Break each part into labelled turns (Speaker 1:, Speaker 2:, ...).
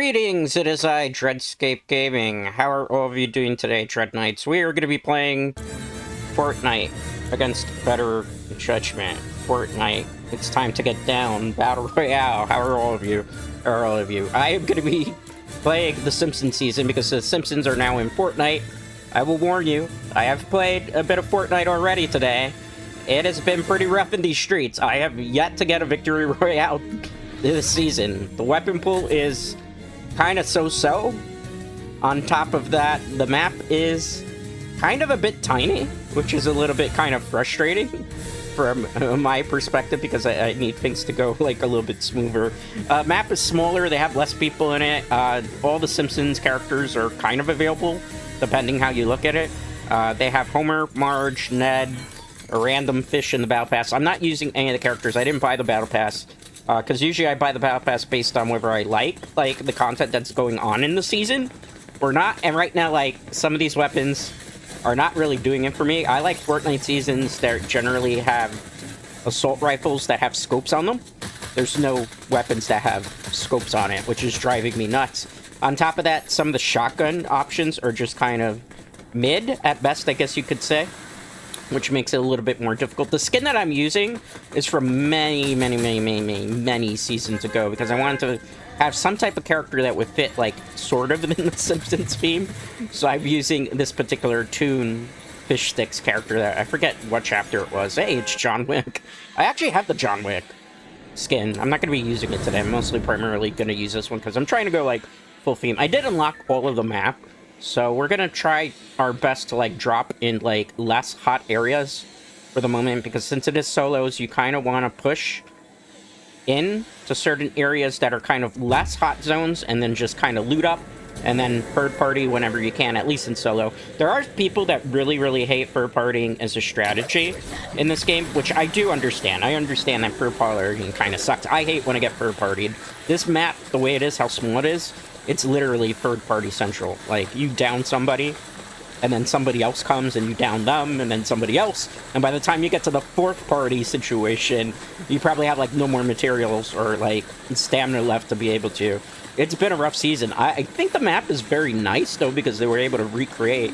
Speaker 1: Greetings, it is I, Dreadscape Gaming. How are all of you doing today, Dread Knights? We are going to be playing Fortnite against better judgment. Fortnite, it's time to get down. Battle Royale. How are all of you? I am going to be playing the Simpsons season because the Simpsons are now in Fortnite. I will warn you, I have played a bit of Fortnite already today. It has been pretty rough in these streets. I have yet to get a victory royale this season. The weapon pool is kind of so-so. On top of that, the map is kind of a bit tiny, which is a little bit kind of frustrating from my perspective because I need things to go like a little bit smoother. Map is smaller, they have less people in it. All the Simpsons characters are kind of available, depending how you look at it. They have Homer, Marge, Ned, a random fish in the Battle Pass. I'm not using any of the characters. I didn't buy the Battle Pass. Because usually I buy the Battle Pass based on whether I like the content that's going on in the season or not. And right now, like, some of these weapons are not really doing it for me. I like Fortnite seasons that generally have assault rifles that have scopes on them. There's no weapons that have scopes on it, which is driving me nuts. On top of that, some of the shotgun options are just kind of mid, at best, I guess you could say, which makes it a little bit more difficult. The skin that I'm using is from many seasons ago because I wanted to have some type of character that would fit, like, sort of in the Simpsons theme. So I'm using this particular Toon Fish Sticks character that I forget what chapter it was. Hey, it's John Wick. I actually have the John Wick skin. I'm not going to be using it today. I'm mostly primarily going to use this one because I'm trying to go, like, full theme. I did unlock all of the map. So we're gonna try our best to, like, drop in, like, less hot areas for the moment, because since it is solos, you kind of want to push in to certain areas that are kind of less hot zones, and then just kind of loot up, and then third party whenever you can, at least in solo. There are people that really hate third partying as a strategy in this game, which I do understand. I understand that third partying kind of sucks. I hate when I get third partied. This map, the way it is, how small it is, it's literally third-party central. Like, you down somebody, and then somebody else comes, and you down them, and then somebody else. And by the time you get to the fourth-party situation, you probably have, like, no more materials or, like, stamina left to be able to. It's been a rough season. I think the map is very nice, though, because they were able to recreate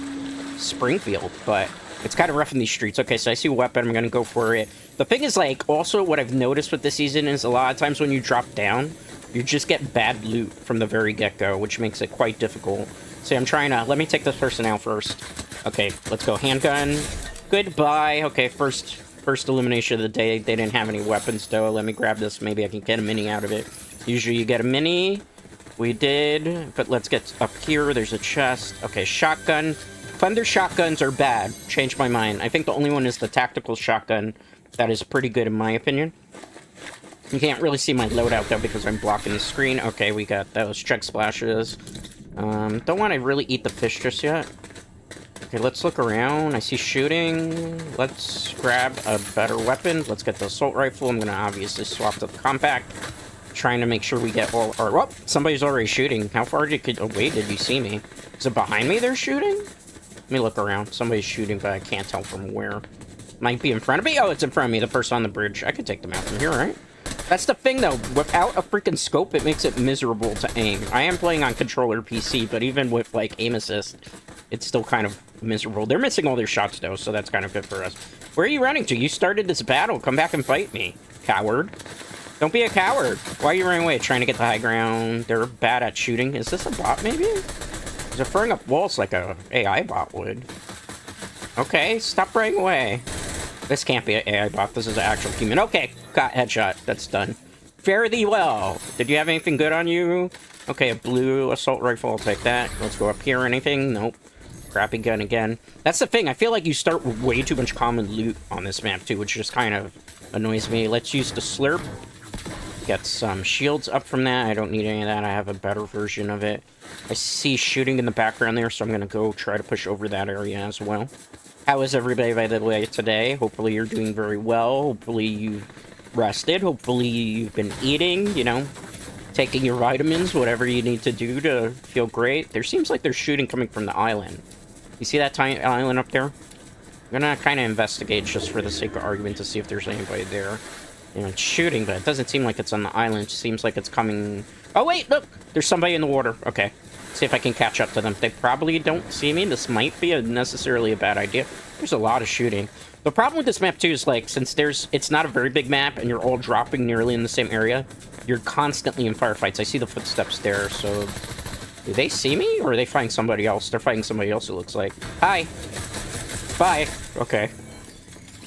Speaker 1: Springfield, but it's kind of rough in these streets. Okay, so I see a weapon. I'm going to go for it. The thing is, like, also what I've noticed with this season is a lot of times when you drop down, you just get bad loot from the very get-go, which makes it quite difficult. See, I'm trying to... Let me take this person out first. Okay, let's go. Handgun. Goodbye. Okay, first elimination of the day. They didn't have any weapons, though. Let me grab this. Maybe I can get a mini out of it. Usually you get a mini. We did. But let's get up here. There's a chest. Okay, shotgun. Thunder shotguns are bad. Changed my mind. I think the only one is the tactical shotgun. That is pretty good, in my opinion. You can't really see my loadout, though, because I'm blocking the screen. Okay, we got those chug splashes. Don't want to really eat the fish just yet. Okay, let's look around. I see shooting. Let's grab a better weapon. Let's get the assault rifle. I'm going to obviously swap to the compact. Trying to make sure we get all... Or, well, somebody's already shooting. How far did you... Oh, wait, did you see me? Is it behind me they're shooting? Let me look around. Somebody's shooting, but I can't tell from where. Might be in front of me. Oh, it's in front of me. The person on the bridge. I could take them out from here, right? That's the thing, though. Without a freaking scope, it makes it miserable to aim. I am playing on controller PC, but even with, like, aim assist, it's still kind of miserable. They're missing all their shots, though, so that's kind of good for us. Where are you running to? You started this battle. Come back and fight me, coward. Don't be a coward. Why are you running away? Trying to get the high ground. They're bad at shooting. Is this a bot, maybe? They're throwing up walls like a AI bot would. Okay, stop running away. This can't be an AI bot. This is an actual human. Okay, got headshot. That's done. Fare thee well. Did you have anything good on you? Okay, a blue assault rifle. I'll take that. Let's go up here. Anything? Nope. Crappy gun again. That's the thing. I feel like you start with way too much common loot on this map, too, which just kind of annoys me. Let's use the slurp. Get some shields up from that. I don't need any of that. I have a better version of it. I see shooting in the background there, so I'm going to go try to push over that area as well. How is everybody, by the way, today? Hopefully you're doing very well. Hopefully you've rested. Hopefully you've been eating, you know, taking your vitamins, whatever you need to do to feel great. There seems like there's shooting coming from the island. You see that tiny island up there? I'm gonna kind of investigate just for the sake of argument to see if there's anybody there. You know, it's shooting, but it doesn't seem like it's on the island. It seems like it's coming... Oh, wait, look! There's somebody in the water. Okay. See if I can catch up to them. They probably don't see me. This might be necessarily a bad idea. There's a lot of shooting. The problem with this map, too, is, like, since it's not a very big map and you're all dropping nearly in the same area, you're constantly in firefights. I see the footsteps there, so... Do they see me, or are they fighting somebody else? They're fighting somebody else, it looks like. Hi! Bye! Okay.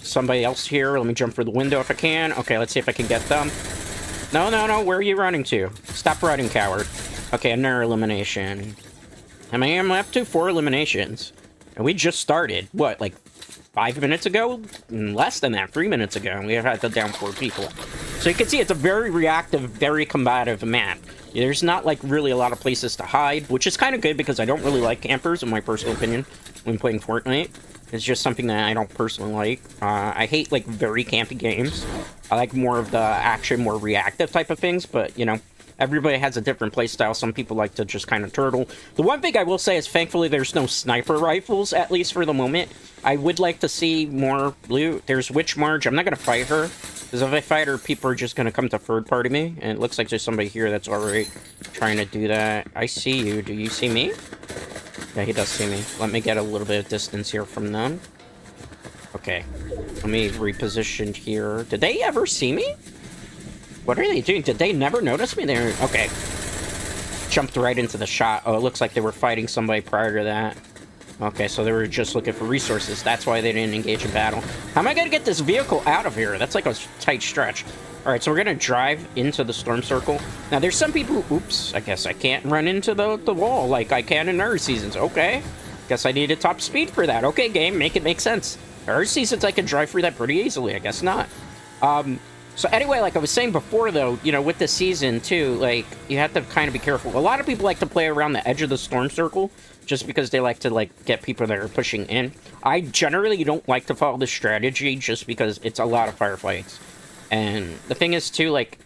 Speaker 1: Somebody else here. Let me jump through the window if I can. Okay, let's see if I can get them. No, no, no. Where are you running to? Stop running, coward. Okay, another elimination. How many am I up to? 4 eliminations. And we just started. What, like 5 minutes ago? Less than that. 3 minutes ago. And we have had to down 4 people. So you can see it's a very reactive, very combative map. There's not, like, really a lot of places to hide, which is kind of good because I don't really like campers, in my personal opinion, when playing Fortnite. It's just something that I don't personally like. I hate, like, very campy games. I like more of the action, more reactive type of things, but, you know, everybody has a different playstyle. Some people like to just kind of turtle. The one thing I will say is, thankfully, there's no sniper rifles, at least for the moment. I would like to see more loot. There's Witch Marge. I'm not going to fight her, because if I fight her, people are just going to come to third-party me, and it looks like there's somebody here that's already trying to do that. I see you. Do you see me? Yeah, he does see me. Let me get a little bit of distance here from them. Okay. Let me reposition here. Did they ever see me? What are they doing? Did they never notice me? They're... Okay. Jumped right into the shot. Oh, it looks like they were fighting somebody prior to that. Okay, so they were just looking for resources. That's why they didn't engage in battle. How am I going to get this vehicle out of here? That's like a tight stretch. Alright, so we're going to drive into the storm circle. Now, there's some people... Oops, I guess I can't run into the wall like I can in other seasons. Okay. Guess I needed top speed for that. Okay, game, make it make sense. Other seasons, I can drive through that pretty easily. I guess not. So anyway, like I was saying before, though, you know, with this season, too, like, you have to kind of be careful. A lot of people like to play around the edge of the storm circle just because they like to, like, get people that are pushing in. I generally don't like to follow this strategy just because it's a lot of firefights. And the thing is, too, like,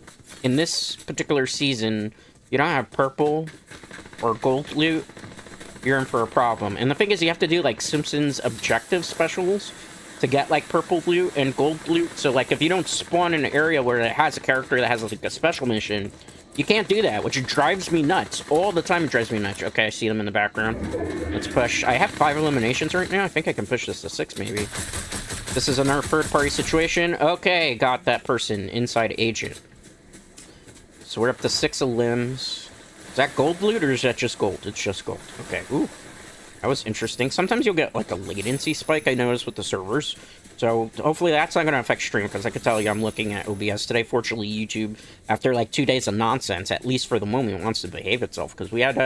Speaker 1: in this particular season, you don't have purple or gold loot, you're in for a problem. And the thing is, you have to do, like, Simpsons objective specials to get, like, purple loot and gold loot. So, like, if you don't spawn in an area where it has a character that has, like, a special mission, you can't do that, which drives me nuts. All the time it drives me nuts. Okay, I see them in the background. Let's push. I have 5 eliminations right now. I think I can push this to 6, maybe. This is another third-party situation. Okay, got that person. Inside agent. So we're up to 6 limbs. Is that gold loot, or is that just gold? It's just gold. Okay, ooh. That was interesting. Sometimes you'll get, like, a latency spike, I noticed, with the servers. So, hopefully that's not going to affect stream, because I can tell you I'm looking at OBS today. Fortunately, YouTube, after, like, 2 days of nonsense, at least for the moment, wants to behave itself, because we had,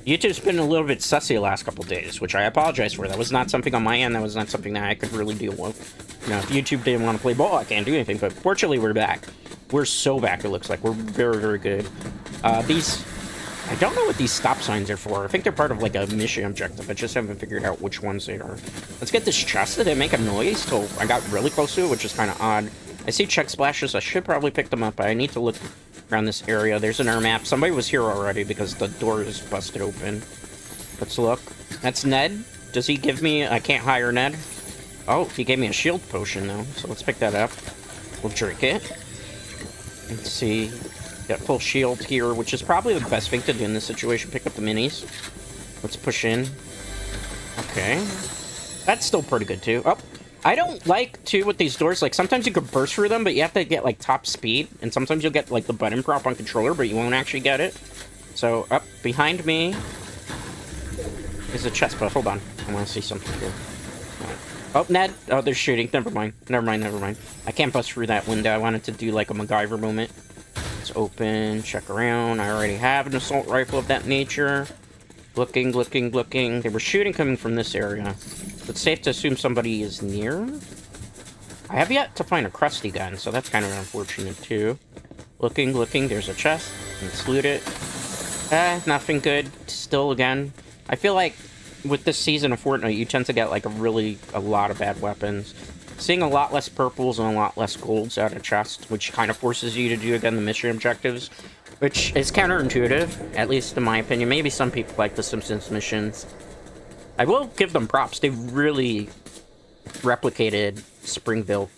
Speaker 1: YouTube's been a little bit sussy the last couple days, which I apologize for. That was not something on my end. That was not something that I could really deal with. You know, if YouTube didn't want to play ball, I can't do anything. But fortunately, we're back. We're so back, it looks like. We're very, very good. I don't know what these stop signs are for. I think they're part of, like, a mission objective. I just haven't figured out which ones they are. Let's get this chest. Did it make a noise? So I got really close to it, which is kind of odd. I see check splashes. I should probably pick them up, but I need to look around this area. There's an air map. Somebody was here already because the door is busted open. Let's look. That's Ned. Does he give me... I can't hire Ned. Oh, he gave me a shield potion, though. So let's pick that up. We'll drink it. Let's see. Got full shield here, which is probably the best thing to do in this situation. Pick up the minis. Let's push in. Okay. That's still pretty good, too. Oh, I don't like, too, with these doors. Like, sometimes you could burst through them, but you have to get, like, top speed. And sometimes you'll get, like, the button prop on controller, but you won't actually get it. So, up behind me is a chest, but hold on. I want to see something here. Oh, Ned. Oh, they're shooting. Never mind. Never mind, never mind. I can't bust through that window. I wanted to do, like, a MacGyver moment. Let's open, check around. I already have an assault rifle of that nature. Looking, looking, looking. They were shooting coming from this area. It's safe to assume somebody is near. I have yet to find a crusty gun, so that's kind of unfortunate, too. Looking, looking. There's a chest. Let's loot it. Nothing good. Still, again. I feel like with this season of Fortnite, you tend to get, like, a lot of bad weapons. Seeing a lot less purples and a lot less golds out of chest, which kind of forces you to do, again, the mission objectives, which is counterintuitive, at least in my opinion. Maybe some people like the Simpsons missions. I will give them props. They really replicated Springfield,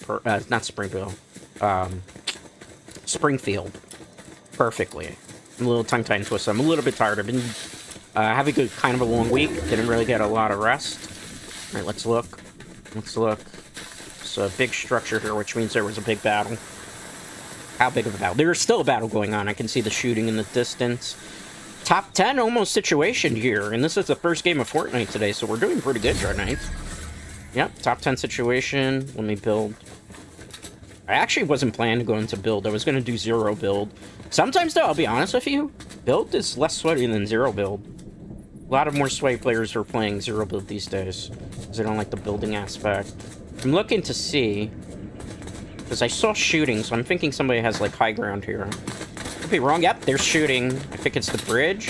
Speaker 1: not Springfield, Springfield perfectly. I'm a little tongue-tied twisted. I'm a little bit tired. I've been having a kind of a long week. Didn't really get a lot of rest. All right, let's look. Let's look. It's a big structure here, which means there was a big battle. How big of a battle? There's still a battle going on. I can see the shooting in the distance. Top 10 almost situation here, and this is the first game of Fortnite today, so we're doing pretty good, Dread Knights. Yep, top 10 situation. Let me build. I actually wasn't planning to go into build. I was going to do zero build. Sometimes, though, I'll be honest with you, build is less sweaty than zero build. A lot of more sweaty players are playing zero build these days, because they don't like the building aspect. I'm looking to see, because I saw shooting, so I'm thinking somebody has, like, high ground here. Could be wrong. Yep, they're shooting. I think it's the bridge.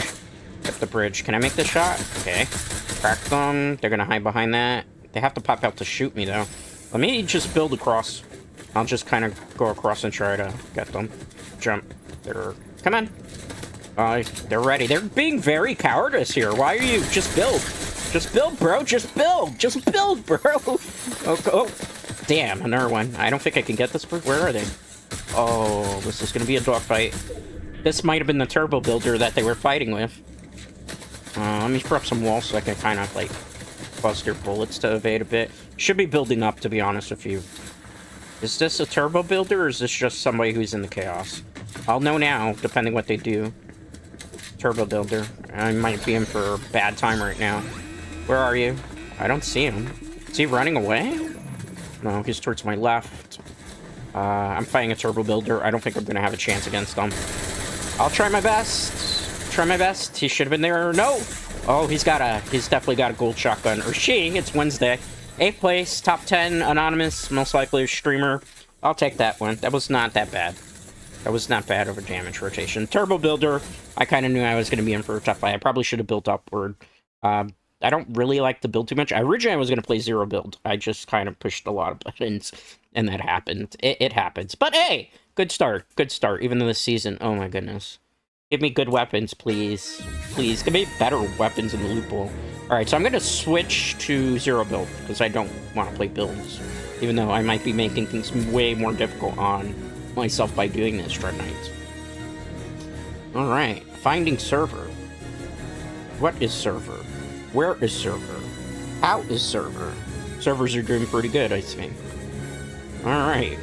Speaker 1: Yep, the bridge. Can I make the shot? Okay. Crack them. They're going to hide behind that. They have to pop out to shoot me, though. Let me just build across. I'll just kind of go across and try to get them. Jump. Come on. They're ready. They're being very cowardice here. Why are you... Just build. Just build, bro. Just build. Just build, bro. Oh, damn. Another one. I don't think I can get this. Where are they? Oh, this is going to be a dogfight. This might have been the turbo builder that they were fighting with. Let me throw up some walls so I can kind of, like, bust their bullets to evade a bit. Should be building up, to be honest with you. Is this a turbo builder, or is this just somebody who's in the chaos? I'll know now, depending what they do. Turbo builder. I might be in for a bad time right now. Where are you? I don't see him. Is he running away? No, he's towards my left. I'm fighting a turbo builder. I don't think I'm going to have a chance against him. I'll try my best. Try my best. He should have been there. No! Oh, he's definitely got a gold shotgun. Or she. It's Wednesday. 8th place. Top 10. Anonymous. Most likely a streamer. I'll take that one. That was not that bad. That was not bad over damage rotation. Turbo builder. I kind of knew I was going to be in for a tough fight. I probably should have built upward. I don't really like to build too much. Originally, I was going to play zero build. I just kind of pushed a lot of buttons, and that happened. It happens. But hey, good start. Good start, even though this season... Oh my goodness. Give me good weapons, please. Please, give me better weapons in the loophole. Alright, so I'm going to switch to zero build, because I don't want to play builds. Even though I might be making things way more difficult on myself by doing this, Dread Knights. Alright, finding server. What is server? Where is server? How is server? Servers are doing pretty good, I think. Alright.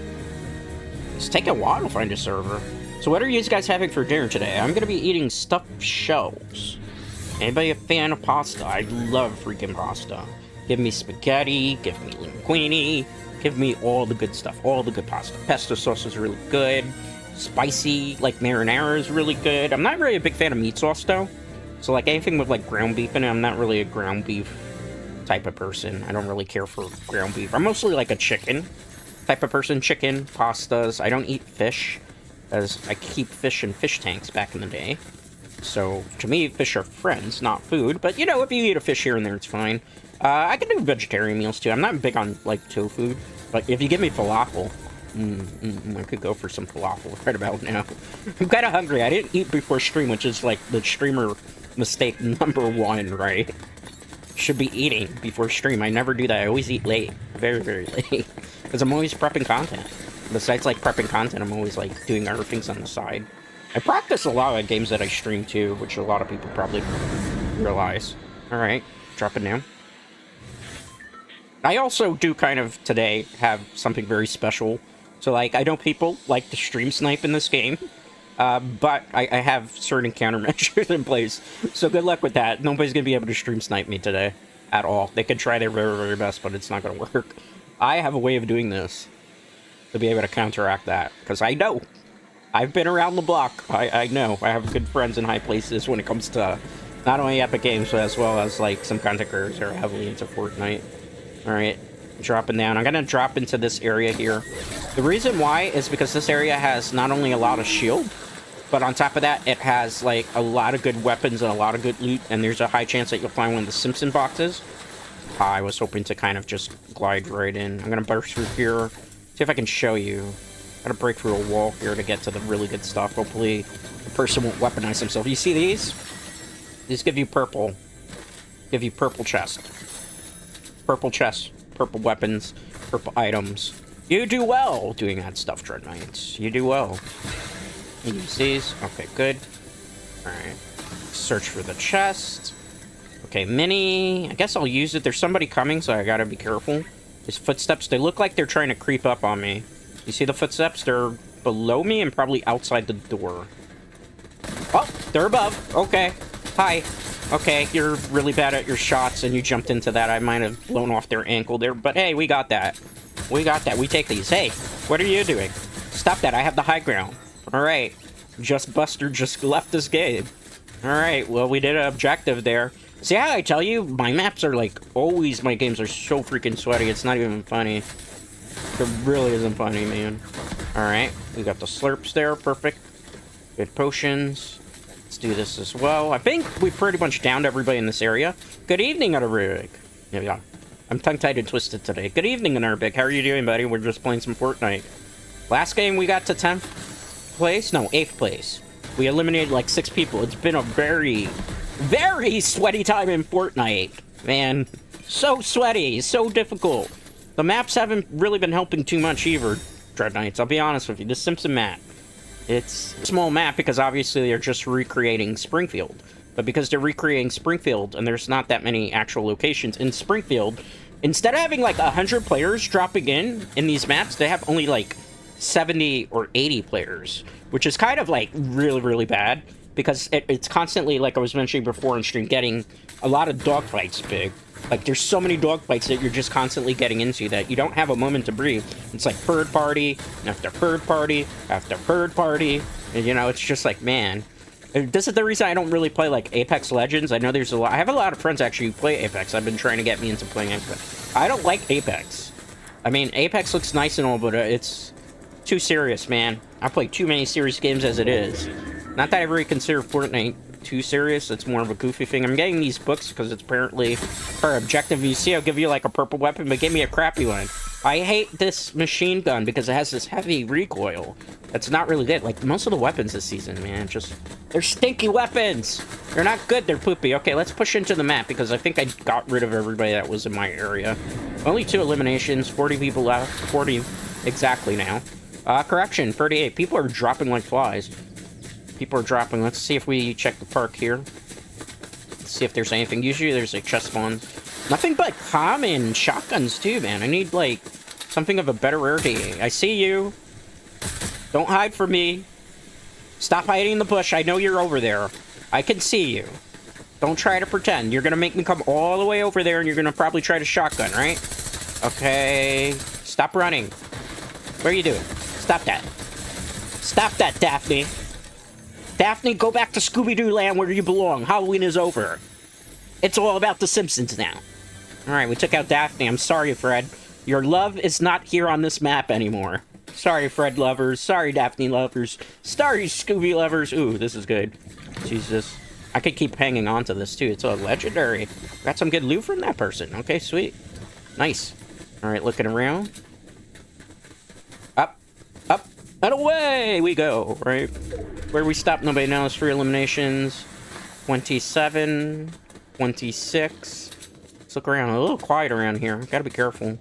Speaker 1: It's taking a while to find a server. So what are you guys having for dinner today? I'm gonna be eating stuffed shells. Anybody a fan of pasta? I love freaking pasta. Give me spaghetti, give me linguine, give me all the good stuff, all the good pasta. Pesto sauce is really good. Spicy, like marinara is really good. I'm not really a big fan of meat sauce, though. So, like, anything with, like, ground beef in it, I'm not really a ground beef type of person. I don't really care for ground beef. I'm mostly, like, a chicken type of person. Chicken, pastas. I don't eat fish, as I keep fish in fish tanks back in the day. So, to me, fish are friends, not food. But, you know, if you eat a fish here and there, it's fine. I can do vegetarian meals, too. I'm not big on, like, tofu. But if you give me falafel, I could go for some falafel right about now. I'm kind of hungry. I didn't eat before stream, which is, like, the streamer mistake number one, right? Should be eating before stream. I never do that. I always eat late. Very, very late. Because I'm always prepping content. Besides, like, prepping content, I'm always, like, doing other things on the side. I practice a lot of games that I stream, too, which a lot of people probably realize. Alright, drop it down. I also do kind of, today, have something very special. So, like, I know people like to stream snipe in this game. But I have certain countermeasures in place. So good luck with that. Nobody's going to be able to stream snipe me today. At all. They could try their very, very best, but it's not going to work. I have a way of doing this. To be able to counteract that. Because I know. I've been around the block. I know. I have good friends in high places when it comes to not only Epic Games, but as well as, like, some content creators who are heavily into Fortnite. Alright. Dropping down. I'm going to drop into this area here. The reason why is because this area has not only a lot of shield, but on top of that, it has, like, a lot of good weapons and a lot of good loot, and there's a high chance that you'll find one of the Simpsons boxes. I was hoping to kind of just glide right in. I'm going to burst through here, see if I can show you. I'm going to break through a wall here to get to the really good stuff. Hopefully, the person won't weaponize himself. You see these? These give you purple. Give you purple chest. Purple chest. Purple weapons. Purple items. You do well doing that stuff, Dread Knights. You do well. Use these. Okay, good. Alright. Search for the chest. Okay, mini. I guess I'll use it. There's somebody coming, so I gotta be careful. His footsteps, they look like they're trying to creep up on me. You see the footsteps? They're below me and probably outside the door. Oh, they're above. Okay. Hi. Okay, you're really bad at your shots, and you jumped into that. I might have blown off their ankle there, but hey, we got that. We got that. We take these. Hey, what are you doing? Stop that. I have the high ground. Alright. Just Buster just left this game. Alright, well, we did an objective there. See how I tell you? My maps are like, always my games are so freaking sweaty, it's not even funny. It really isn't funny, man. Alright, we got the slurps there, perfect. Good potions. Let's do this as well. I think we pretty much downed everybody in this area. Good evening, Arabic. Yeah. I'm tongue-tied and twisted today. Good evening, Arabic. How are you doing, buddy? We're just playing some Fortnite. Last game, we got to 10th place? No, 8th place. We eliminated like 6 people. It's been a very, very sweaty time in Fortnite. Man, so sweaty, so difficult. The maps haven't really been helping too much either, Dread Knights. I'll be honest with you. The Simpsons map. It's a small map because obviously they're just recreating Springfield. But because they're recreating Springfield and there's not that many actual locations in Springfield, instead of having like 100 players dropping in these maps, they have only like 70 or 80 players, which is kind of like really, really bad because it's constantly, like I was mentioning before in stream, getting a lot of dogfights big. Like, there's so many dogfights that you're just constantly getting into that you don't have a moment to breathe. It's like third party, after third party, after third party. And, you know, it's just like, man. This is the reason I don't really play, like, Apex Legends. I know there's a lot. I have a lot of friends actually who play Apex. I've been trying to get me into playing Apex. I don't like Apex. I mean, Apex looks nice and all, but it's too serious, man. I play too many serious games as it is. Not that I really consider Fortnite too serious. It's more of a goofy thing. I'm getting these books because it's apparently her objective. You see, I'll give you like a purple weapon, but give me a crappy one. I hate this machine gun because it has this heavy recoil. That's not really good. Like, most of the weapons this season, man, just... They're stinky weapons! They're not good, they're poopy. Okay, let's push into the map because I think I got rid of everybody that was in my area. Only 2 eliminations, 40 people left. 40 exactly now. Correction, 38. People are dropping like flies. People are dropping. Let's see if we check the park here. Let's see if there's anything. Usually there's like chest spawns. Nothing but common shotguns too, man. I need like something of a better rarity. I see you. Don't hide from me. Stop hiding in the bush. I know you're over there. I can see you. Don't try to pretend. You're gonna make me come all the way over there and you're gonna probably try to shotgun, right? Okay. Stop running. What are you doing? Stop that. Stop that, Daphne. Daphne, go back to Scooby-Doo land where you belong. Halloween is over. It's all about the Simpsons now. Alright, we took out Daphne. I'm sorry, Fred. Your love is not here on this map anymore. Sorry, Fred lovers. Sorry, Daphne lovers. Sorry, Scooby lovers. Ooh, this is good. Jesus. I could keep hanging on to this, too. It's a legendary. Got some good loot from that person. Okay, sweet. Nice. Alright, looking around. Up. Up. And away we go, right? Where we stop, nobody knows. 3 eliminations. 27. 26. Let's look around. A little quiet around here. Gotta be careful.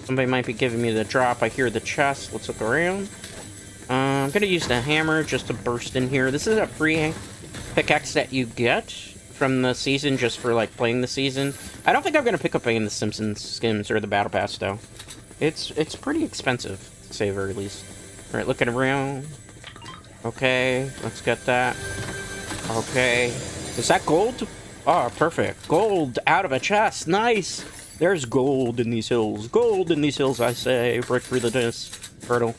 Speaker 1: Somebody might be giving me the drop. I hear the chest. Let's look around. I'm gonna use the hammer just to burst in here. This is a free pickaxe that you get from the season just for, like, playing the season. I don't think I'm gonna pick up any of the Simpsons skins or the Battle Pass, though. It's pretty expensive, to say the very least. Alright, looking around. Okay, let's get that. Okay. Is that gold? Oh, perfect. Gold out of a chest. Nice. There's gold in these hills. Gold in these hills, I say. Right through the hurdle.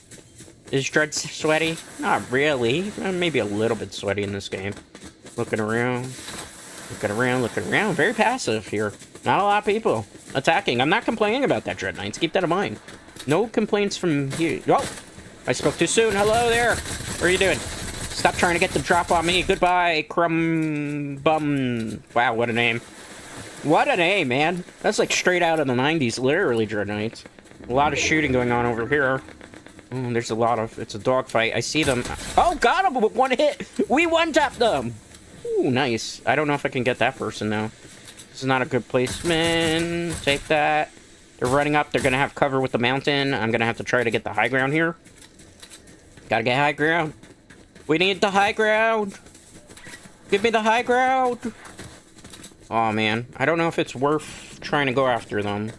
Speaker 1: Is Dread sweaty? Not really. Maybe a little bit sweaty in this game. Looking around. Looking around, looking around. Very passive here. Not a lot of people attacking. I'm not complaining about that, Dread Knights. Keep that in mind. No complaints from you. Oh! I spoke too soon. Hello there. What are you doing? Stop trying to get the drop on me. Goodbye, Crumb Bum. Wow, what a name. What a name, man. That's like straight out of the 90s, literally, Dread Knights. A lot of shooting going on over here. Oh, there's a lot of... It's a dogfight. I see them. Oh, got him with 1 hit. We one-tapped them. Ooh, nice. I don't know if I can get that person, though. This is not a good placement. Take that. They're running up. They're gonna have cover with the mountain. I'm gonna have to try to get the high ground here. Gotta get high ground. We need the high ground. Give me the high ground. Oh, man. I don't know if it's worth trying to go after them.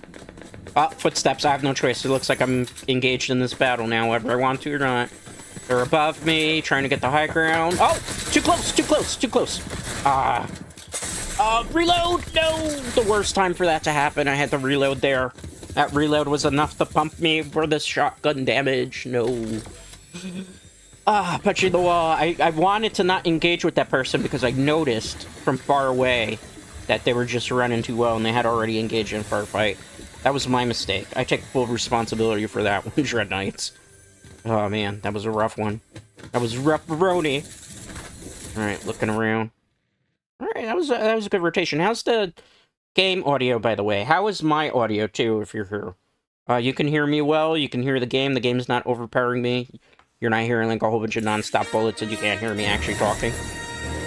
Speaker 1: Oh, footsteps. I have no choice. It looks like I'm engaged in this battle now, whether I want to or not. They're above me, trying to get the high ground. Oh! Too close! Too close! Too close! Reload! No! The worst time for that to happen. I had to reload there. That reload was enough to pump me for this shotgun damage. No. Punching the wall. I wanted to not engage with that person because I noticed from far away that they were just running too well and they had already engaged in a firefight. That was my mistake. I take full responsibility for that one, Dread Knights. Oh, man. That was a rough one. That was rough-roni. Alright, looking around. Alright, that was a good rotation. How's the game audio, by the way? How is my audio, too, if you're here? You can hear me well. You can hear the game. The game's not overpowering me. You're not hearing, like, a whole bunch of non-stop bullets and you can't hear me actually talking.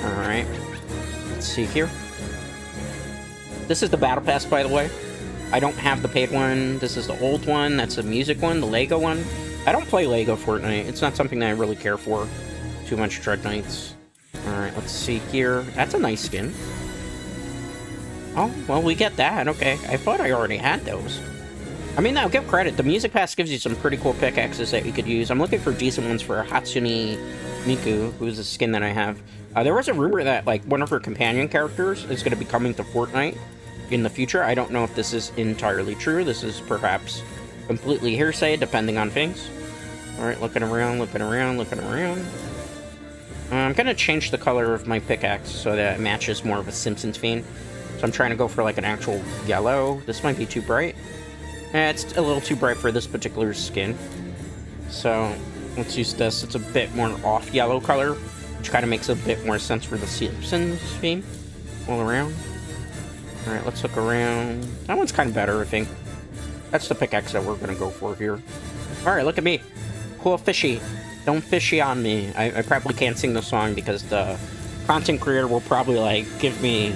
Speaker 1: Alright. Let's see here. This is the Battle Pass, by the way. I don't have the paid one. This is the old one. That's the music one, the Lego one. I don't play Lego Fortnite. It's not something that I really care for too much, Dread Knights. Alright, let's see here. That's a nice skin. Oh, well, we get that. Okay. I thought I already had those. I mean, now, give credit. The Music Pass gives you some pretty cool pickaxes that you could use. I'm looking for decent ones for Hatsune Miku, who's a skin that I have. There was a rumor that, like, one of her companion characters is going to be coming to Fortnite in the future. I don't know if this is entirely true. This is perhaps completely hearsay, depending on things. Alright, looking around, looking around, looking around. I'm going to change the color of my pickaxe so that it matches more of a Simpsons theme. So I'm trying to go for, like, an actual yellow. This might be too bright. It's a little too bright for this particular skin. So, let's use this. It's a bit more off-yellow color, which kind of makes a bit more sense for the Simpsons theme. All around. Alright, let's look around. That one's kind of better, I think. That's the pickaxe that we're going to go for here. Alright, look at me. Cool fishy. Don't fishy on me. I probably can't sing the song because the content creator will probably, like, give me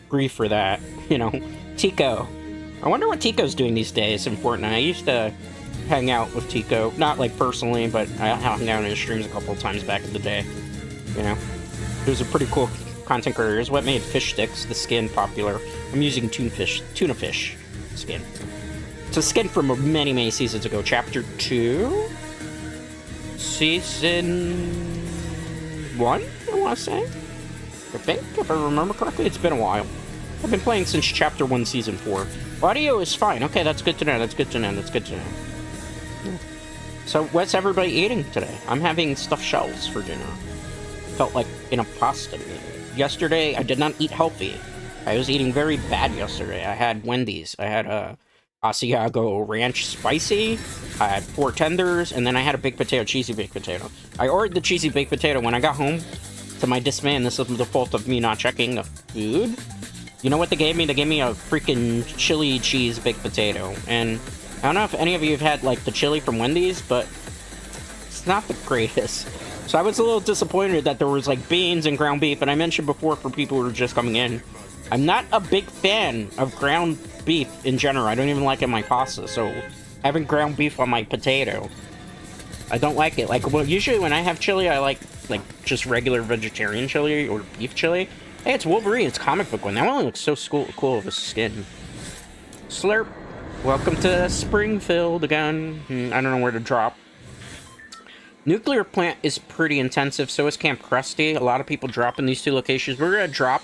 Speaker 1: grief for that. You know, Tico. I wonder what Tico's doing these days in Fortnite. I used to hang out with Tico. Not, like, personally, but I hung out in his streams a couple of times back in the day. You know? He was a pretty cool content creator. It's what made fish sticks, the skin, popular. I'm using tuna fish skin. It's a skin from many, many seasons ago. Chapter 2? Season 1, I want to say? I think, if I remember correctly. It's been a while. I've been playing since Chapter 1, Season 4. Audio is fine. Okay, that's good to know. That's good to know. That's good to know. So, what's everybody eating today? I'm having stuffed shells for dinner. Felt like in a pasta meal. Yesterday, I did not eat healthy. I was eating very bad yesterday. I had Wendy's. I had Asiago Ranch Spicy. I had 4 tenders, and then I had a baked potato, cheesy baked potato. I ordered the cheesy baked potato when I got home. To my dismay, and this is the fault of me not checking the food. You know what they gave me? They gave me a freaking chili cheese baked potato. And I don't know if any of you have had, like, the chili from Wendy's, but it's not the greatest. So I was a little disappointed that there was, like, beans and ground beef. And I mentioned before, for people who are just coming in, I'm not a big fan of ground beef in general. I don't even like it in my pasta. So having ground beef on my potato, I don't like it. Like, well, usually when I have chili, I like just regular vegetarian chili or beef chili. Hey, it's Wolverine. It's comic book one. That one looks so cool with his skin. Slurp. Welcome to Springfield again. I don't know where to drop. Nuclear plant is pretty intensive. So is Camp Krusty. A lot of people drop in these two locations. We're going to drop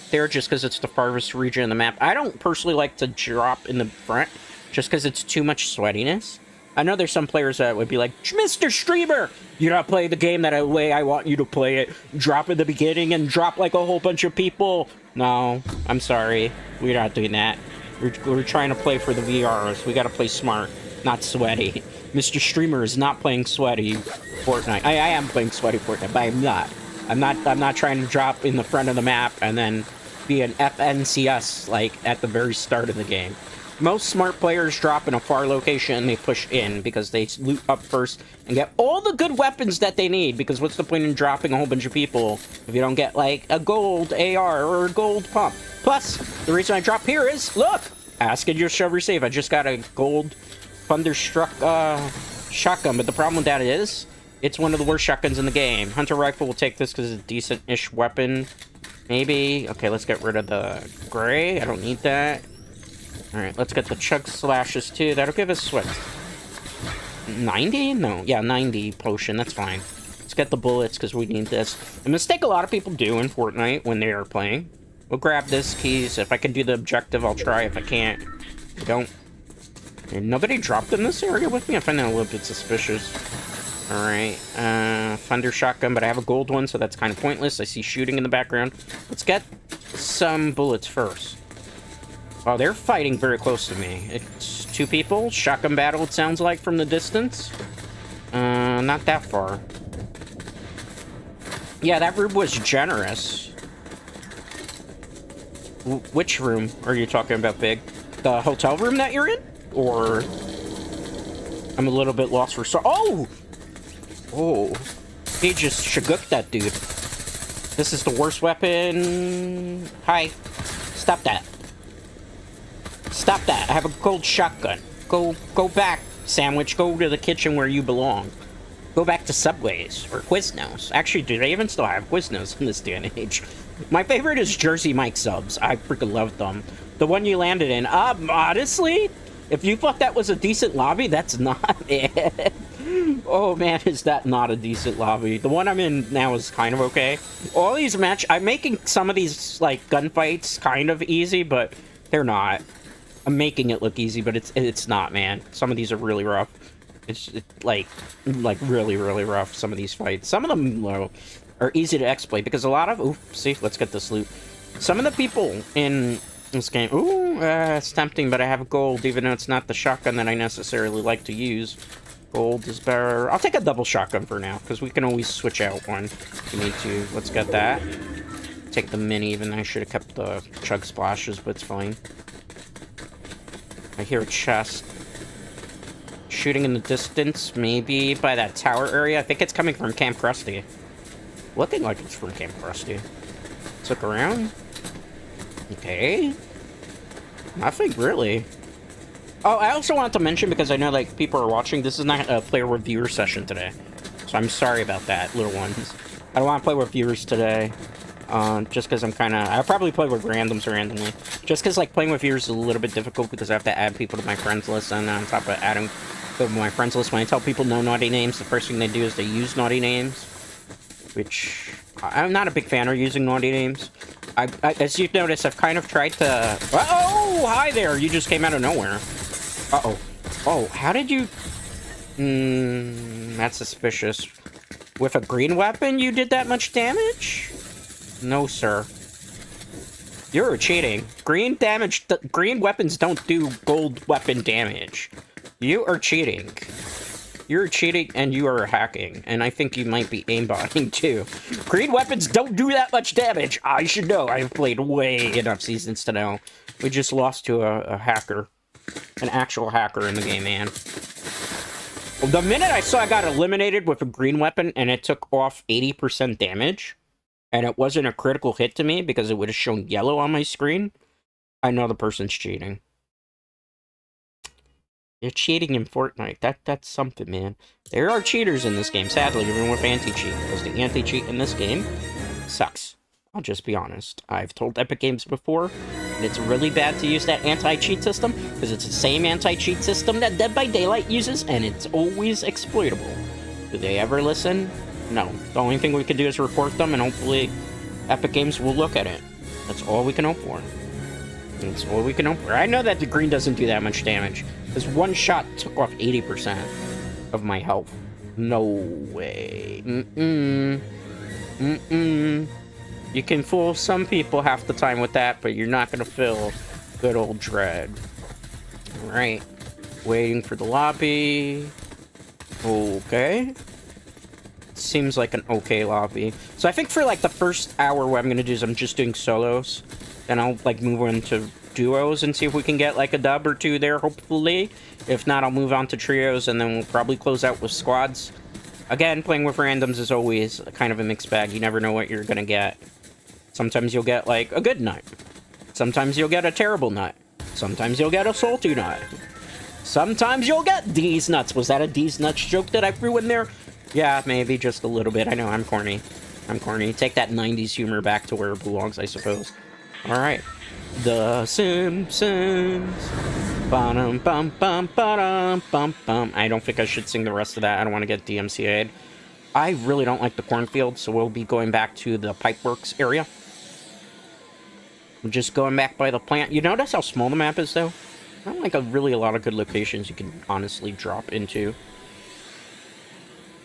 Speaker 1: there just because it's the farthest region of the map. I don't personally like to drop in the front just because it's too much sweatiness. I know there's some players that would be like, Mr. Streamer, you're not playing the game that way I want you to play it. Drop in the beginning and drop like a whole bunch of people. No, I'm sorry. We're not doing that. We're trying to play for the VRs. We gotta play smart, not sweaty. Mr. Streamer is not playing sweaty Fortnite. I am playing sweaty Fortnite, but I'm not. I'm not trying to drop in the front of the map and then be an FNCS, like, at the very start of the game. Most smart players drop in a far location and they push in because they loot up first and get all the good weapons that they need, because what's the point in dropping a whole bunch of people if you don't get, like, a gold AR or a gold pump? Plus, the reason I drop here is, look, ask and you shall receive. I just got a gold Thunderstruck shotgun, but the problem with that is it's one of the worst shotguns in the game. Hunter rifle will take this because it's a decent-ish weapon. Maybe. Okay, let's get rid of the gray. I don't need that. Alright, let's get the chug slashes too. That'll give us what? 90? No, yeah, 90 potion. That's fine. Let's get the bullets because we need this. A mistake a lot of people do in Fortnite when they are playing. We'll grab this keys. If I can do the objective, I'll try. If I can't, I don't. And nobody dropped in this area with me? I find that a little bit suspicious. Alright, thunder shotgun, but I have a gold one, so that's kind of pointless. I see shooting in the background. Let's get some bullets first. Oh, they're fighting very close to me. It's 2 people. Shotgun battle, it sounds like, from the distance. Not that far. Yeah, that room was generous. Which room are you talking about, Big? The hotel room that you're in? Or... I'm a little bit lost for... Oh! Oh. He just shagooked that dude. This is the worst weapon... Hi. Stop that. Stop that. I have a gold shotgun. Go back, Sandwich. Go to the kitchen where you belong. Go back to Subways or Quiznos. Actually, do they even still have Quiznos in this day and age? My favorite is Jersey Mike subs. I freaking love them. The one you landed in. Honestly, if you thought that was a decent lobby, that's not it. Oh man, is that not a decent lobby? The one I'm in now is kind of okay. All these I'm making some of these like gunfights kind of easy, but they're not. I'm making it look easy, but it's not, man. Some of these are really rough. It's like really, really rough, some of these fights. Some of them, though, are easy to exploit, because a lot of... Ooh, see, let's get this loot. Some of the people in this game... Ooh, it's tempting, but I have gold, even though it's not the shotgun that I necessarily like to use. Gold is better. I'll take a double shotgun for now, because we can always switch out one if we need to. Let's get that. Take the mini, even I should have kept the chug splashes, but it's fine. I hear a chest. Shooting in the distance, maybe by that tower area. I think it's coming from Camp Krusty. Looking like it's from Camp Krusty. Let's look around. Okay. Nothing really. Oh, I also want to mention, because I know like people are watching, this is not a player with viewer session today. So I'm sorry about that, little ones. I don't want to play with viewers today. Just because I'm kind of... I'll probably play with randoms randomly. Just because, like, playing with viewers is a little bit difficult because I have to add people to my friends list, and on top of adding to my friends list, when I tell people no naughty names, the first thing they do is they use naughty names. Which... I'm not a big fan of using naughty names. As you've noticed, I've kind of tried to... Oh! Hi there! You just came out of nowhere. Uh-oh. Oh, how did you... That's suspicious. With a green weapon, you did that much damage? No, sir. You're cheating. Green weapons don't do gold weapon damage. You are cheating. You're cheating and you are hacking. And I think you might be aimbotting too. Green weapons don't do that much damage. I should know. I've played way enough seasons to know. We just lost to a hacker. An actual hacker in the game, man. The minute I saw I got eliminated with a green weapon and it took off 80% damage, and it wasn't a critical hit to me because it would have shown yellow on my screen, I know the person's cheating. You're cheating in Fortnite. That's something, man. There are cheaters in this game, sadly, even with anti-cheat, because the anti-cheat in this game sucks. I'll just be honest. I've told Epic Games before, and it's really bad to use that anti-cheat system, because it's the same anti-cheat system that Dead by Daylight uses, and it's always exploitable. Do they ever listen? No. The only thing we can do is report them, and hopefully Epic Games will look at it. That's all we can hope for. That's all we can hope for. I know that the green doesn't do that much damage. This one shot took off 80% of my health. No way. You can fool some people half the time with that, but you're not gonna fool good old Dread. Alright. Waiting for the lobby. Okay. Seems like an okay lobby. So I think for like the first hour, what I'm gonna do is I'm just doing solos. Then I'll like move on to duos and see if we can get like a dub or two there, hopefully. If not, I'll move on to trios, and then we'll probably close out with squads. Again, playing with randoms is always kind of a mixed bag. You never know what you're gonna get. Sometimes you'll get like a good nut. Sometimes you'll get a terrible nut. Sometimes you'll get a salty nut. Sometimes you'll get D's nuts. Was that a D's nuts joke that I threw in there? Yeah, maybe just a little bit. I know, I'm corny. I'm corny. Take that 90s humor back to where it belongs, I suppose. Alright. The Simpsons. Ba-dum, bum, bum, ba-dum, bum, bum. I don't think I should sing the rest of that. I don't want to get DMCA'd. I really don't like the cornfield, so we'll be going back to the pipeworks area. I'm just going back by the plant. You notice how small the map is, though? Not like really a lot of good locations you can honestly drop into.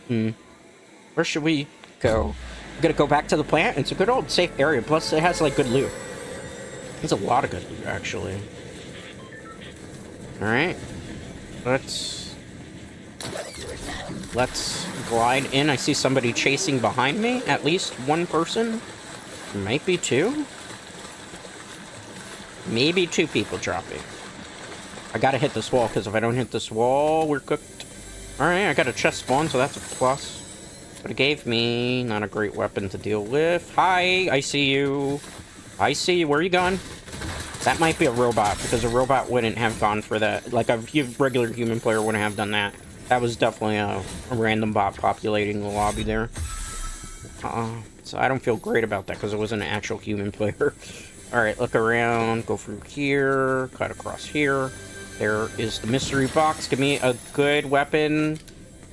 Speaker 1: Where should we go? I'm gonna go back to the plant. It's a good old safe area. Plus, it has, like, good loot. There's a lot of good loot, actually. Alright. Let's glide in. I see somebody chasing behind me. At least one person. Might be two. Maybe two people dropping. I gotta hit this wall, because if I don't hit this wall, we're cooked. Alright, I got a chest spawn, so that's a plus. But it gave me not a great weapon to deal with. Hi, I see you. I see you. Where are you going? That might be a robot, because a robot wouldn't have gone for that. Like, a regular human player wouldn't have done that. That was definitely a random bot populating the lobby there. So I don't feel great about that, because it wasn't an actual human player. Alright, look around. Go through here. Cut across here. There is the mystery box. Give me a good weapon.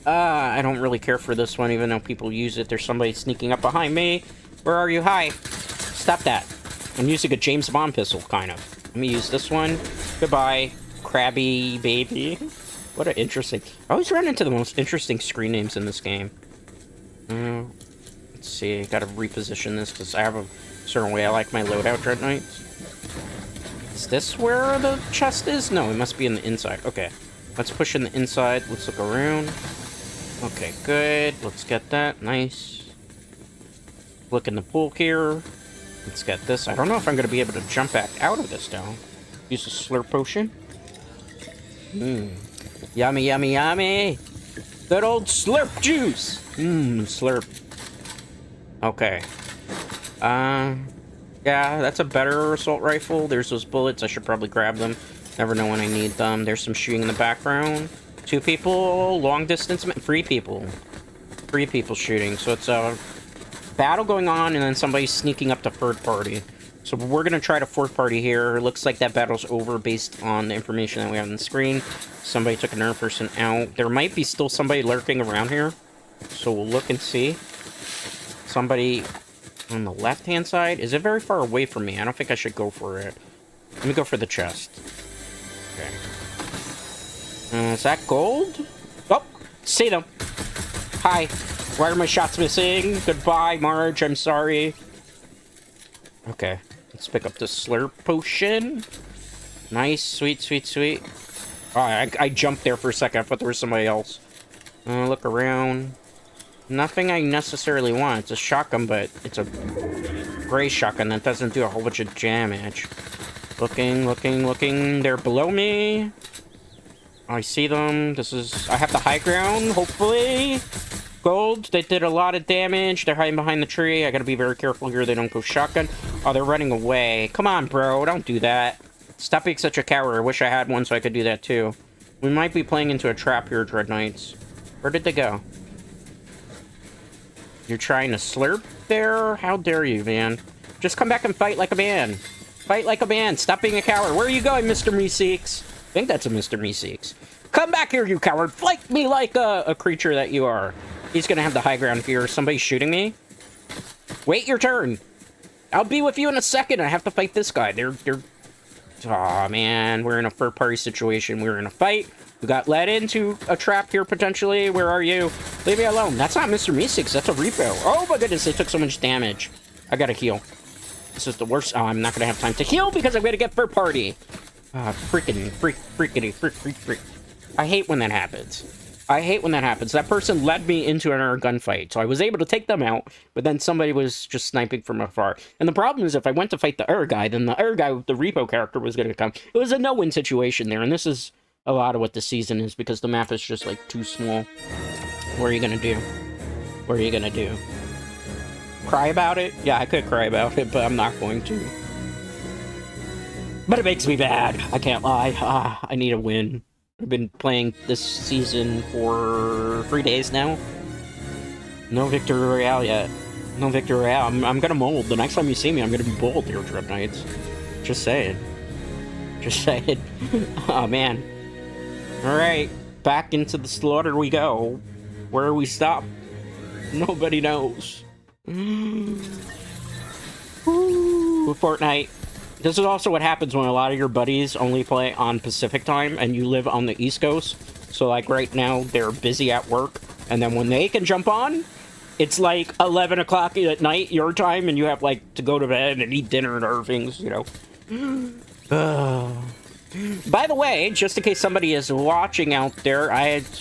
Speaker 1: I don't really care for this one, even though people use it. There's somebody sneaking up behind me. Where are you? Hi. Stop that. I'm using a James Bond pistol, kind of. Let me use this one. Goodbye, Krabby Baby. What an interesting... I always run into the most interesting screen names in this game. Let's see. Gotta reposition this, because I have a certain way I like my loadout Dread Knights. Is this where the chest is? No, it must be in the inside. Okay. Let's push in the inside. Let's look around. Okay, good. Let's get that. Nice. Look in the pool here. Let's get this. I don't know if I'm going to be able to jump back out of this, though. Use a slurp potion. Yummy, yummy, yummy. Good old slurp juice. Slurp. Okay. Yeah, that's a better assault rifle. There's those bullets. I should probably grab them. Never know when I need them. There's some shooting in the background. 2 people, long distance, 3 people. 3 people shooting. So it's a battle going on, and then somebody's sneaking up to third party. So we're going to try to fourth party here. Looks like that battle's over based on the information that we have on the screen. Somebody took another person out. There might be still somebody lurking around here. So we'll look and see. Somebody on the left-hand side. Is it very far away from me? I don't think I should go for it. Let me go for the chest. Okay. Is that gold? Oh, see them. Hi. Why are my shots missing? Goodbye, Marge. I'm sorry. Okay. Let's pick up the slurp potion. Nice. Sweet, sweet, sweet. Oh, I jumped there for a second. I thought there was somebody else. Look around. Nothing I necessarily want. It's a shotgun, but it's a gray shotgun that doesn't do a whole bunch of damage. Looking, looking, looking. They're below me. I see them. I have the high ground, hopefully. Gold. They did a lot of damage. They're hiding behind the tree. I gotta be very careful here. They don't go shotgun. Oh, they're running away. Come on, bro. Don't do that. Stop being such a coward. I wish I had one so I could do that, too. We might be playing into a trap here, Dread Knights. Where did they go? You're trying to slurp there? How dare you, man. Just come back and fight like a man. Fight like a man. Stop being a coward. Where are you going, Mr. Meeseeks? I think that's a Mr. Meeseeks. Come back here, you coward. Fight me like a creature that you are. He's gonna have the high ground here. Somebody's shooting me. Wait your turn. I'll be with you in a second. I have to fight this guy. They're... Aw, man. We're in a third-party situation. We're in a fight. We got led into a trap here, potentially. Where are you? Leave me alone. That's not Mr. Meeseeks. That's a repo. Oh, my goodness. They took so much damage. I gotta heal. This is the worst. Oh, I'm not gonna have time to heal because I'm gonna get third party. Freaking, freak. I hate when that happens. I hate when that happens. That person led me into another gunfight, so I was able to take them out, but then somebody was just sniping from afar. And the problem is, if I went to fight the other guy, then the other guy with the repo character was going to come. It was a no-win situation there, and this is a lot of what the season is, because the map is just, like, too small. What are you going to do? What are you going to do? Cry about it? Yeah, I could cry about it, but I'm not going to. But it makes me mad. I can't lie. I need a win. I've been playing this season for 3 days now. No victory royale yet. No victory royale. I'm gonna mold. The next time you see me, I'm gonna be bold here, Dread Knights. Just saying. Just saying. Oh, man. Alright. Back into the slaughter we go. Where we stop, nobody knows. Ooh, Fortnite. This is also what happens when a lot of your buddies only play on Pacific time and you live on the East Coast. So, like, right now, they're busy at work. And then when they can jump on, it's like 11 o'clock at night, your time, and you have, like, to go to bed and eat dinner and other things, you know. By the way, just in case somebody is watching out there,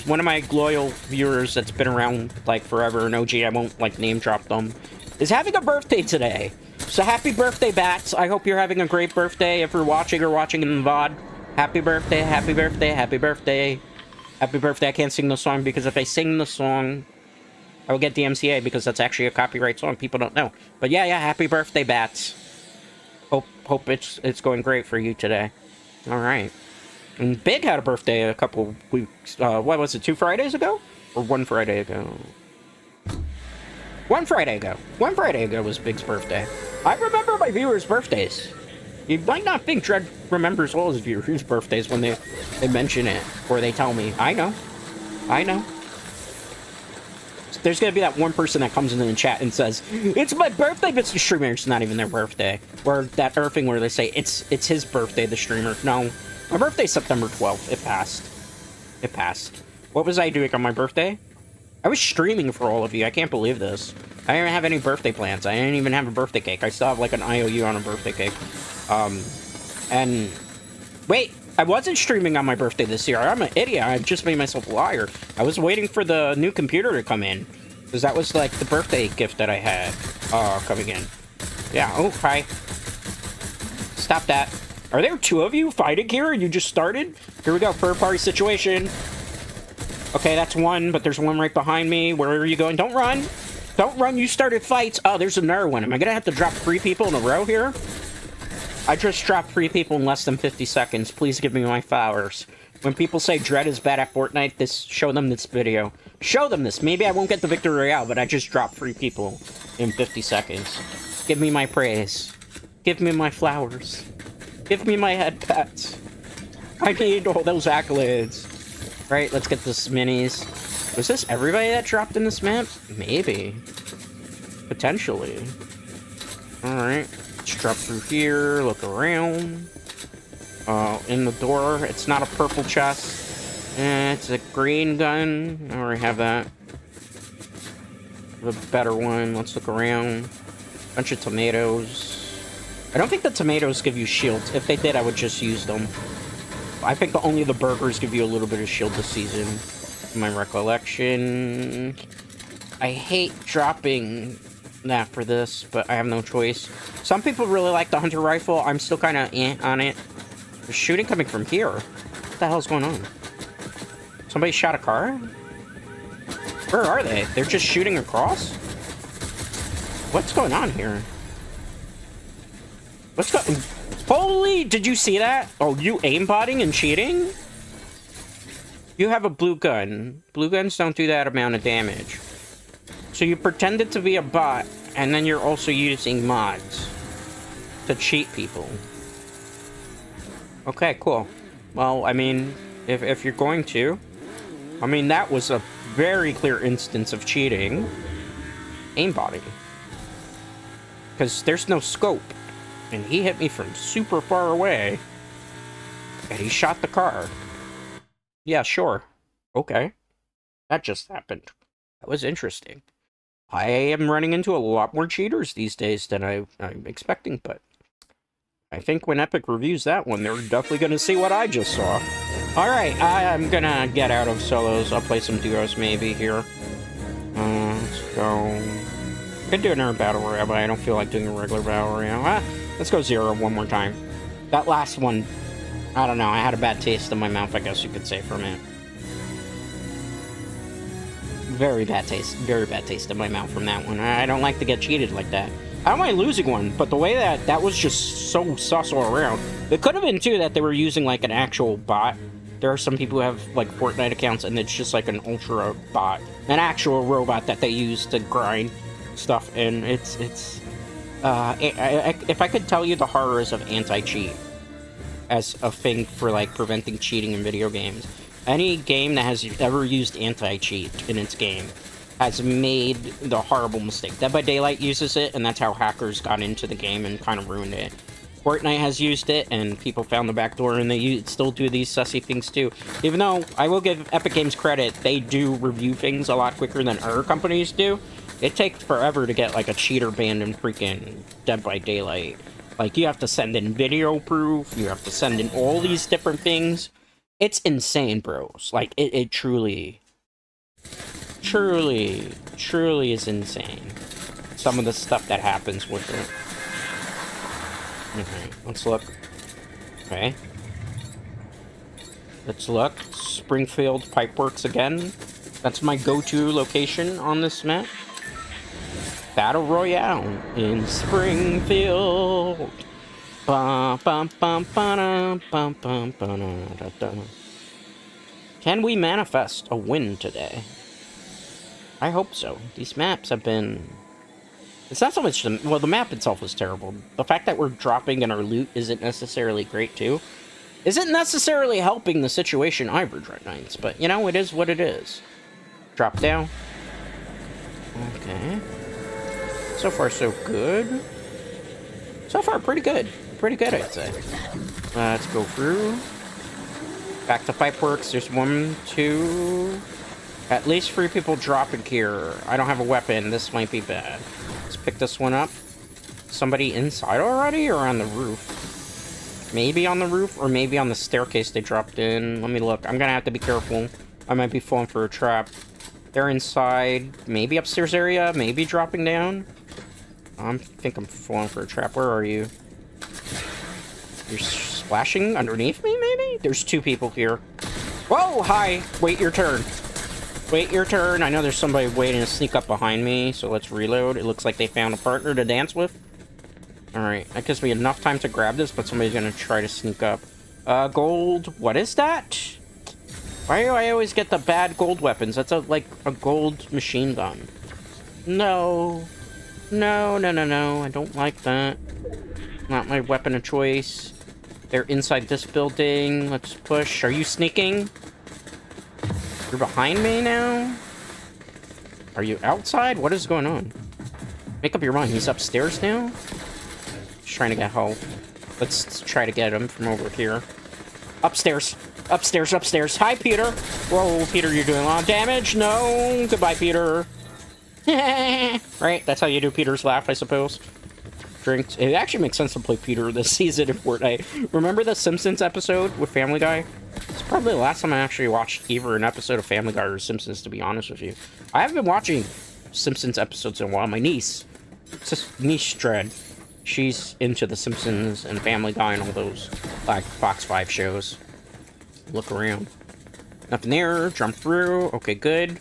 Speaker 1: one of my loyal viewers that's been around, like, forever, an OG, I won't, like, name drop them, is having a birthday today. So happy birthday, Bats. I hope you're having a great birthday. If you're watching or watching in the VOD, happy birthday, happy birthday, happy birthday. Happy birthday. I can't sing the song because if I sing the song, I will get DMCA because that's actually a copyright song. People don't know. But yeah, happy birthday, Bats. Hope it's going great for you today. All right. And Big had a birthday a couple weeks, what was it, 2 Fridays ago? Or 1 Friday ago? 1 Friday ago. 1 Friday ago was Big's birthday. I remember my viewers' birthdays. You might not think Dread remembers all his viewers' birthdays when they mention it, or they tell me. I know. There's gonna be that one person that comes into the chat and says, "It's my birthday," but the streamer, it's not even their birthday. Or that thing where they say, it's his birthday, the streamer. No. My birthday's September 12th. It passed. What was I doing on my birthday? I was streaming for all of you. I can't believe this. I didn't have any birthday plans. I didn't even have a birthday cake. I still have, like, an IOU on a birthday cake. And... Wait, I wasn't streaming on my birthday this year. I'm an idiot. I just made myself a liar. I was waiting for the new computer to come in. Because that was, like, the birthday gift that I had coming in. Yeah, oh, hi. Stop that. Are there 2 of you fighting here and you just started? Here we go, third party situation. Okay, that's 1, but there's 1 right behind me. Where are you going? Don't run. Don't run, you started fights. Oh, there's another one. Am I gonna have to drop 3 people in a row here? I just dropped 3 people in less than 50 seconds. Please give me my flowers. When people say Dread is bad at Fortnite, show them this video. Show them this. Maybe I won't get the victory royale, but I just dropped 3 people in 50 seconds. Give me my praise. Give me my flowers. Give me my head pats. I need all those accolades. Right, let's get this minis. Was this everybody that dropped in this map? Maybe. Potentially. Alright. Let's drop through here, look around. In the door, it's not a purple chest. It's a green gun. I already have that. The better one. Let's look around. Bunch of tomatoes. I don't think the tomatoes give you shields. If they did, I would just use them. I think only the burgers give you a little bit of shield this season. In my recollection. I hate dropping that for this, but I have no choice. Some people really like the hunter rifle. I'm still kind of on it. There's shooting coming from here. What the hell's going on? Somebody shot a car? Where are they? They're just shooting across? What's going on here? What's going... Holy, did you see that? Oh, you aimbotting and cheating? You have a blue gun. Blue guns don't do that amount of damage. So you pretended to be a bot, and then you're also using mods to cheat people. Okay, cool. Well, I mean, if you're going to... I mean, that was a very clear instance of cheating. Aimbotting. Because there's no scope. And he hit me from super far away. And he shot the car. Yeah, sure. Okay. That just happened. That was interesting. I am running into a lot more cheaters these days than I'm expecting, but... I think when Epic reviews that one, they're definitely going to see what I just saw. Alright, I'm gonna get out of solos. I'll play some duos maybe here. Let's go... I could do another battle royale, but I don't feel like doing a regular battle royale. Let's go 0 one more time. That last one, I don't know, I had a bad taste in my mouth, I guess you could say, from it. Very bad taste in my mouth from that one. I don't like to get cheated like that. I don't mind losing one, but the way that was just so sus all around. It could have been, too, that they were using, like, an actual bot. There are some people who have, like, Fortnite accounts, and it's just, like, an ultra bot. An actual robot that they use to grind stuff, and it's if I could tell you the horrors of anti-cheat as a thing for, like, preventing cheating in video games, any game that has ever used anti-cheat in its game has made the horrible mistake. Dead by Daylight uses it, and that's how hackers got into the game and kind of ruined it. Fortnite has used it, and people found the back door, and they still do these sussy things too. Even though, I will give Epic Games credit, they do review things a lot quicker than other companies do. It takes forever to get, like, a cheater banned in freaking Dead by Daylight. Like, you have to send in video proof, you have to send in all these different things. It's insane, bros. Like, it truly is insane. Some of the stuff that happens with it. Okay, let's look. Okay. Let's look. Springfield Pipeworks again. That's my go-to location on this map. Battle Royale in Springfield. Bum, bum, bum, ba-dum, bum, bum, ba-da-da-da. Can we manifest a win today? I hope so. These maps have been... It's not so much the... Well, the map itself is terrible. The fact that we're dropping in our loot isn't necessarily great, too. Isn't necessarily helping the situation either, Dread Knights. But, you know, it is what it is. Drop down. Okay. So far, so good. So far, pretty good. Pretty good, I'd say. Let's go through. Back to Pipeworks. There's 1, 2... At least 3 people dropping here. I don't have a weapon. This might be bad. Let's pick this one up. Somebody inside already or on the roof? Maybe on the roof or maybe on the staircase they dropped in. Let me look. I'm gonna have to be careful. I might be falling for a trap. They're inside. Maybe upstairs area. Maybe dropping down. I think I'm falling for a trap. Where are you? You're splashing underneath me, maybe? There's 2 people here. Whoa, hi. Wait your turn. Wait your turn. I know there's somebody waiting to sneak up behind me, so let's reload. It looks like they found a partner to dance with. Alright, that gives me enough time to grab this, but somebody's gonna try to sneak up. Gold. What is that? Why do I always get the bad gold weapons? That's like a gold machine gun. No. No, no, no, no. I don't like that. Not my weapon of choice. They're inside this building. Let's push. Are you sneaking? You're behind me now? Are you outside? What is going on? Make up your mind. He's upstairs now? Just trying to get help. Let's try to get him from over here. Upstairs. Upstairs, upstairs. Hi, Peter. Whoa, Peter, you're doing a lot of damage. No. Goodbye, Peter. Right? That's how you do Peter's laugh, I suppose. Drinks. It actually makes sense to play Peter this season in Fortnite. Remember the Simpsons episode with Family Guy? It's probably the last time I actually watched either an episode of Family Guy or Simpsons, to be honest with you. I haven't been watching Simpsons episodes in a while. My niece, it's just niece Dread, she's into the Simpsons and Family Guy and all those, like, Fox 5 shows. Look around. Nothing there. Jump through. Okay, good.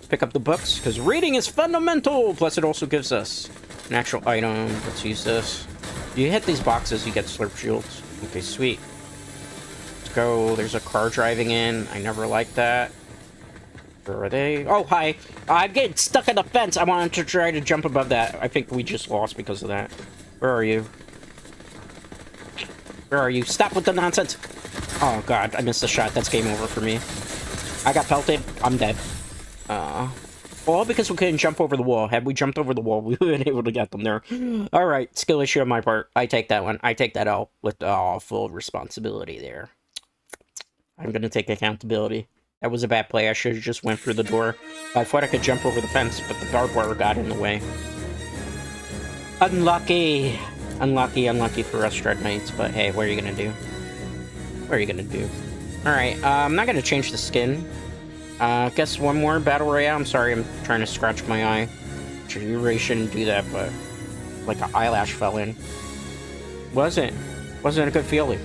Speaker 1: Pick up the books, because reading is fundamental! Plus, it also gives us an actual item. Let's use this. You hit these boxes, you get slurp shields. Okay, sweet. Let's go. There's a car driving in. I never liked that. Where are they? Oh, hi. I'm getting stuck in the fence. I wanted to try to jump above that. I think we just lost because of that. Where are you? Where are you? Stop with the nonsense. Oh, God. I missed the shot. That's game over for me. I got pelted. I'm dead. All because we couldn't jump over the wall. Had we jumped over the wall, we would have been able to get them there. Alright, skill issue on my part. I take that one. I take that L with full responsibility there. I'm gonna take accountability. That was a bad play. I should have just went through the door. I thought I could jump over the fence, but the barbed wire got in the way. Unlucky. Unlucky, unlucky for us Dread Knights, but hey, what are you gonna do? What are you gonna do? Alright, I'm not gonna change the skin. Guess one more Battle Royale. I'm sorry, I'm trying to scratch my eye. You really shouldn't do that, but... like an eyelash fell in. Wasn't a good feeling.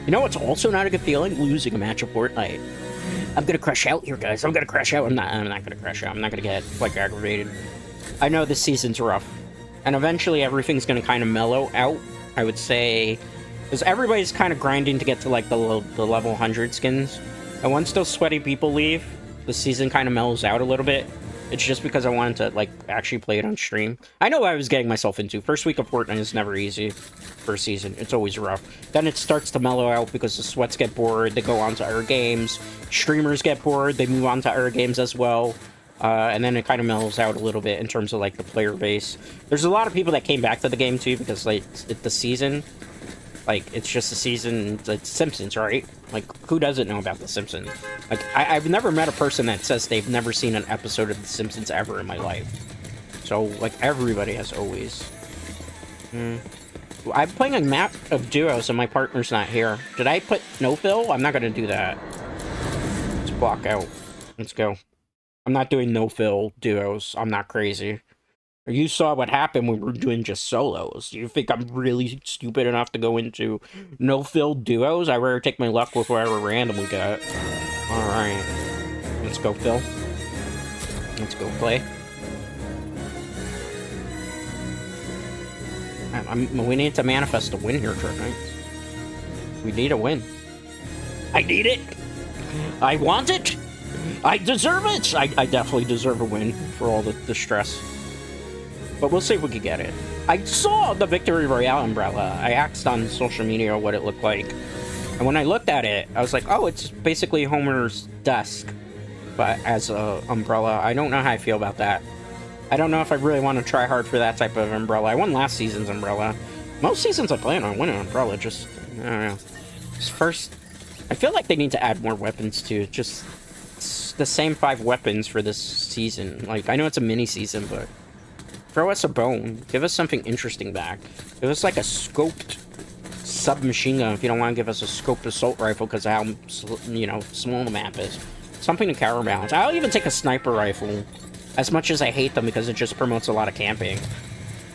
Speaker 1: You know what's also not a good feeling? Losing a match of Fortnite. I'm gonna crash out here, guys. I'm gonna crash out. I'm not gonna crash out. I'm not gonna get, like, aggravated. I know this season's rough. And eventually everything's gonna kind of mellow out, I would say. Because everybody's kind of grinding to get to, like, the level 100 skins. And once those sweaty people leave, the season kind of mellows out a little bit. It's just because I wanted to, like, actually play it on stream. I know what I was getting myself into. First week of Fortnite is never easy for a season. It's always rough. Then it starts to mellow out because the sweats get bored. They go on to other games. Streamers get bored. They move on to other games as well. And then it kind of mellows out a little bit in terms of, like, the player base. There's a lot of people that came back to the game, too, because, like, the season... Like, it's just a season, it's Simpsons, right? Like, who doesn't know about The Simpsons? Like, I've never met a person that says they've never seen an episode of The Simpsons ever in my life. So, like, everybody has always. I'm playing a map of duos and my partner's not here. Did I put no fill? I'm not gonna do that. Let's block out. Let's go. I'm not doing no fill duos. I'm not crazy. You saw what happened when we were doing just solos. You think I'm really stupid enough to go into no-fill duos? I'd rather take my luck with whoever random we got. Alright. Let's go, Phil. Let's go play. We need to manifest a win here, Fortnite. We need a win. I need it! I want it! I deserve it! I definitely deserve a win for all the stress. But we'll see if we can get it. I saw the Victory Royale umbrella. I asked on social media what it looked like. And when I looked at it, I was like, oh, it's basically Homer's desk. But as a umbrella, I don't know how I feel about that. I don't know if I really want to try hard for that type of umbrella. I won last season's umbrella. Most seasons I plan on winning an umbrella, just, I don't know. Just first, I feel like they need to add more weapons too. Just the same 5 weapons for this season. Like, I know it's a mini season, but throw us a bone. Give us something interesting back. Give us like a scoped submachine gun if you don't want to give us a scoped assault rifle because of how, you know, small the map is. Something to counterbalance. I'll even take a sniper rifle. As much as I hate them because it just promotes a lot of camping.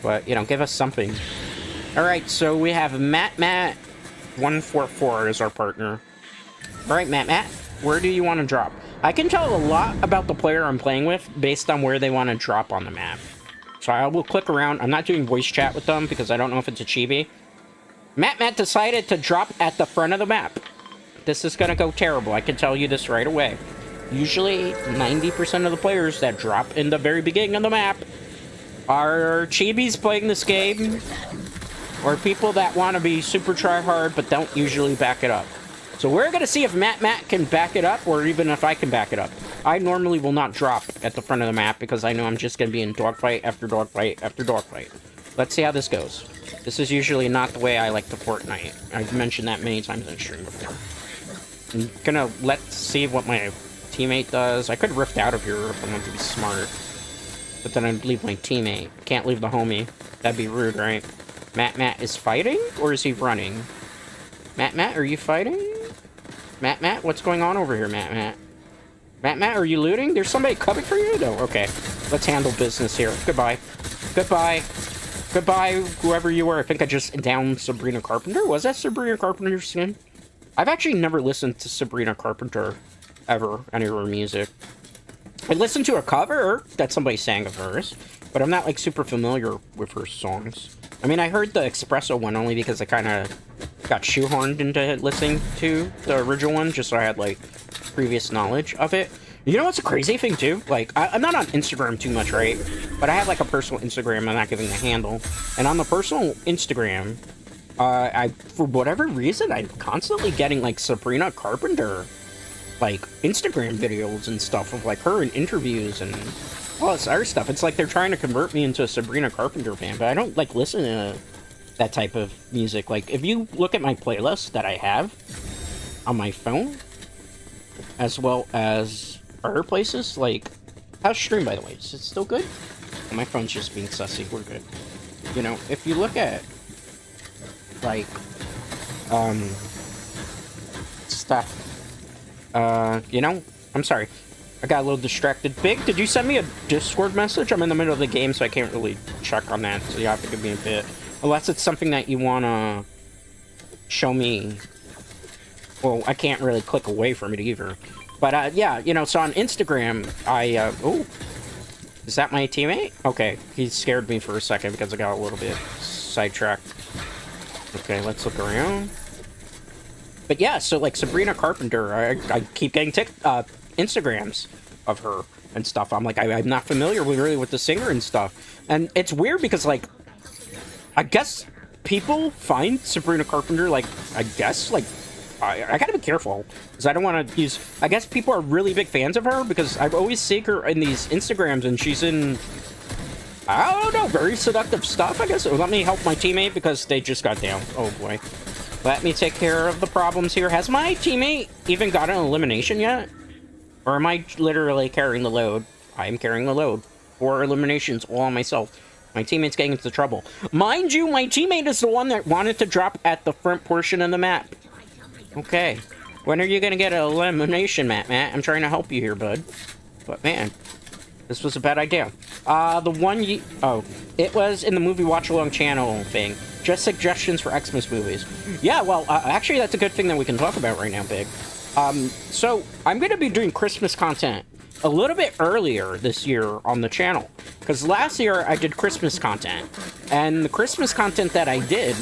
Speaker 1: But, you know, give us something. Alright, so we have Matt144 as our partner. Alright, Matt, where do you want to drop? I can tell a lot about the player I'm playing with based on where they want to drop on the map. So I will click around. I'm not doing voice chat with them because I don't know if it's a chibi. Matt decided to drop at the front of the map. This is going to go terrible. I can tell you this right away. Usually, 90% of the players that drop in the very beginning of the map are chibis playing this game, or people that want to be super try-hard but don't usually back it up. So we're going to see if Matt can back it up, or even if I can back it up. I normally will not drop at the front of the map because I know I'm just going to be in dogfight after dogfight after dogfight. Let's see how this goes. This is usually not the way I like to Fortnite. I've mentioned that many times on stream before. I'm gonna see what my teammate does. I could rift out of here if I want to be smart. But then I'd leave my teammate. Can't leave the homie. That'd be rude, right? Matt is fighting? Or is he running? Matt, are you fighting? Matt, what's going on over here, Matt? Matt, are you looting? There's somebody coming for you? No, okay. Let's handle business here. Goodbye. Goodbye, whoever you were. I think I just downed Sabrina Carpenter. Was that Sabrina Carpenter's skin? I've actually never listened to Sabrina Carpenter ever, any of her music. I listened to a cover that somebody sang of hers, but I'm not, like, super familiar with her songs. I mean, I heard the Espresso one only because I kind of got shoehorned into listening to the original one, just so I had, like, previous knowledge of it. You know what's a crazy thing, too? Like, I'm not on Instagram too much, right? But I have, like, a personal Instagram. I'm not giving the handle. And on the personal Instagram, for whatever reason, I'm constantly getting, like, Sabrina Carpenter, like, Instagram videos and stuff of, like, her in interviews and all this other stuff. It's like they're trying to convert me into a Sabrina Carpenter fan, but I don't, like, listen to that type of music. Like, if you look at my playlist that I have on my phone, as well as other places, like, how's stream, by the way? Is it still good? My phone's just being sussy. We're good. You know, if you look at, like, stuff, you know, I'm sorry. I got a little distracted. Big, did you send me a Discord message? I'm in the middle of the game, so I can't really check on that, so you have to give me a bit. Unless it's something that you want to show me. Well, I can't really click away from it either. But, yeah, you know, so on Instagram, Is that my teammate? Okay, he scared me for a second because I got a little bit sidetracked. Okay, let's look around. But yeah, so like Sabrina Carpenter, I keep getting Instagrams of her and stuff. I'm like, I'm not familiar with the singer and stuff. And it's weird because, like, I guess people find Sabrina Carpenter, like, I gotta be careful because I don't want to use. I guess people are really big fans of her because I've always seen her in these Instagrams and she's in, I don't know, very seductive stuff, I guess. Let me help my teammate because they just got down. Oh boy. Let me take care of the problems here. Has my teammate even got an elimination yet? Or am I literally carrying the load? I am carrying the load. 4 eliminations all on myself. My teammate's getting into trouble. Mind you, my teammate is the one that wanted to drop at the front portion of the map. Okay. When are you gonna get an elimination, Matt? I'm trying to help you here, bud. But man, this was a bad idea. The one you... Oh, it was in the movie watch-along channel thing. Just suggestions for Xmas movies. Yeah, well, actually, that's a good thing that we can talk about right now, Big. So, I'm going to be doing Christmas content a little bit earlier this year on the channel. Because last year, I did Christmas content. And the Christmas content that I did,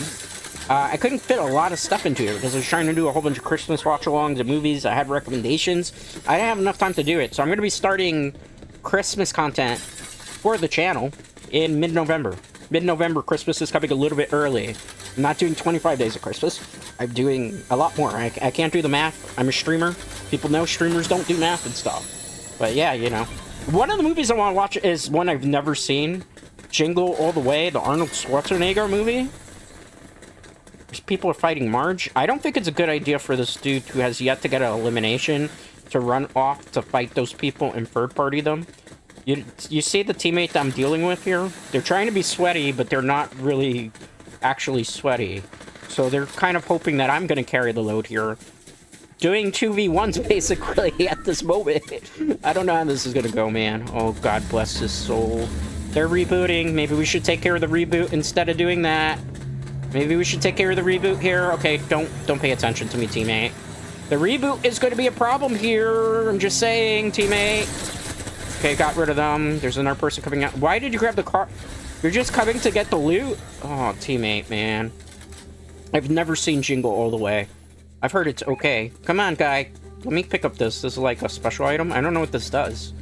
Speaker 1: I couldn't fit a lot of stuff into it because I was trying to do a whole bunch of Christmas watch-alongs and movies. I had recommendations. I didn't have enough time to do it. So, I'm going to be starting Christmas content for the channel in mid-November. Mid-November, Christmas is coming a little bit early. I'm not doing 25 days of Christmas. I'm doing a lot more. I can't do the math. I'm a streamer. People know streamers don't do math and stuff. But yeah, you know. One of the movies I want to watch is one I've never seen. Jingle All the Way, the Arnold Schwarzenegger movie. People are fighting Marge. I don't think it's a good idea for this dude who has yet to get an elimination to run off to fight those people and third-party them. You see the teammate that I'm dealing with here? They're trying to be sweaty, but they're not really actually sweaty. So they're kind of hoping that I'm going to carry the load here. Doing 2v1s, basically, at this moment. I don't know how this is going to go, man. Oh, God bless his soul. They're rebooting. Maybe we should take care of the reboot instead of doing that. Maybe we should take care of the reboot here. Okay, don't pay attention to me, teammate. The reboot is going to be a problem here. I'm just saying, teammate. Okay, got rid of them. There's another person coming out. Why did you grab the car? You're just coming to get the loot? Oh, teammate, man. I've never seen Jingle All the Way. I've heard it's okay. Come on, guy. Let me pick up this. This is like a special item. I don't know what this does.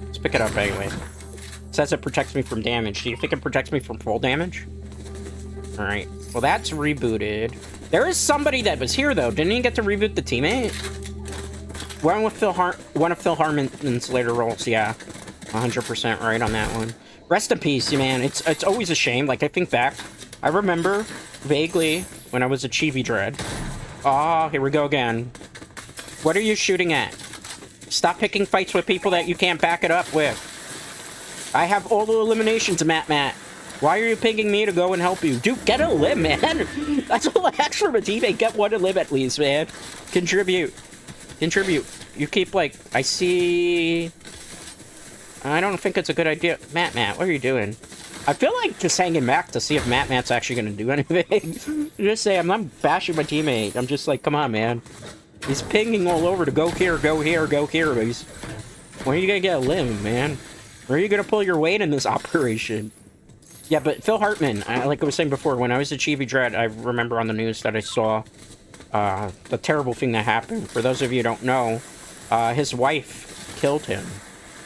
Speaker 1: Let's pick it up anyway. It says it protects me from damage. Do you think it protects me from full damage? Alright. Well, that's rebooted. There is somebody that was here, though. Didn't he get to reboot the teammate? One of Phil Hartman's later roles, yeah. 100% right on that one. Rest in peace, man. It's always a shame. Like, I think back. I remember, vaguely, when I was a Chibi Dread. Oh, here we go again. What are you shooting at? Stop picking fights with people that you can't back it up with. I have all the eliminations, Matt. Why are you picking me to go and help you? Dude, get a limb, man. That's all I ask from a teammate. Get one limb at least, man. Contribute. You keep, like, I see... I don't think it's a good idea. Matt, what are you doing? I feel like just hanging back to see if Matt's actually going to do anything. Just say, I'm not bashing my teammate. I'm just like, come on, man. He's pinging all over to go here. When are you going to get a limb, man? Where are you going to pull your weight in this operation? Yeah, but Phil Hartman, like I was saying before, when I was a Chibi Dread, I remember on the news that I saw the terrible thing that happened. For those of you who don't know, his wife killed him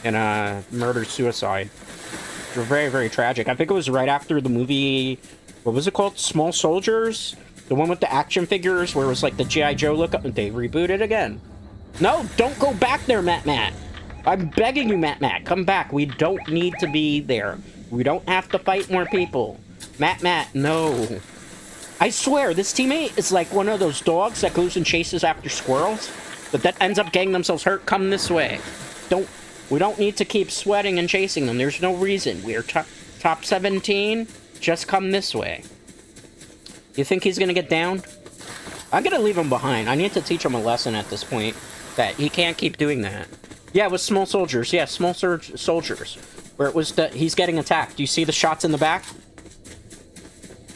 Speaker 1: in a murder-suicide. It was very, very tragic. I think it was right after the movie, what was it called? Small Soldiers? The one with the action figures where it was like the G.I. Joe look up and they rebooted again. No, don't go back there, Matt. I'm begging you, Matt. Come back. We don't need to be there. We don't have to fight more people. Matt, no. I swear, this teammate is like one of those dogs that goes and chases after squirrels, but that ends up getting themselves hurt. Come this way. We don't need to keep sweating and chasing them. There's no reason. We are top 17. Just come this way. You think he's gonna get down? I'm gonna leave him behind. I need to teach him a lesson at this point that he can't keep doing that. Yeah, it was Small Soldiers. Yeah, Small Soldiers. Where it was that he's getting attacked. Do you see the shots in the back?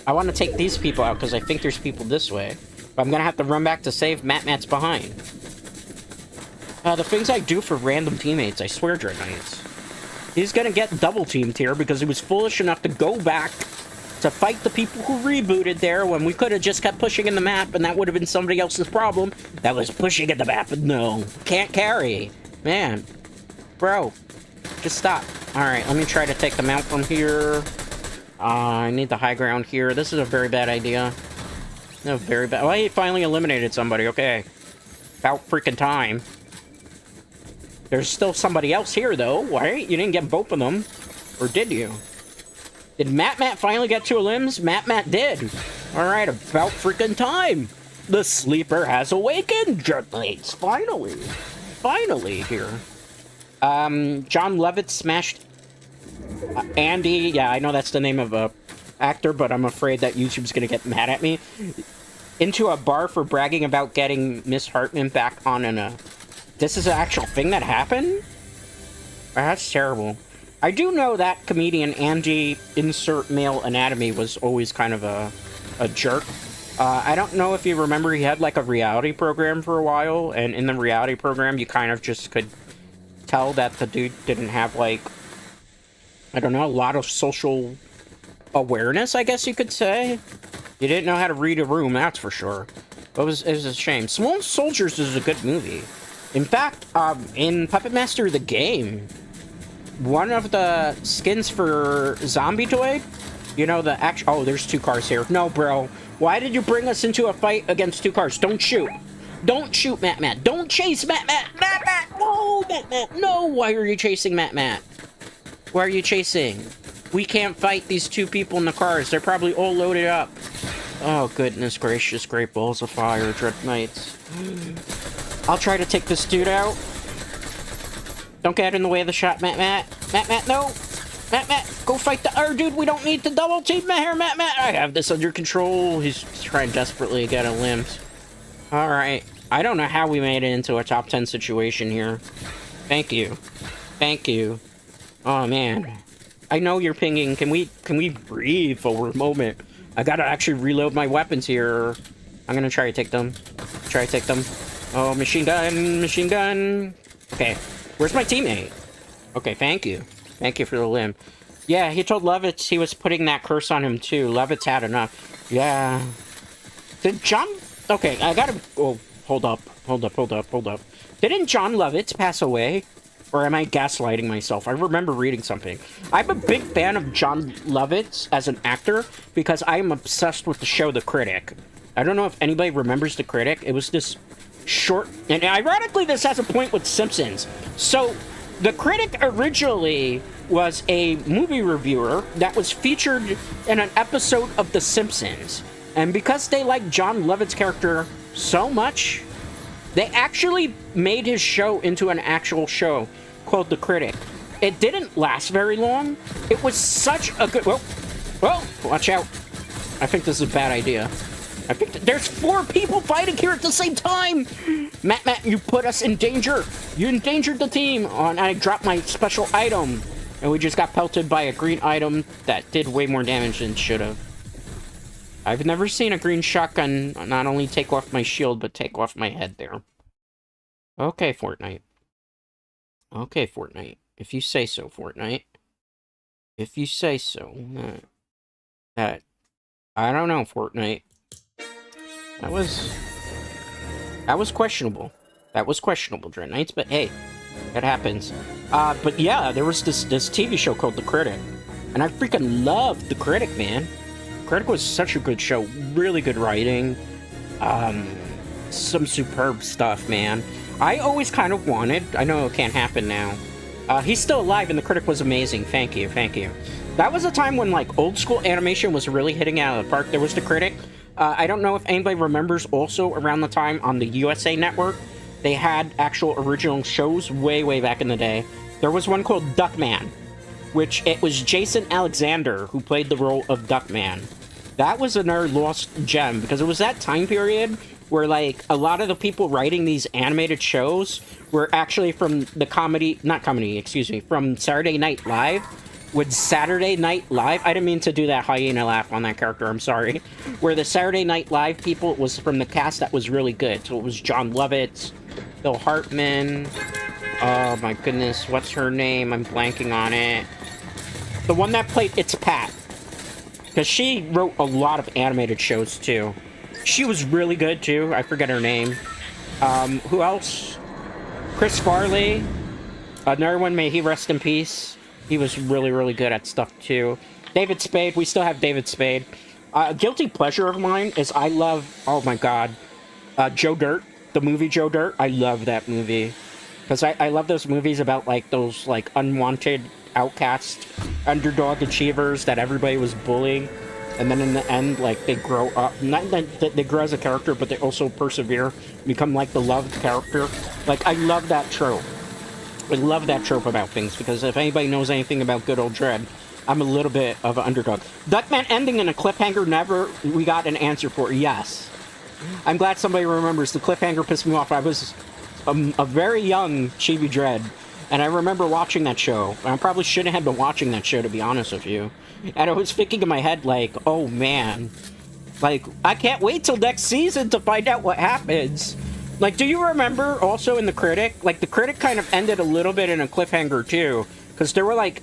Speaker 1: I want to take these people out because I think there's people this way. But I'm gonna have to run back to save Matt's behind. The things I do for random teammates, I swear, Dread Knights. He's gonna get double teamed here because he was foolish enough to go back to fight the people who rebooted there when we could have just kept pushing in the map, and that would have been somebody else's problem. That was pushing in the map, but no. Can't carry. Man. Bro. Just stop. Alright, let me try to take them out from here. I need the high ground here. This is a very bad idea. No, very bad. Well, he finally eliminated somebody. Okay. About freaking time. There's still somebody else here, though, right? You didn't get both of them. Or did you? Did Matt finally get 2 limbs? Matt did. Alright, about freaking time. The sleeper has awakened, Dreadmates. Finally. Finally here. John Lovitz smashed Andy. Yeah, I know that's the name of a actor, but I'm afraid that YouTube's gonna get mad at me. Into a bar for bragging about getting Miss Hartman back on a... This is an actual thing that happened? That's terrible. I do know that comedian Andy insert male anatomy was always kind of a jerk. I don't know if you remember, he had like a reality program for a while, and in the reality program you kind of just could tell that the dude didn't have, like, I don't know, a lot of social awareness, I guess you could say. You didn't know how to read a room, that's for sure. It was a shame. Small Soldiers is a good movie. In fact, in Puppet Master the game, one of the skins for Zombie-Toid, you know, the actual... Oh, there's 2 cars here. No, bro. Why did you bring us into a fight against 2 cars? Don't shoot. Don't shoot, Matt. Don't chase Matt. Matt. No, Matt. No. Why are you chasing Matt? Why are you chasing? We can't fight these 2 people in the cars. They're probably all loaded up. Oh, goodness gracious. Great balls of fire, Dread Knights. I'll try to take this dude out. Don't get in the way of the shot, Matt. Matt, no. Matt, go fight the... Our dude, we don't need to double team here, Matt. I have this under control. He's trying desperately to get a limbs. Alright. I don't know how we made it into a top 10 situation here. Thank you. Oh, man. I know you're pinging. Can we breathe for a moment? I gotta actually reload my weapons here. I'm gonna try to take them. Oh, machine gun. Okay. Where's my teammate? Okay, thank you. Thank you for the limb. Yeah, he told Lovitz he was putting that curse on him, too. Lovitz had enough. Yeah. Did John... Okay, I gotta... Oh, hold up. Didn't John Lovitz pass away? Or am I gaslighting myself? I remember reading something. I'm a big fan of John Lovitz as an actor because I am obsessed with the show The Critic. I don't know if anybody remembers The Critic. It was this short... And ironically, this has a point with Simpsons. So, The Critic originally was a movie reviewer that was featured in an episode of The Simpsons. And because they liked John Lovett's character so much, they actually made his show into an actual show called The Critic. It didn't last very long. It was such a good... Whoa, watch out. I think this is a bad idea. I think there's 4 people fighting here at the same time. Matt, you put us in danger. You endangered the team. Oh, and I dropped my special item. And we just got pelted by a green item that did way more damage than it should have. I've never seen a green shotgun not only take off my shield, but take off my head there. Okay, Fortnite. If you say so, Fortnite. If you say so. I don't know, Fortnite. That was questionable. That was questionable, Dread Knights, but hey, it happens. But yeah, there was this TV show called The Critic. And I freaking loved The Critic, man. Critic was such a good show. Really good writing. Some superb stuff, man. I always kind of wanted... I know it can't happen now. He's still alive, and The Critic was amazing. Thank you. That was a time when, like, old school animation was really hitting out of the park. There was The Critic. I don't know if anybody remembers also around the time on the USA Network, they had actual original shows way back in the day. There was one called Duckman, which it was Jason Alexander who played the role of Duckman. That was another lost gem, because it was that time period where, like, a lot of the people writing these animated shows were actually from the from Saturday Night Live. With Saturday Night Live, I didn't mean to do that hyena laugh on that character, I'm sorry. Where the Saturday Night Live people was from the cast that was really good. So it was John Lovitz, Bill Hartman, Oh my goodness, what's her name? I'm blanking on it. The one that played It's Pat. Because she wrote a lot of animated shows, too. She was really good, too. I forget her name. Who else? Chris Farley. Another one, may he rest in peace. He was really, really good at stuff, too. David Spade. We still have David Spade. A guilty pleasure of mine is I love... Oh, my God. Joe Dirt. The movie Joe Dirt. I love that movie. Because I love those movies about, like, those, like, unwanted outcast underdog achievers that everybody was bullying. And then in the end, like, they grow up. Not that they grow as a character, but they also persevere. Become, like, the loved character. Like, I love that trope. I love that trope about things. Because if anybody knows anything about good old Dread, I'm a little bit of an underdog. Duckman ending in a cliffhanger, never we got an answer for. Yes. I'm glad somebody remembers. The cliffhanger pissed me off. I was a very young Chibi Dread, and I remember watching that show. I probably shouldn't have been watching that show, to be honest with you. And I was thinking in my head, like, oh man, like, I can't wait till next season to find out what happens. Like, do you remember also in The Critic? Like, The Critic kind of ended a little bit in a cliffhanger too, because there were, like,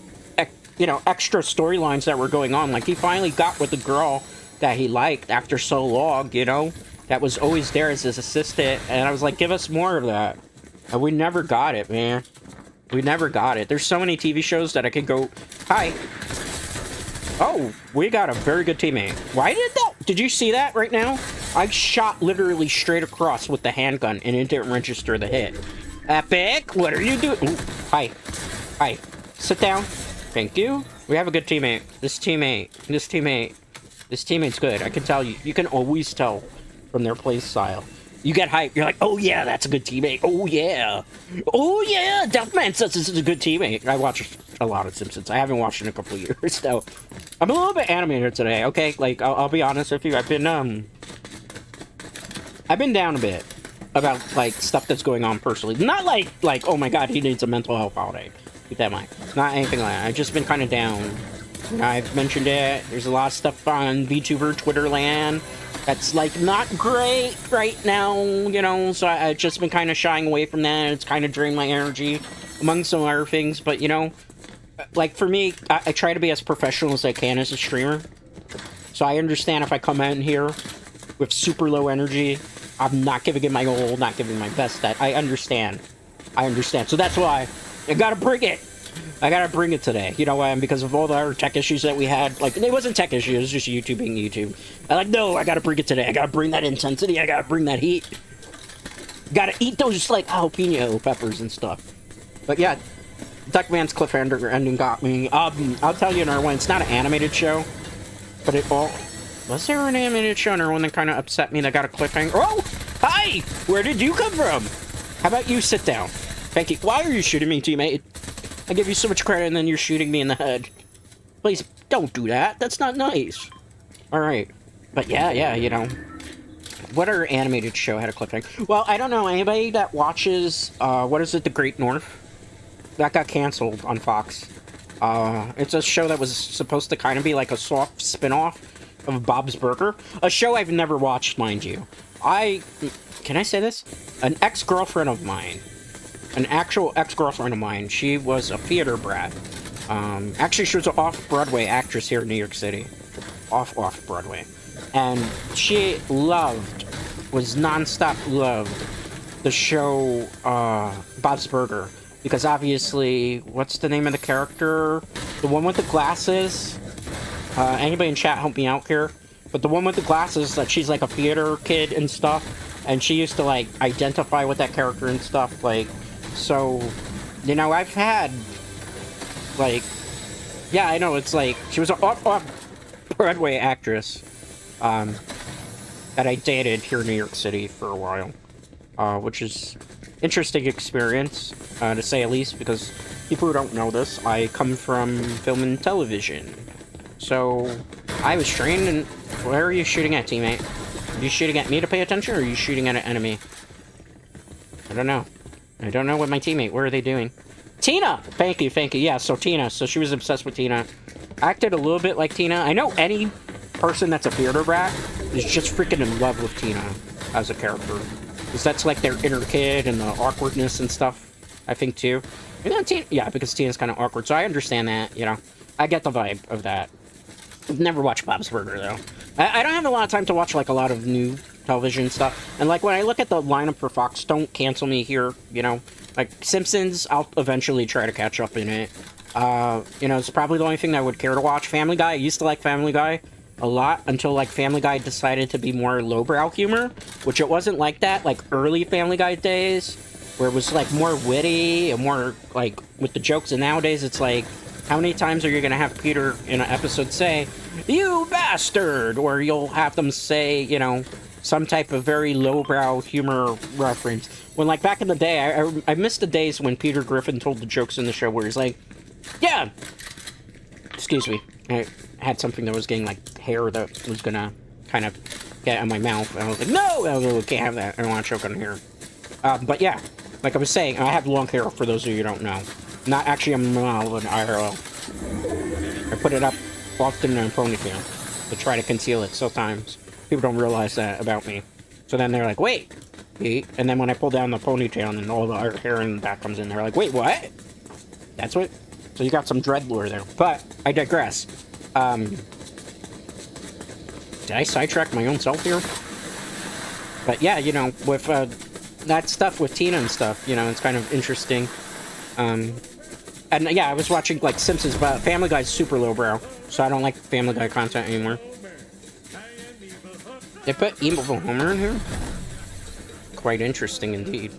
Speaker 1: you know, extra storylines that were going on. Like, he finally got with the girl that he liked after so long, you know, that was always there as his assistant. And I was like, give us more of that. And we never got it, man. We never got it. There's so many TV shows that I could go, hi. Oh, we got a very good teammate. Why did that? Did you see that right now? I shot literally straight across with the handgun and it didn't register the hit. Epic, what are you doing? Ooh, hi. Hi. Sit down. Thank you. We have a good teammate. This teammate's good. I can tell you. You can always tell from their play style. You get hyped. You're like, oh yeah, that's a good teammate. Oh yeah. Oh yeah, Deathman says this is a good teammate. I watch a lot of Simpsons. I haven't watched in a couple of years, so I'm a little bit animated today, okay? Like, I'll be honest with you. I've been down a bit about, like, stuff that's going on personally. Not like, oh my god, he needs a mental health holiday. Keep that in mind. Not anything like that. I've just been kind of down. You know, I've mentioned it. There's a lot of stuff on VTuber Twitter land that's, like, not great right now, you know, so I've just been kind of shying away from that. It's kind of drained my energy, among some other things, but, you know, like, for me, I try to be as professional as I can as a streamer, so I understand if I come in here with super low energy, I'm not giving it my all, not giving my best. That I understand. So that's why I gotta bring it. I gotta bring it today. You know why? Because of all the other tech issues that we had. Like, it wasn't tech issues, it was just YouTube being YouTube. I'm like, no, I gotta bring it today. I gotta bring that intensity. I gotta bring that heat. Gotta eat those, like, jalapeno peppers and stuff. But yeah, Duckman's cliffhanger ending got me. I'll tell you another one. It's not an animated show, but it all... Was there an animated show and one that kind of upset me that got a cliffhanger? Oh! Hi! Where did you come from? How about you sit down? Thank you. Why are you shooting me, teammate? I give you so much credit and then you're shooting me in the head. Please, don't do that. That's not nice. Alright. But yeah, you know. What other animated show had a cliffhanger? Well, I don't know. Anybody that watches, what is it, The Great North? That got canceled on Fox. It's a show that was supposed to kind of be like a soft spin-off of Bob's Burger. A show I've never watched, mind you. Can I say this? An ex-girlfriend of mine. An actual ex-girlfriend of mine. She was a theater brat. Actually, she was an off-Broadway actress here in New York City. Off-Broadway. And she was non-stop loved the show, Bob's Burger. Because obviously, what's the name of the character? The one with the glasses? Anybody in chat help me out here? But the one with the glasses, that she's like a theater kid and stuff. And she used to, like, identify with that character and stuff, like... So, you know, I've had, like, yeah, I know, it's like, she was an off-Broadway actress, that I dated here in New York City for a while, which is interesting experience, to say at least, because people who don't know this, I come from film and television, so I was trained in... Where are you shooting at, teammate? Are you shooting at me to pay attention, or are you shooting at an enemy? I don't know. I don't know what my teammate... What are they doing? Tina! Thank you. Yeah, so Tina. So she was obsessed with Tina. Acted a little bit like Tina. I know any person that's a theater brat is just freaking in love with Tina as a character. Because that's like their inner kid and the awkwardness and stuff. I think, too. Yeah, because Tina's kind of awkward, so I understand that, you know. I get the vibe of that. I've never watched Bob's Burger, though. I don't have a lot of time to watch, like, a lot of new television stuff. And, like, when I look at the lineup for Fox, don't cancel me here, you know. Like, Simpsons, I'll eventually try to catch up in it. You know, it's probably the only thing that I would care to watch. Family Guy, I used to like Family Guy a lot until, like, Family Guy decided to be more lowbrow humor, which it wasn't like that, like, early Family Guy days, where it was, like, more witty and more, like, with the jokes. And nowadays, it's like, how many times are you gonna have Peter in an episode say, "You bastard," or you'll have them say, you know, some type of very lowbrow humor reference. When, like, back in the day, I missed the days when Peter Griffin told the jokes in the show where he's like, "Yeah, excuse me, I had something that was getting, like, hair that was gonna kind of get in my mouth," and I was like, "No, I can't have that, I don't want to choke on hair." But yeah, like I was saying, I have long hair, for those of you who don't know. Not actually a model of an IRL. I put it up often in a ponytail to try to conceal it. Sometimes people don't realize that about me. So then they're like, "Wait," and then when I pull down the ponytail and then all the hair in the back comes in, they're like, "Wait, what? That's what?" So you got some dread lore there. But I digress. Did I sidetrack my own self here? But yeah, you know, with that stuff with Tina and stuff, you know, it's kind of interesting. And yeah, I was watching, like, Simpsons, but Family Guy's super lowbrow, so I don't like Family Guy content anymore. They put Evil Homer in here? Quite interesting indeed.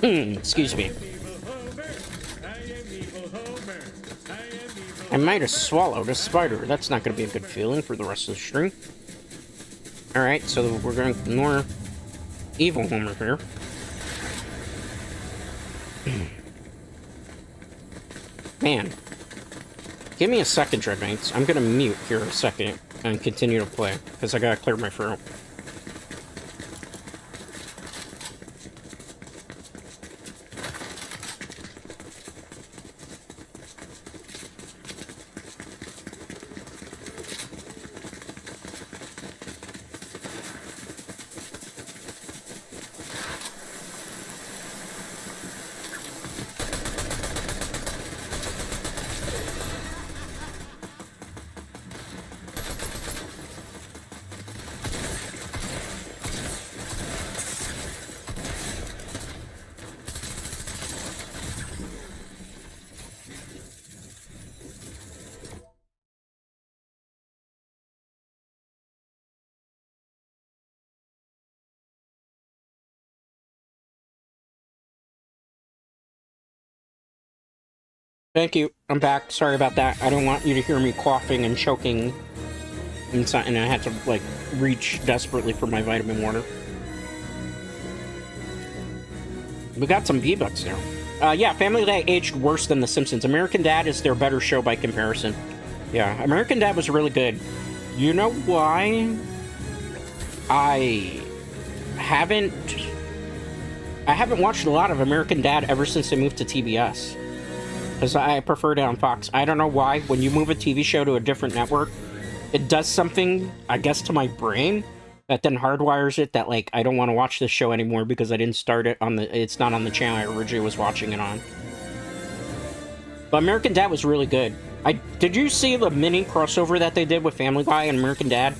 Speaker 1: Excuse me. I might have swallowed a spider. That's not going to be a good feeling for the rest of the stream. Alright, so we're going to ignore Evil Homer here. Man. Give me a second, Dread Knights. I'm gonna mute here a second and continue to play, because I gotta clear my throat. Thank you. I'm back. Sorry about that. I don't want you to hear me coughing and choking inside, and I had to, like, reach desperately for my vitamin water. We got some V-Bucks now. Yeah, Family Guy aged worse than The Simpsons. American Dad is their better show by comparison. Yeah, American Dad was really good. You know why? I haven't watched a lot of American Dad ever since they moved to TBS. Because I prefer it on Fox. I don't know why. When you move a TV show to a different network, it does something, I guess, to my brain that then hardwires it that, like, I don't want to watch this show anymore because I didn't start it on the... It's not on the channel I originally was watching it on. But American Dad was really good. Did you see the mini crossover that they did with Family Guy and American Dad?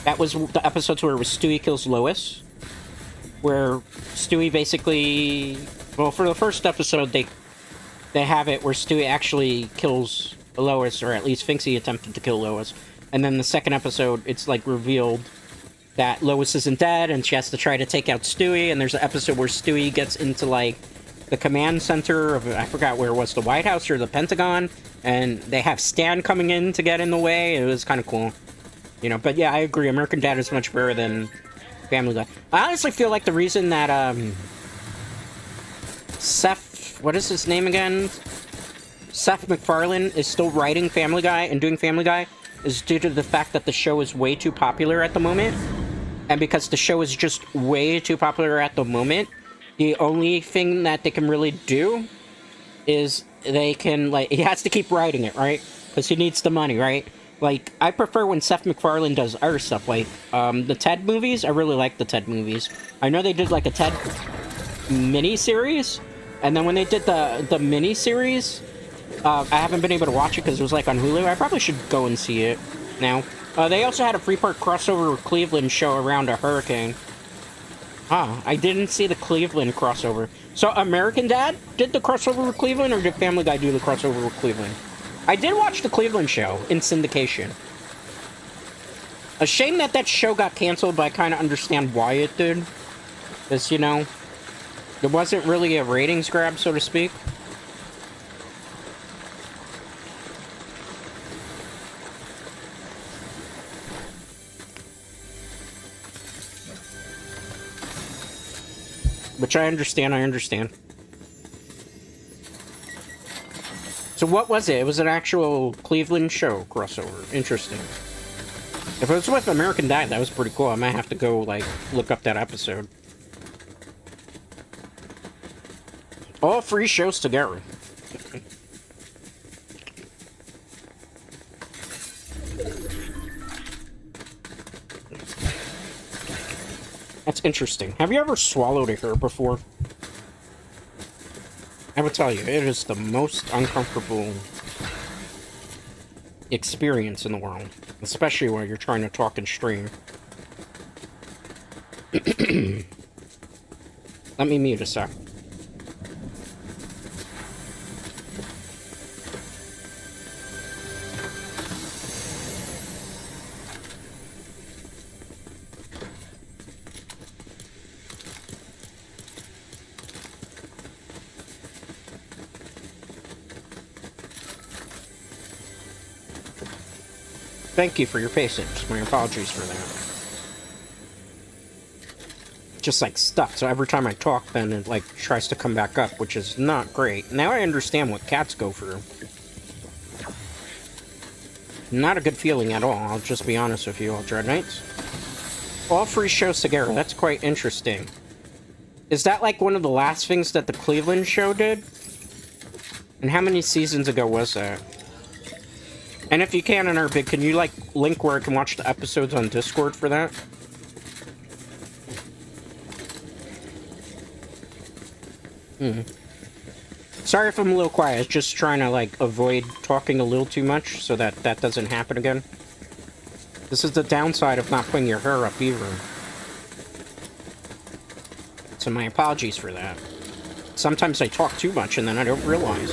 Speaker 1: That was the episodes where it was Stewie kills Lois. Where Stewie basically... Well, for the first episode, they have it where Stewie actually kills Lois, or at least thinks he attempted to kill Lois. And then the second episode, it's, like, revealed that Lois isn't dead, and she has to try to take out Stewie, and there's an episode where Stewie gets into, like, the command center of, I forgot where it was, the White House or the Pentagon, and they have Stan coming in to get in the way. It was kind of cool. You know, but yeah, I agree, American Dad is much better than Family Guy. I honestly feel like the reason that, what is his name again? Seth MacFarlane is still writing Family Guy and doing Family Guy is due to the fact that the show is way too popular at the moment. And because the show is just way too popular at the moment, the only thing that they can really do is they can, like, he has to keep writing it, right? Because he needs the money, right? Like, I prefer when Seth MacFarlane does other stuff, like, the Ted movies. I really like the Ted movies. I know they did, like, a Ted mini-series, And then when they did the mini series, I haven't been able to watch it because it was like on Hulu. I probably should go and see it now. They also had a 3-part crossover with Cleveland show around a hurricane. Ah, I didn't see the Cleveland crossover. So American Dad did the crossover with Cleveland, or did Family Guy do the crossover with Cleveland? I did watch the Cleveland show in syndication. A shame that that show got canceled, but I kind of understand why it did. Because, you know, it wasn't really a ratings grab, so to speak. Which I understand. So what was it? It was an actual Cleveland show crossover. Interesting. If it was with American Dad, that was pretty cool. I might have to go, like, look up that episode. All 3 shows together. That's interesting. Have you ever swallowed a hair before? I will tell you, it is the most uncomfortable experience in the world. Especially when you're trying to talk and stream. Let me mute a sec. Thank you for your patience. My apologies for that. Just like stuck, so every time I talk, then it like tries to come back up, which is not great. Now I understand what cats go through. Not a good feeling at all, I'll just be honest with you all, Dread Knights. All 3 shows together, that's quite interesting. Is that like one of the last things that the Cleveland show did? And how many seasons ago was that? And if you can, in our bid, can you, like, link where I can watch the episodes on Discord for that? Sorry if I'm a little quiet. I was just trying to, like, avoid talking a little too much so that that doesn't happen again. This is the downside of not putting your hair up either. So my apologies for that. Sometimes I talk too much and then I don't realize.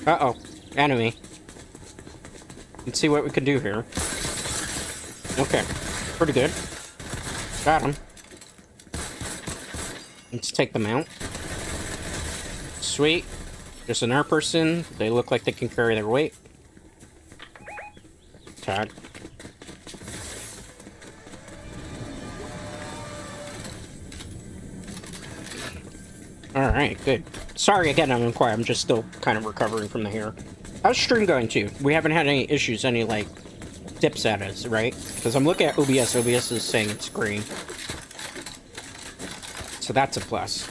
Speaker 1: Uh-oh. Enemy. Let's see what we can do here. Okay. Pretty good. Got him. Let's take them out. Sweet. Just another person. They look like they can carry their weight. Tag. Alright, good. Sorry again, I'm quiet. I'm just still kind of recovering from the hair. How's stream going, too? We haven't had any issues, any, like, dips at us, right? Because I'm looking at OBS. OBS is saying it's green. So that's a plus.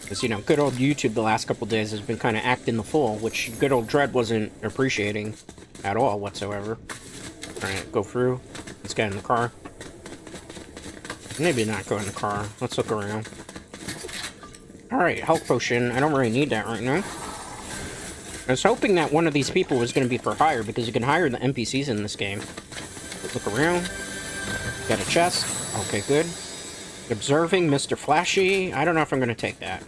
Speaker 1: Because, you know, good old YouTube the last couple days has been kind of acting the fool, which good old Dread wasn't appreciating at all whatsoever. Alright, go through. Let's get in the car. Maybe not go in the car. Let's look around. Alright, health potion. I don't really need that right now. I was hoping that one of these people was going to be for hire, because you can hire the NPCs in this game. Look around. Got a chest. Okay, good. Observing Mr. Flashy. I don't know if I'm going to take that.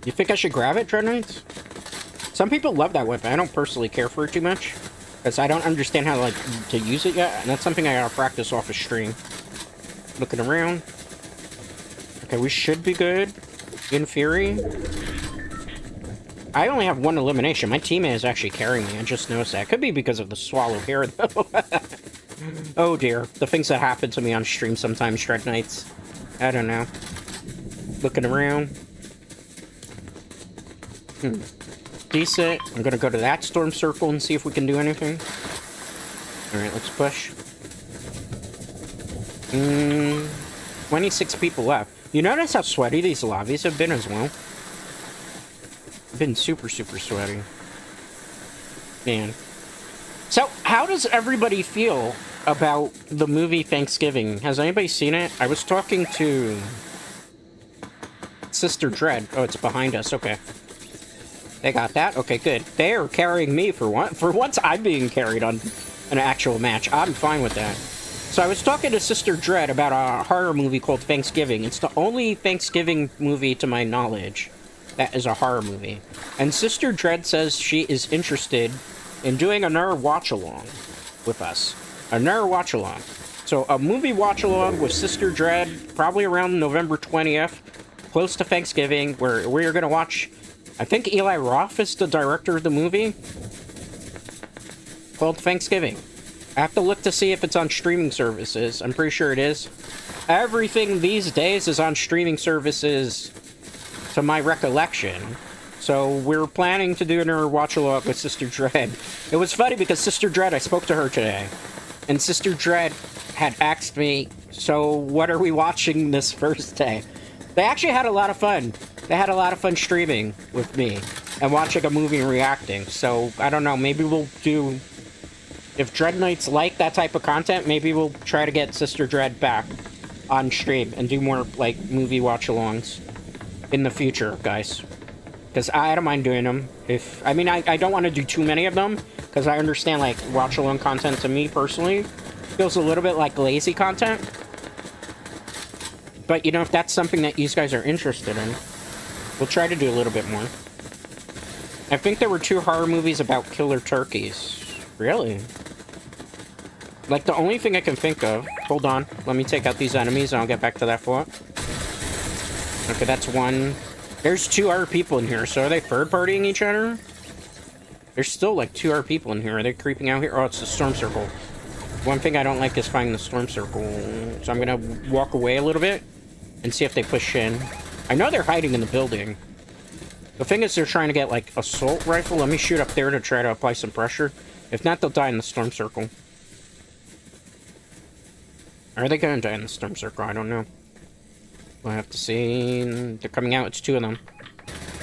Speaker 1: You think I should grab it, Dread Knights? Some people love that weapon. I don't personally care for it too much, because I don't understand how, like, to use it yet, and that's something I gotta practice off of stream. Looking around. Okay, we should be good. In theory. I only have 1 elimination. My teammate is actually carrying me. I just noticed that. Could be because of the swallowed hair, though. Oh, dear. The things that happen to me on stream sometimes, Dread Knights. I don't know. Looking around. Decent. I'm gonna go to that storm circle and see if we can do anything. Alright, let's push. 26 people left. You notice how sweaty these lobbies have been as well? Been super, super sweaty. Man. So, how does everybody feel about the movie Thanksgiving? Has anybody seen it? I was talking to Sister Dread. Oh, it's behind us. Okay. They got that? Okay, good. They are carrying me for once. For once, I'm being carried on an actual match. I'm fine with that. So I was talking to Sister Dread about a horror movie called Thanksgiving. It's the only Thanksgiving movie, to my knowledge, that is a horror movie. And Sister Dread says she is interested in doing another watch-along with us. Another watch-along. So a movie watch-along with Sister Dread, probably around November 20th, close to Thanksgiving, where we're going to watch... I think Eli Roth is the director of the movie, called Thanksgiving. I have to look to see if it's on streaming services. I'm pretty sure it is. Everything these days is on streaming services, to my recollection. So we're planning to do another watch-along with Sister Dread. It was funny because Sister Dread, I spoke to her today, and Sister Dread had asked me, so what are we watching this first day? They actually had a lot of fun. They had a lot of fun streaming with me and watching a movie and reacting. So, I don't know, maybe we'll do... If Dread Knights like that type of content, maybe we'll try to get Sister Dread back on stream and do more, like, movie watch-alongs in the future, guys. Because I don't mind doing them. I mean, I don't want to do too many of them, because I understand, like, watch-along content to me, personally, feels a little bit like lazy content. But, you know, if that's something that you guys are interested in, we'll try to do a little bit more. I think there were 2 horror movies about killer turkeys. Really? Like, the only thing I can think of... Hold on. Let me take out these enemies, and I'll get back to that floor. Okay, that's one. There's 2 other people in here, so are they third-partying each other? There's still, like, 2 other people in here. Are they creeping out here? Oh, it's the storm circle. One thing I don't like is finding the storm circle. So I'm gonna walk away a little bit and see if they push in. I know they're hiding in the building. The thing is, they're trying to get, like, assault rifle. Let me shoot up there to try to apply some pressure. If not, they'll die in the storm circle. Are they gonna die in the storm circle? I don't know. We'll have to see. They're coming out. It's 2 of them.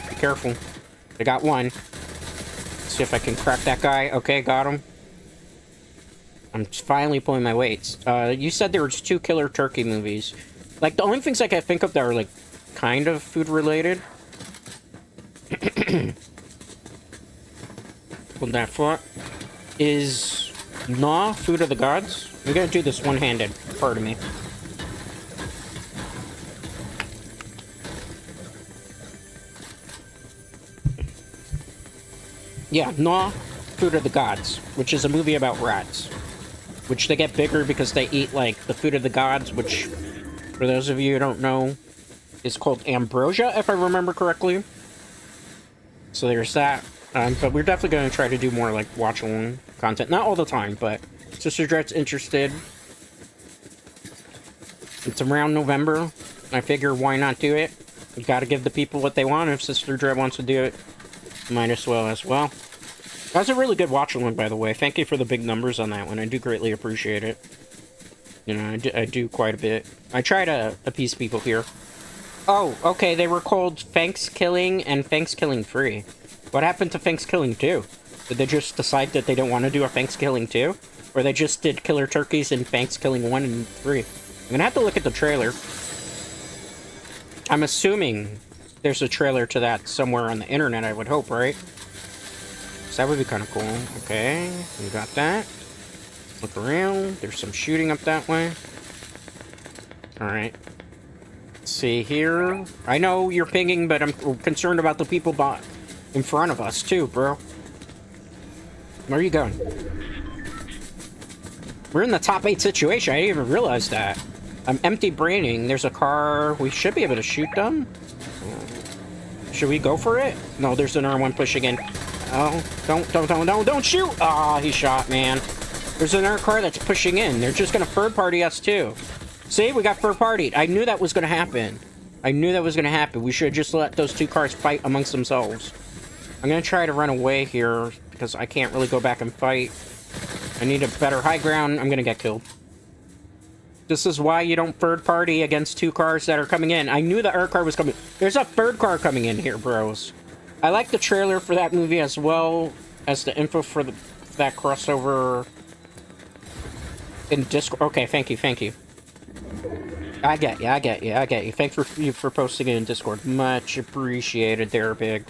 Speaker 1: Be careful. They got one. Let's see if I can crack that guy. Okay, got him. I'm finally pulling my weights. You said there was 2 killer turkey movies. Like, the only things I can think of that are, like, kind of food-related. Hold that thought. Is Gnaw Food of the Gods? I'm gonna do this one-handed. Pardon me. Yeah, Gnaw Food of the Gods, which is a movie about rats. Which they get bigger because they eat, like, the food of the gods, which, for those of you who don't know, is called ambrosia, if I remember correctly. So there's that. But we're definitely going to try to do more, like, watch-along content. Not all the time, but Sister Dread's interested. It's around November. I figure, why not do it? You gotta give the people what they want. If Sister Dread wants to do it, might as well as well. That was a really good watch-along, by the way. Thank you for the big numbers on that one. I do greatly appreciate it. You know, I do quite a bit. I try to appease people here. Oh, okay, they were called Thanksgiving and Thanksgiving 3. What happened to Thanksgiving 2? Did they just decide that they don't want to do a Thanksgiving 2? Or they just did Killer Turkeys in Thanksgiving 1 and 3? I'm gonna have to look at the trailer. I'm assuming there's a trailer to that somewhere on the internet, I would hope, right? So that would be kind of cool. Okay, we got that. Look around. There's some shooting up that way. Alright. Let's see here. I know you're pinging, but I'm concerned about the people in front of us, too, bro. Where are you going? We're in the top 8 situation. I didn't even realize that. I'm empty braining. There's a car. We should be able to shoot them. Should we go for it? No, there's another one pushing in. Oh, don't shoot! Ah, he shot, man. There's another car that's pushing in. They're just gonna third party us, too. See, we got third partied. I knew that was gonna happen. I knew that was gonna happen. We should have just let those 2 cars fight amongst themselves. I'm gonna try to run away here, because I can't really go back and fight. I need a better high ground. I'm gonna get killed. This is why you don't third party against 2 cars that are coming in. I knew the other car was coming. There's a third car coming in here, bros. I like the trailer for that movie as well as the info for that crossover in Discord. Okay, thank you. I get you, I get you, I get you. Thanks for posting it in Discord. Much appreciated there, Big.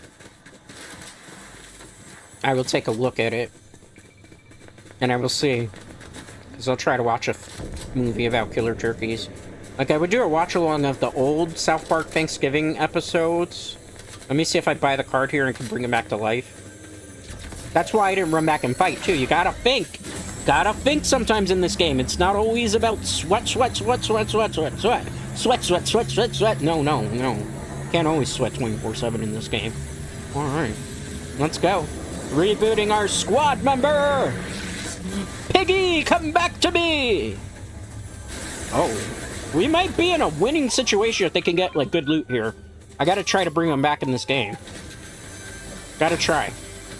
Speaker 1: I will take a look at it. And I will see. Because I'll try to watch a movie about killer turkeys. Like, I would do a watch-along of the old South Park Thanksgiving episodes. Let me see if I buy the card here and can bring him back to life. That's why I didn't run back and fight, too. You gotta think. Gotta think sometimes in this game. It's not always about sweat, sweat, sweat, sweat, sweat, sweat, sweat. Sweat, sweat, sweat, sweat, sweat. No, no, no. Can't always sweat 24/7 in this game. Alright. Let's go. Rebooting our squad member! Piggy, come back to me! Oh. We might be in a winning situation if they can get, like, good loot here. I gotta try to bring them back in this game. Gotta try.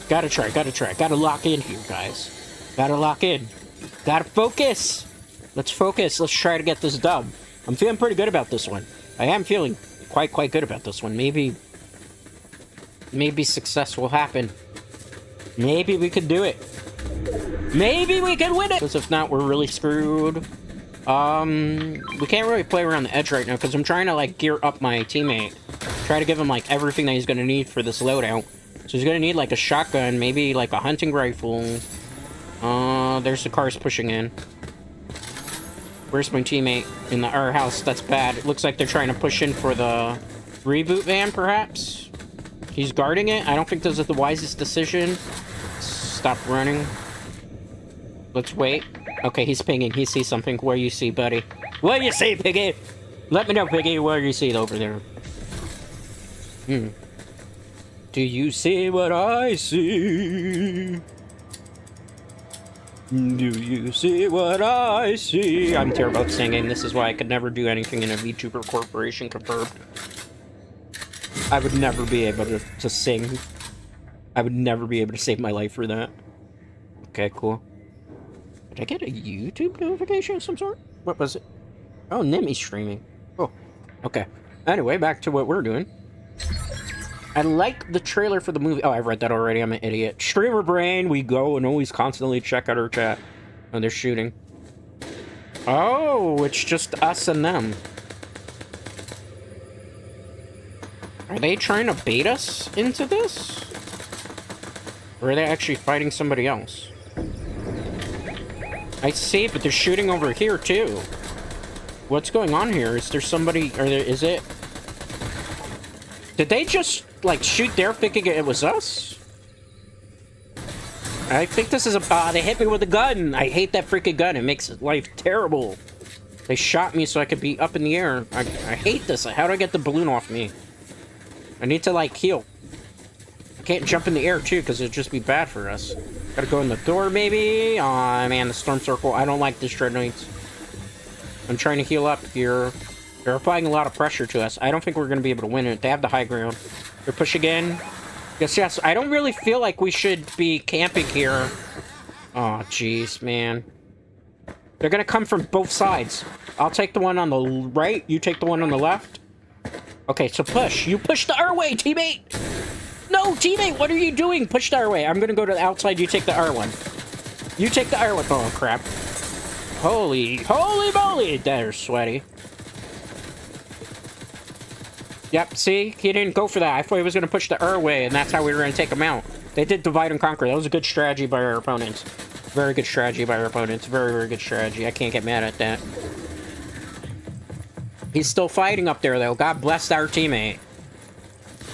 Speaker 1: Gotta try, gotta try. Gotta lock in here, guys. Gotta lock in. Gotta focus! Let's focus. Let's try to get this dub. I'm feeling pretty good about this one. I am feeling quite good about this one. Maybe success will happen. Maybe we could do it. Maybe we can win it! Because if not, we're really screwed. We can't really play around the edge right now because I'm trying to, like, gear up my teammate. Try to give him, like, everything that he's gonna need for this loadout. So he's gonna need, like, a shotgun, maybe, like, a hunting rifle. There's the cars pushing in. Where's my teammate? In our house. That's bad. It looks like they're trying to push in for the reboot van, perhaps? He's guarding it. I don't think this is the wisest decision. Stop running. Let's wait. Okay, he's pinging. He sees something. What do you see, buddy? What do you see, Piggy? Let me know, Piggy. What do you see over there? Do you see what I see? Do you see what I see? I'm terrible at singing. This is why I could never do anything in a VTuber corporation, confirmed. I would never be able to sing. I would never be able to save my life for that. Okay, cool. Did I get a YouTube notification of some sort? What was it? Oh, Nimi's streaming. Oh, okay. Anyway, back to what we're doing. I like the trailer for the movie. Oh, I've read that already. I'm an idiot. Streamer brain, we go and always constantly check out our chat. Oh, they're shooting. Oh, it's just us and them. Are they trying to bait us into this? Or are they actually fighting somebody else? I see, but they're shooting over here, too. What's going on here? Is there somebody... is it... Did they just, like, shoot there thinking it was us? I think this is a... they hit me with a gun! I hate that freaking gun. It makes life terrible. They shot me so I could be up in the air. I hate this. How do I get the balloon off me? I need to, like, heal. I can't jump in the air, too, because it'd just be bad for us. Gotta go in the door, maybe? Aw, man, the storm circle. I don't like this Dreadnoughts. I'm trying to heal up here. They're applying a lot of pressure to us. I don't think we're going to be able to win it. They have the high ground. They're pushing in. Yes. I don't really feel like we should be camping here. Oh, jeez, man. They're going to come from both sides. I'll take the one on the right. You take the one on the left. Okay, so push. You push the R way, teammate! No, teammate, what are you doing? Push the R way. I'm going to go to the outside. You take the R1. You take the R1. Oh, crap. Holy moly! They're sweaty. Yep, see? He didn't go for that. I thought he was going to push the R way, and that's how we were going to take him out. They did divide and conquer. That was a good strategy by our opponents. Very good strategy by our opponents. Very, very good strategy. I can't get mad at that. He's still fighting up there, though. God bless our teammate.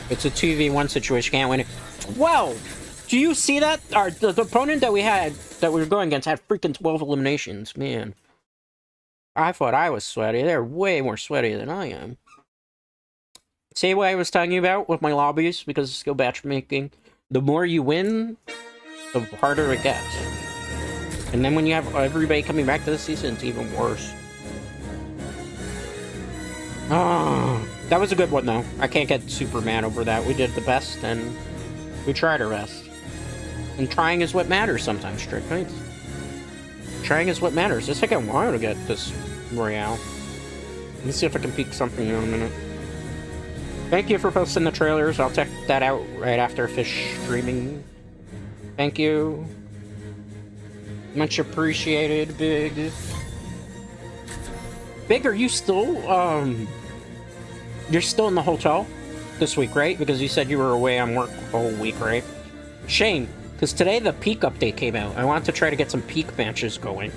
Speaker 1: It's a 2v1 situation. Can't win it. 12! Do you see that? The opponent that we were going against had freaking 12 eliminations. Man. I thought I was sweaty. They're way more sweaty than I am. See what I was telling you about with my lobbies? Because of skill matchmaking. The more you win, the harder it gets. And then when you have everybody coming back to the season, it's even worse. Oh, that was a good one, though. I can't get super mad over that. We did the best, and we tried our best. And trying is what matters sometimes, Strict Knights. Trying is what matters. It's taking a while to get this Royale. Let me see if I can peek something in a minute. Thank you for posting the trailers. I'll check that out right after Fish streaming. Thank you. Much appreciated, Big. Big, are you still, you're still in the hotel this week, right? Because you said you were away on work the whole week, right? Shame, because today the Peak update came out. I want to try to get some Peak matches going.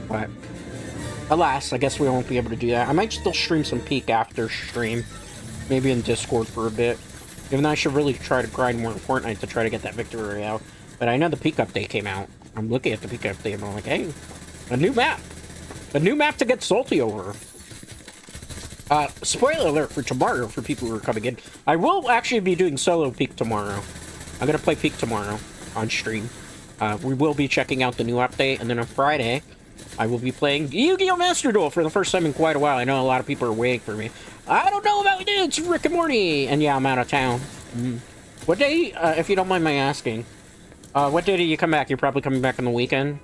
Speaker 1: But, alas, I guess we won't be able to do that. I might still stream some Peak after stream. Maybe in Discord for a bit. Even though I should really try to grind more in Fortnite to try to get that victory royale. But I know the Peak update came out. I'm looking at the Peak update and I'm like, hey, a new map. A new map to get salty over. Spoiler alert for tomorrow for people who are coming in. I will actually be doing solo Peak tomorrow. I'm gonna play Peak tomorrow on stream. We will be checking out the new update, and then on Friday, I will be playing Yu-Gi-Oh! Master Duel for the first time in quite a while. I know a lot of people are waiting for me. I don't know about you, it's Rick and Morty! And yeah, I'm out of town. What day, if you don't mind my asking, what day do you come back? You're probably coming back on the weekend?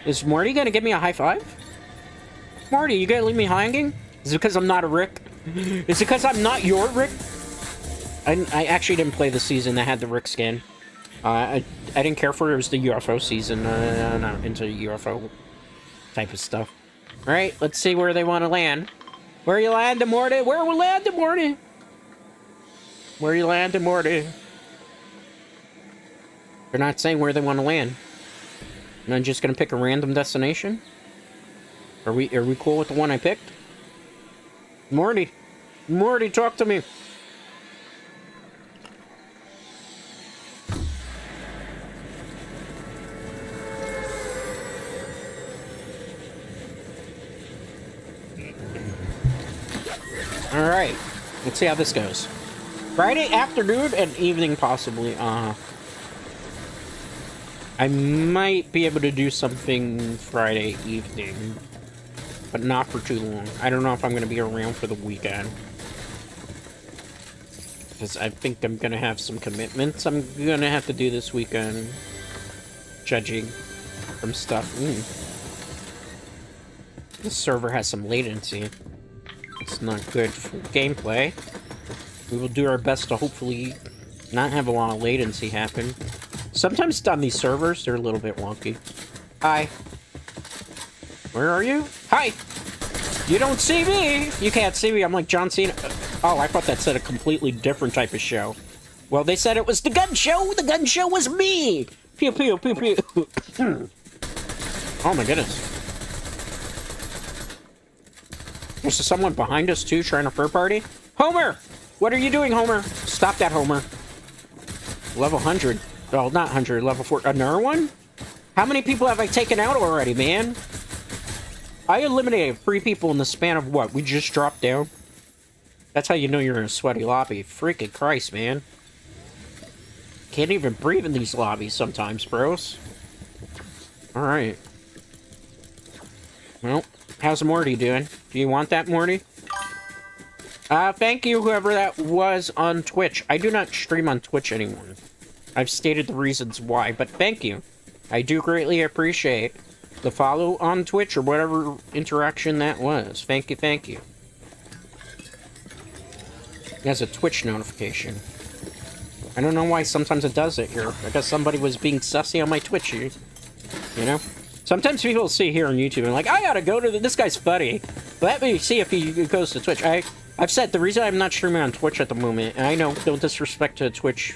Speaker 1: Is Morty gonna give me a high five? Morty, you gonna leave me hanging? Is it because I'm not a Rick? Is it because I'm not your Rick? I actually didn't play the season that had the Rick skin. I didn't care for it. It was the UFO season. Not into UFO type of stuff. Alright, let's see where they want to land. Where you landing, Morty? Where we landing, Morty? Where you landing, Morty? They're not saying where they want to land. And I'm just gonna pick a random destination? Are we cool with the one I picked? Morty! Morty, talk to me! Alright, let's see how this goes. Friday afternoon and evening, possibly. I might be able to do something Friday evening, but not for too long. I don't know if I'm going to be around for the weekend, because I think I'm going to have some commitments I'm going to have to do this weekend, judging from stuff. This server has some latency. It's not good for gameplay. We will do our best to hopefully not have a lot of latency happen. Sometimes on these servers, they're a little bit wonky. Hi. Where are you? Hi! You don't see me! You can't see me, I'm like John Cena. Oh, I thought that said a completely different type of show. Well, they said it was the gun show! The gun show was me! Pew pew pew pew. Oh my goodness. There's someone behind us too, trying to third party. Homer! What are you doing, Homer? Stop that, Homer. Level 100. Well, not 100, level 4. Another one? How many people have I taken out already, man? I eliminated 3 people in the span of what? We just dropped down? That's how you know you're in a sweaty lobby. Freaking Christ, man. Can't even breathe in these lobbies sometimes, bros. Alright. Well, how's Morty doing? Do you want that, Morty? Thank you, whoever that was on Twitch. I do not stream on Twitch anymore. I've stated the reasons why, but thank you. I do greatly appreciate the follow on Twitch or whatever interaction that was. Thank you, thank you. It has a Twitch notification. I don't know why sometimes it does it here. I guess somebody was being sussy on my Twitch, you know? Sometimes people see here on YouTube and like, I gotta go to this guy's funny. Let me see if he goes to Twitch. I've said the reason I'm not streaming on Twitch at the moment, and I know, no disrespect to Twitch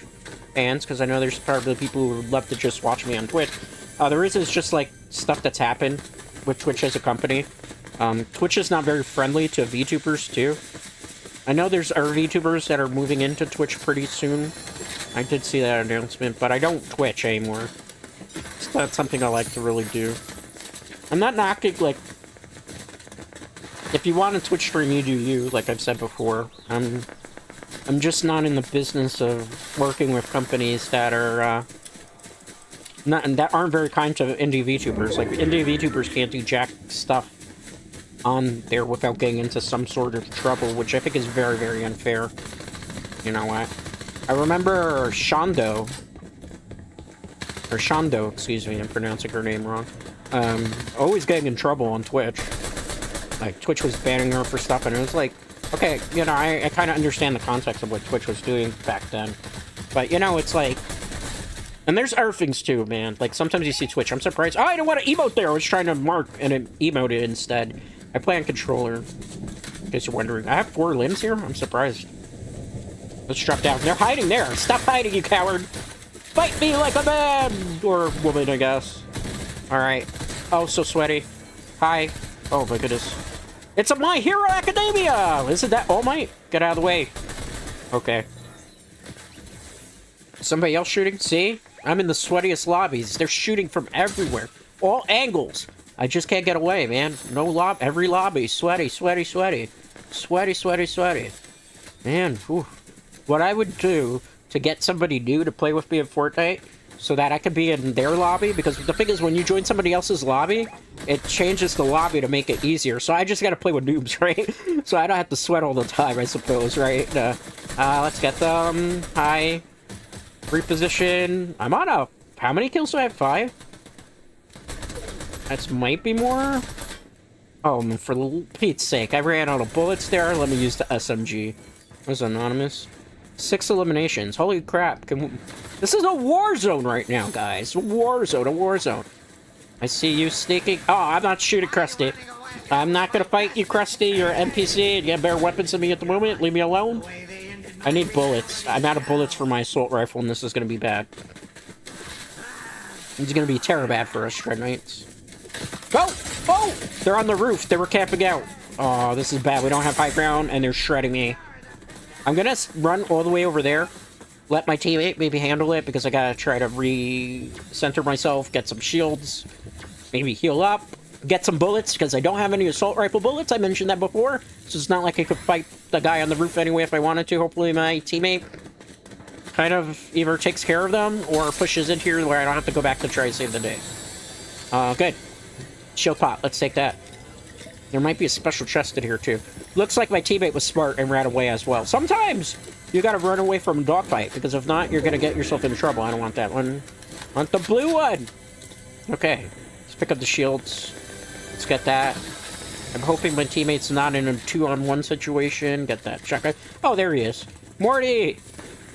Speaker 1: fans, because I know there's probably people who would love to just watch me on Twitch. The reason is just like stuff that's happened with Twitch as a company. Twitch is not very friendly to VTubers too. I know there's our VTubers that are moving into Twitch pretty soon. I did see that announcement, but I don't Twitch anymore. It's not something I like to really do. I'm not knocking, like, if you want a Twitch stream, you do you, like I've said before. I'm just not in the business of working with companies that are, that aren't very kind to indie VTubers. Like, indie VTubers can't do jack stuff on there without getting into some sort of trouble, which I think is very, very unfair. You know what? I remember Shondo, excuse me, I'm pronouncing her name wrong, always getting in trouble on Twitch. Like, Twitch was banning her for stuff, and it was like, okay, you know, I kind of understand the context of what Twitch was doing back then. But, you know, it's like, And there's other things too, man. Like, sometimes you see Twitch. I'm surprised. Oh, I didn't want to emote there. I was trying to mark and it emoted instead. I play on controller. In case you're wondering. I have 4 limbs here? I'm surprised. Let's drop down. They're hiding there. Stop hiding, you coward. Fight me like a man! Or woman, I guess. Alright. Oh, so sweaty. Hi. Oh, my goodness. It's a My Hero Academia! Isn't that All Might? Get out of the way. Okay. Somebody else shooting? See? I'm in the sweatiest lobbies. They're shooting from everywhere. All angles. I just can't get away, man. No lob. Every lobby. Sweaty, sweaty, sweaty. Sweaty, sweaty, sweaty. Man, whew. What I would do to get somebody new to play with me in Fortnite so that I could be in their lobby, because the thing is, when you join somebody else's lobby, it changes the lobby to make it easier. So I just gotta play with noobs, right? So I don't have to sweat all the time, I suppose, right? Let's get them. Hi. Reposition. I'm on a... How many kills do I have? 5? That might be more. Oh, for Pete's sake, I ran out of bullets there. Let me use the SMG. Was anonymous. 6 eliminations. Holy crap. This is a war zone right now, guys. A war zone, a war zone. I see you sneaking. Oh, I'm not shooting Krusty. I'm not gonna fight you, Krusty. You're an NPC. You have better weapons than me at the moment. Leave me alone. I need bullets. I'm out of bullets for my assault rifle, and this is gonna be bad. It's gonna be terrible bad for us, Dread Knights. Oh! Oh! They're on the roof. They were camping out. Oh, this is bad. We don't have high ground, and they're shredding me. I'm gonna run all the way over there. Let my teammate maybe handle it, because I gotta try to re-center myself, get some shields, maybe heal up, get some bullets, because I don't have any assault rifle bullets. I mentioned that before. So it's not like I could fight the guy on the roof anyway if I wanted to. Hopefully my teammate kind of either takes care of them or pushes in here where I don't have to go back to try to save the day. Good. Shield pop. Let's take that. There might be a special chest in here, too. Looks like my teammate was smart and ran away as well. Sometimes you gotta run away from a dogfight, because if not, you're gonna get yourself into trouble. I don't want that one. I want the blue one! Okay. Let's pick up the shields. Let's get that. I'm hoping my teammate's not in a 2-on-1 situation. Get that shotgun. Oh, there he is. Morty!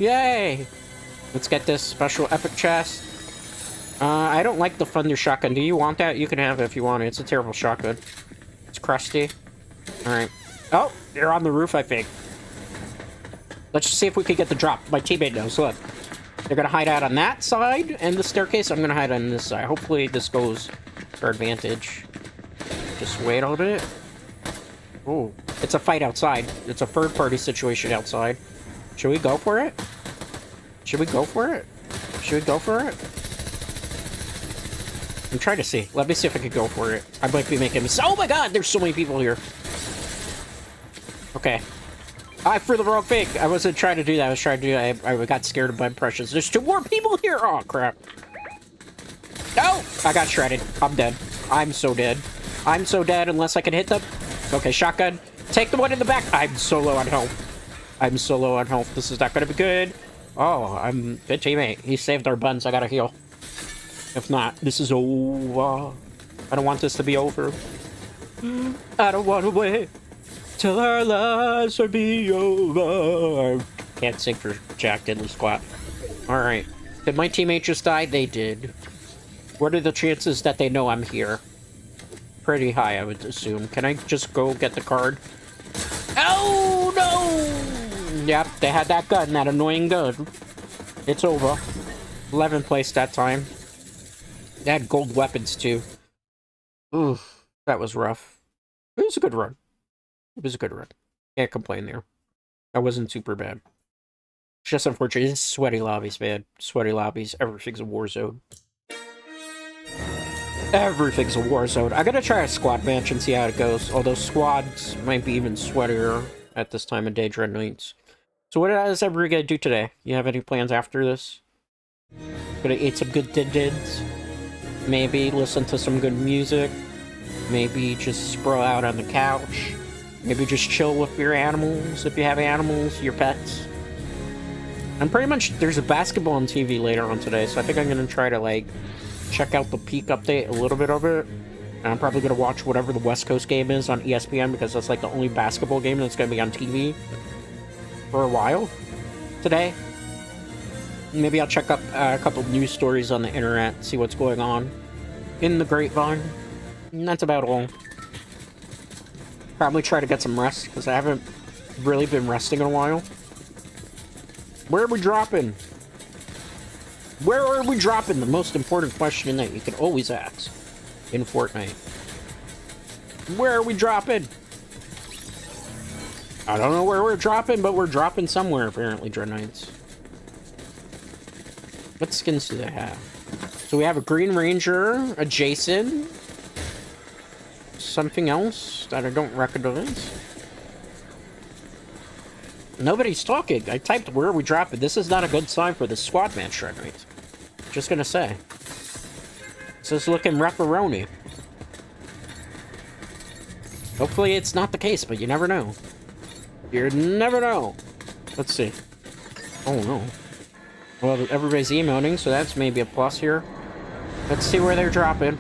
Speaker 1: Yay! Let's get this special epic chest. I don't like the thunder shotgun. Do you want that? You can have it if you want it. It's a terrible shotgun. It's crusty. Alright. Oh, they're on the roof, I think. Let's just see if we can get the drop. My teammate knows. Look. They're gonna hide out on that side and the staircase. I'm gonna hide on this side. Hopefully this goes to our advantage. Just wait on it. Oh, it's a fight outside. It's a third-party situation outside. Should we go for it? Should we go for it? Should we go for it? I'm trying to see. Let me see if I can go for it. I might be making a mistake. Oh my god, there's so many people here. Okay. I threw the wrong thing. I wasn't trying to do that. I was trying to do I got scared of my impressions. There's 2 more people here. Oh, crap. No! I got shredded. I'm dead. I'm so dead. I'm so dead unless I can hit them. Okay, shotgun. Take the one in the back. I'm so low on health. I'm so low on health. This is not going to be good. Oh, I'm good teammate. He saved our buns. I got to heal. If not, this is over. I don't want this to be over. I don't want to wait till our lives will be over. Can't sing for Jack Diddley Squat. Alright. Did my teammate just die? They did. What are the chances that they know I'm here? Pretty high, I would assume. Can I just go get the card? Oh, no! Yep, they had that gun, that annoying gun. It's over. 11th place that time. They had gold weapons, too. Oof, that was rough. It was a good run. It was a good run. Can't complain there. That wasn't super bad. It's just unfortunate. It's sweaty lobbies, man. Sweaty lobbies. Everything's a war zone. Everything's a war zone. I'm gonna try a squad match and see how it goes. Although squads might be even sweatier at this time of day, Dread Knights. So what is everybody gonna do today? You have any plans after this? Gonna eat some good din-dins? Maybe listen to some good music? Maybe just sprawl out on the couch? Maybe just chill with your animals, if you have animals, your pets? I'm pretty much... There's a basketball on TV later on today, so I think I'm gonna try to, like, check out the peak update, a little bit of it. And I'm probably gonna watch whatever the West Coast game is on ESPN, because that's, like, the only basketball game that's gonna be on TV for a while today. Maybe I'll check up a couple news stories on the internet, see what's going on in the grapevine. And that's about all. Probably try to get some rest, because I haven't really been resting in a while. Where are we dropping? Where are we dropping? The most important question that you can always ask in Fortnite. Where are we dropping? I don't know where we're dropping, but we're dropping somewhere, apparently, Dread Knights. What skins do they have? So we have a Green Ranger, a Jason, something else that I don't recognize. Nobody's talking. I typed, where are we dropping? This is not a good sign for the squad match, Dread Knights. Just gonna say. This is looking repperoni. Hopefully it's not the case, but you never know. You never know. Let's see. Oh no. Well, everybody's emoting, so that's maybe a plus here. Let's see where they're dropping.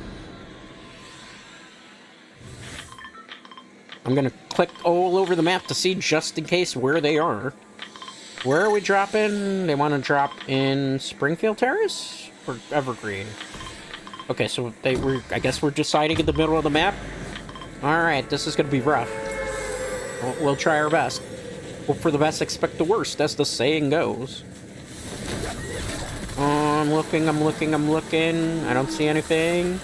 Speaker 1: I'm gonna click all over the map to see just in case where they are. Where are we dropping? They want to drop in Springfield Terrace or Evergreen? Okay, so I guess we're deciding in the middle of the map. All right, this is gonna be rough. We'll try our best. Hope for the best, expect the worst, as the saying goes. I'm looking. I don't see anything.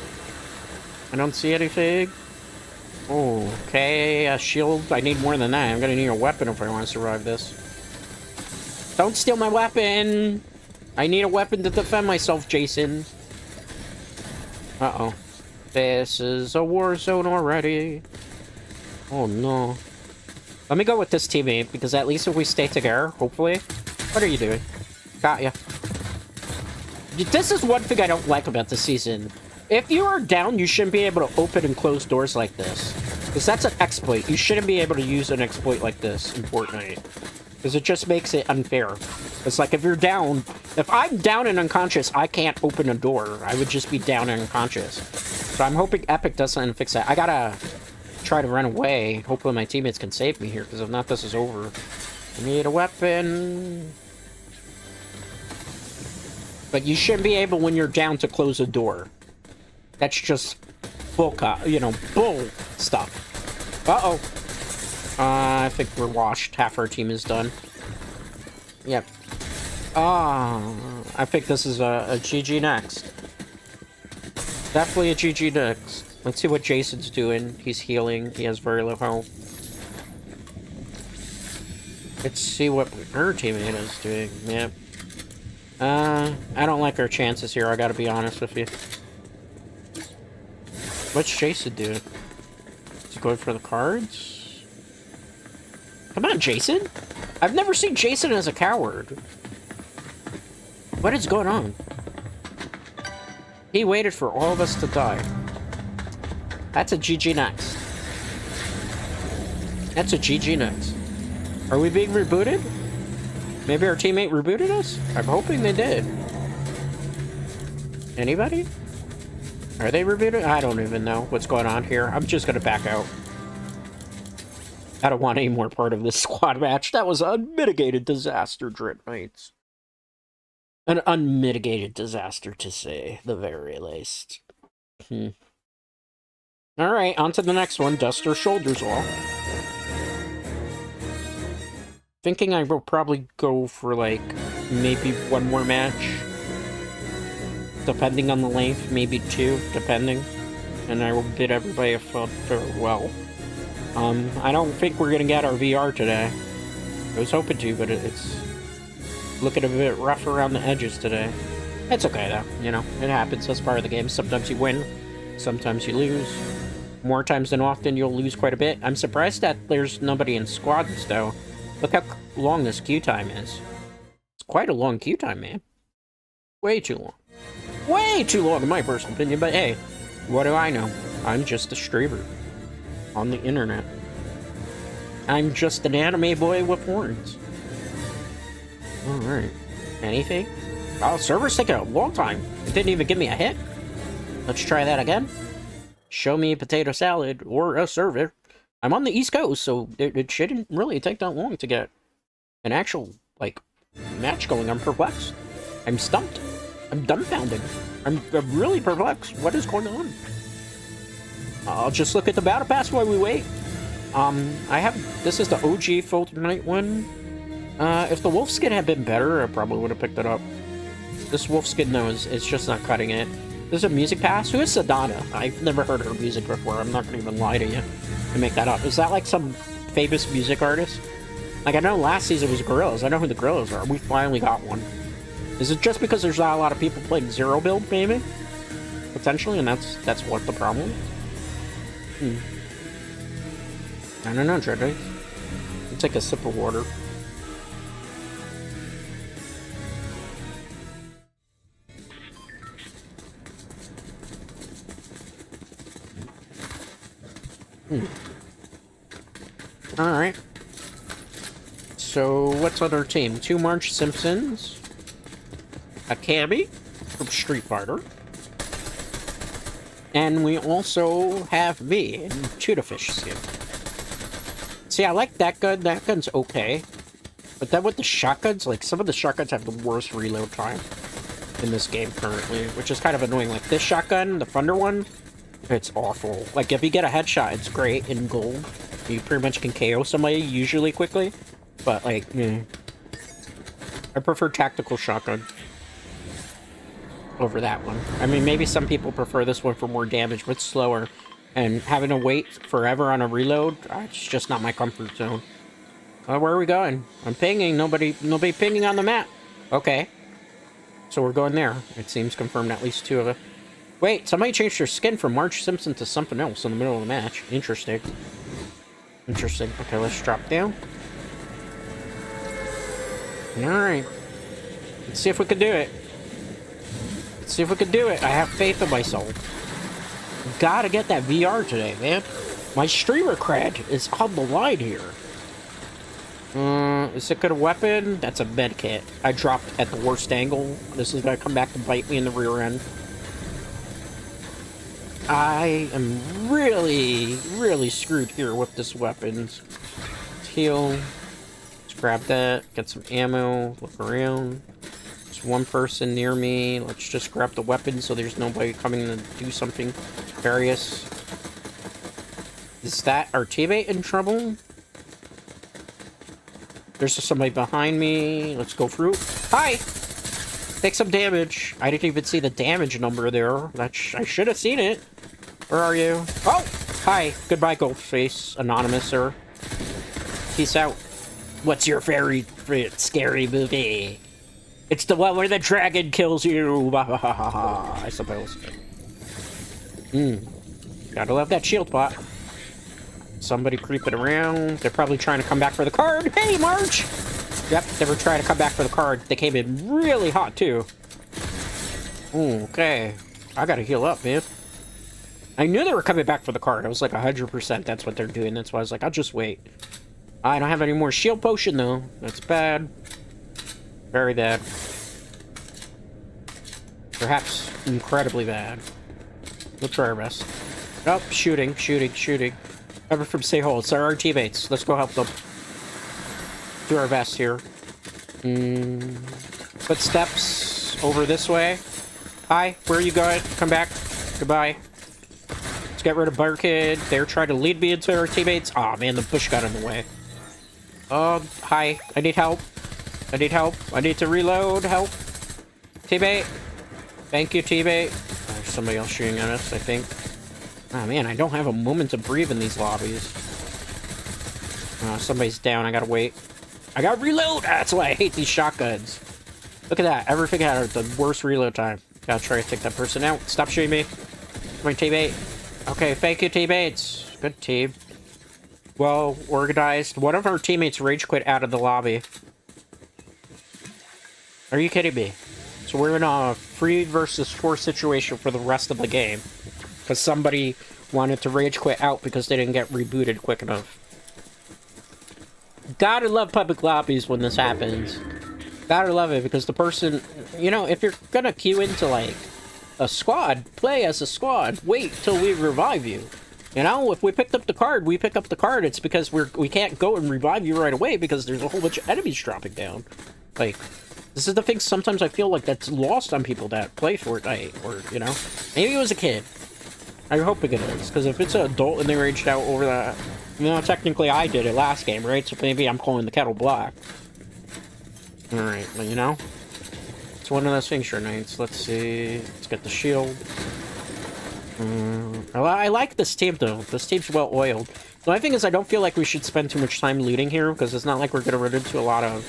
Speaker 1: Oh, okay, a shield. I need more than that. I'm gonna need a weapon if I want to survive this. Don't steal my weapon! I need a weapon to defend myself, Jason. Uh-oh. This is a war zone already. Oh, no. Let me go with this teammate, because at least if we stay together, hopefully... What are you doing? Got ya. This is one thing I don't like about this season. If you are down, you shouldn't be able to open and close doors like this. Because that's an exploit. You shouldn't be able to use an exploit like this in Fortnite. Because it just makes it unfair. It's like if you're down... If I'm down and unconscious, I can't open a door. I would just be down and unconscious. So I'm hoping Epic does something to fix that. I gotta try to run away. Hopefully my teammates can save me here, because if not, this is over. I need a weapon. But you shouldn't be able, when you're down, to close a door. That's just bull stuff. Uh-oh. I think we're washed. Half our team is done. Yep. I think this is a GG next. Definitely a GG next. Let's see what Jason's doing. He's healing. He has very low health. Let's see what her teammate is doing. Yep. I don't like our chances here, I gotta be honest with you. What's Jason doing? Is he going for the cards? Come on, Jason! I've never seen Jason as a coward. What is going on? He waited for all of us to die. That's a GG next. That's a GG next. Are we being rebooted? Maybe our teammate rebooted us? I'm hoping they did. Anybody? Are they rebooted? I don't even know what's going on here. I'm just gonna back out. I don't want any more part of this squad match. That was an unmitigated disaster, Dread Knights. An unmitigated disaster, to say the very least. Alright, on to the next one. Dust our shoulders off. Thinking I will probably go for, like, maybe one more match. Depending on the length, maybe two, depending. And I will bid everybody a farewell. I don't think we're gonna get our VR today. I was hoping to, but it's looking a bit rough around the edges today. It's okay, though. You know, it happens. That's part of the game. Sometimes you win. Sometimes you lose. More times than often, you'll lose quite a bit. I'm surprised that there's nobody in squads, though. Look how long this queue time is. It's quite a long queue time, man. Way too long. Way too long, in my personal opinion, but hey, what do I know? I'm just a streamer on the internet. I'm just an anime boy with horns. Alright. Anything? Oh, server's taking a long time. It didn't even give me a hit. Let's try that again. Show me a potato salad or a server. I'm on the East Coast, so it shouldn't really take that long to get an actual, like, match going. I'm perplexed. I'm stumped. I'm dumbfounded. I'm really perplexed. What is going on? I'll just look at the battle pass while we wait. This is the OG Fortnite one. If the wolf skin had been better, I probably would have picked it up. This wolf skin, though, it's just not cutting it. There's a music pass. Who is Sedana? I've never heard her music before. I'm not gonna even lie to you and make that up. Is that like some famous music artist? Like, I know last season was Gorillas. I know who the Gorillas are. We finally got one. Is it just because there's not a lot of people playing Zero build, maybe? Potentially, and that's what the problem is? I don't know, Dreadnought. I'll take a sip of water. Alright. So, what's on our team? 2 March Simpsons. A Cammy from Street Fighter. And we also have me in Cheetahfish skin. See, I like that gun. That gun's okay. But then with the shotguns, like, some of the shotguns have the worst reload time in this game currently, which is kind of annoying. Like, this shotgun, the Thunder one, it's awful. Like, if you get a headshot, it's great in gold. You pretty much can KO somebody usually quickly. But, like, I prefer tactical shotgun over that one. I mean, maybe some people prefer this one for more damage, but it's slower. And having to wait forever on a reload, it's just not my comfort zone. Where are we going? I'm pinging. Nobody pinging on the map. Okay. So we're going there. It seems confirmed at least 2 of it. Wait, somebody changed their skin from March Simpson to something else in the middle of the match. Interesting. Interesting. Okay, let's drop down. Alright. Let's see if we can do it. Let's see if we can do it. I have faith in myself. Gotta get that VR today, man. My streamer cred is on the line here. Is it a good weapon? That's a med kit. I dropped at the worst angle. This is gonna come back to bite me in the rear end. I am really, really screwed here with this weapon. Let's heal. Let's grab that. Get some ammo. Look around. There's one person near me. Let's just grab the weapon so there's nobody coming to do something nefarious. Is that our teammate in trouble? There's somebody behind me. Let's go through. Hi! Take some damage. I didn't even see the damage number there. I should have seen it. Where are you? Oh! Hi. Goodbye, Goldface. Anonymous, sir. Peace out. What's your favorite scary movie? It's the one where the dragon kills you. I suppose. Gotta love that shield bot. Somebody creeping around. They're probably trying to come back for the card. Hey, March! Yep, they were trying to come back for the card. They came in really hot, too. Okay. I gotta heal up, man. I knew they were coming back for the card. I was like 100% that's what they're doing. That's why I was like, I'll just wait. I don't have any more shield potion, though. That's bad. Very bad. Perhaps incredibly bad. We'll try our best. Oh, shooting. Ever from Say Hold. So our teammates. Let's go help them. Do our best here. Footsteps over this way. Hi, where are you going? Come back. Goodbye. Let's get rid of Barkid. They're trying to lead me into our teammates. Aw, man, the bush got in the way. Hi. I need help. I need to reload. Help. Teammate. Thank you, teammate. There's somebody else shooting at us, I think. Oh, man, I don't have a moment to breathe in these lobbies. Somebody's down. I gotta wait. I gotta reload! That's why I hate these shotguns. Look at that. Everything had the worst reload time. Gotta try to take that person out. Stop shooting me. My teammate. Okay, thank you, teammates. Good team. Well organized. One of our teammates rage quit out of the lobby. Are you kidding me? So we're in a 3 versus 4 situation for the rest of the game. Because somebody wanted to rage quit out because they didn't get rebooted quick enough. Gotta love public lobbies when this happens. Gotta love it because the person... You know, if you're gonna queue into, like, a squad, play as a squad. Wait till we revive you. You know, if we picked up the card, we pick up the card. It's because we can't go and revive you right away because there's a whole bunch of enemies dropping down. Like, This is the thing sometimes I feel like that's lost on people that play Fortnite, or, you know, maybe it was a kid. I'm hoping it is, because if it's an adult and they raged out over that, you know, technically I did it last game, right? So maybe I'm calling the kettle black. Alright, well, you know, it's one of those things, sure, Knights. Let's see. Let's get the shield. I like this team, though. This team's well-oiled. The only thing is I don't feel like we should spend too much time looting here, because it's not like we're going to run into a lot of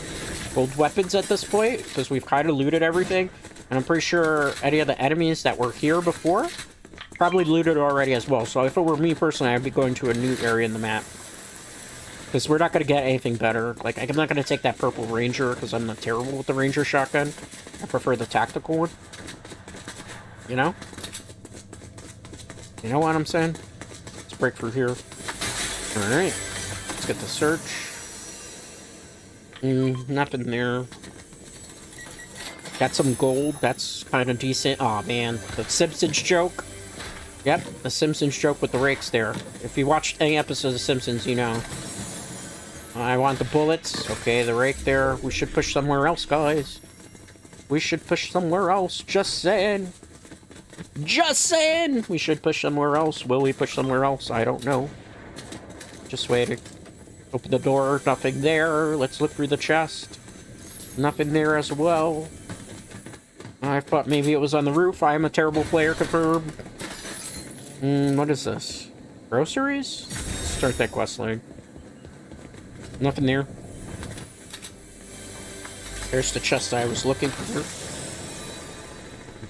Speaker 1: old weapons at this point, because we've kind of looted everything. And I'm pretty sure any of the enemies that were here before probably looted already as well. So if it were me personally, I'd be going to a new area in the map. Because we're not going to get anything better. Like, I'm not going to take that purple ranger, because I'm not terrible with the ranger shotgun. I prefer the tactical one. You know? You know what I'm saying? Let's break through here. Alright. Let's get the search. Nothing there. Got some gold. That's kind of decent. Aw, man. The Simpsons joke. Yep, the Simpsons joke with the rakes there. If you watched any episodes of Simpsons, you know. I want the bullets. Okay, the rake there. We should push somewhere else, guys. We should push somewhere else. Just saying. Just saying! We should push somewhere else. Will we push somewhere else? I don't know. Just waiting. Open the door. Nothing there. Let's look through the chest. Nothing there as well. I thought maybe it was on the roof. I am a terrible player, confirmed. What is this? Groceries? Let's start that quest line. Nothing there. There's the chest I was looking for.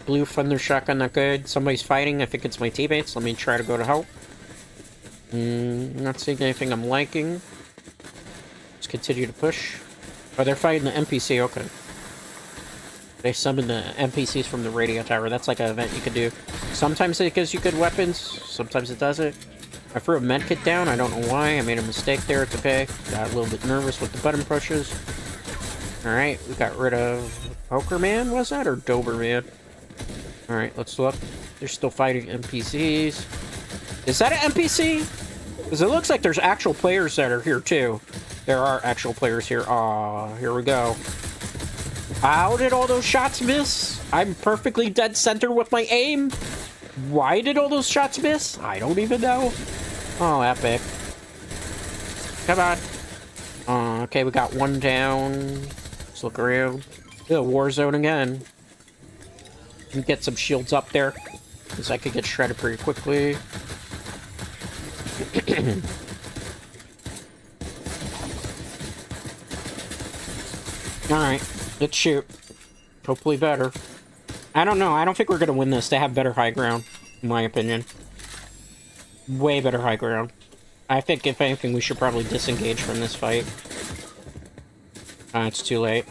Speaker 1: Blue thunder shotgun, not good. Somebody's fighting. I think it's my teammates. Let me try to go to help. Not seeing anything I'm liking. Let's continue to push. Oh, they're fighting the NPC. Okay. They summon the NPCs from the radio tower. That's like an event you could do. Sometimes it gives you good weapons. Sometimes it doesn't. I threw a medkit down. I don't know why. I made a mistake there. It's okay. Got a little bit nervous with the button pushes. Alright, we got rid of Poker Man, was that? Or Doberman? Alright, let's look. They're still fighting NPCs. Is that an NPC? Because it looks like there's actual players that are here, too. There are actual players here. Aw, here we go. How did all those shots miss? I'm perfectly dead center with my aim. Why did all those shots miss? I don't even know. Oh, epic. Come on. Okay, we got one down. Let's look around. Yeah, war zone again. Can get some shields up there, because I could get shredded pretty quickly. Alright, let's shoot. Hopefully better. I don't know. I don't think we're going to win this. They have better high ground, in my opinion. Way better high ground. I think, if anything, we should probably disengage from this fight. It's too late.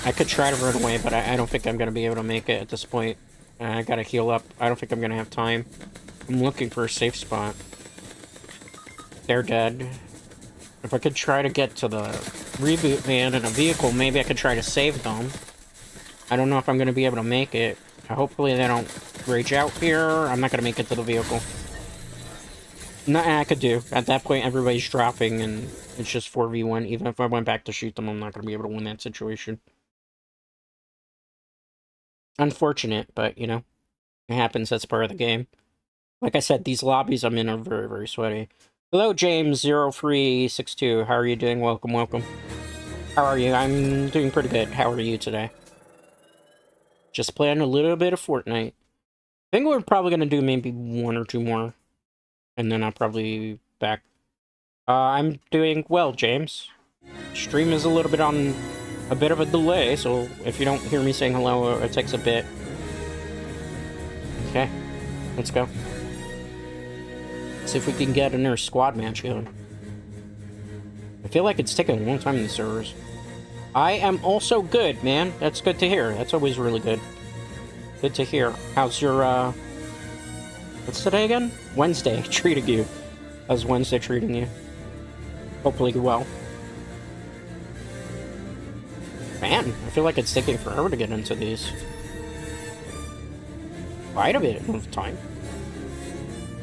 Speaker 1: I could try to run away, but I don't think I'm going to be able to make it at this point. I gotta heal up. I don't think I'm going to have time. I'm looking for a safe spot. They're dead. If I could try to get to the reboot van in a vehicle, maybe I could try to save them. I don't know if I'm going to be able to make it. Hopefully they don't rage out here. I'm not going to make it to the vehicle. Nothing I could do. At that point, everybody's dropping, and it's just 4v1. Even if I went back to shoot them, I'm not going to be able to win that situation. Unfortunate, but, you know, it happens. That's part of the game. Like I said, these lobbies I'm in are very, very sweaty. Hello, James0362. How are you doing? Welcome, welcome. How are you? I'm doing pretty good. How are you today? Just playing a little bit of Fortnite. I think we're probably going to do maybe one or two more. And then I'll probably back. I'm doing well, James. Stream is a little bit on a bit of a delay, so if you don't hear me saying hello, it takes a bit. Okay, let's go. See if we can get another squad match going. I feel like it's taking a long time in the servers. I am also good, man. That's good to hear. That's always really good. Good to hear. How's your, what's today again? Wednesday treating you. How's Wednesday treating you? Hopefully well. Man, I feel like it's taking forever to get into these. Quite a bit of time.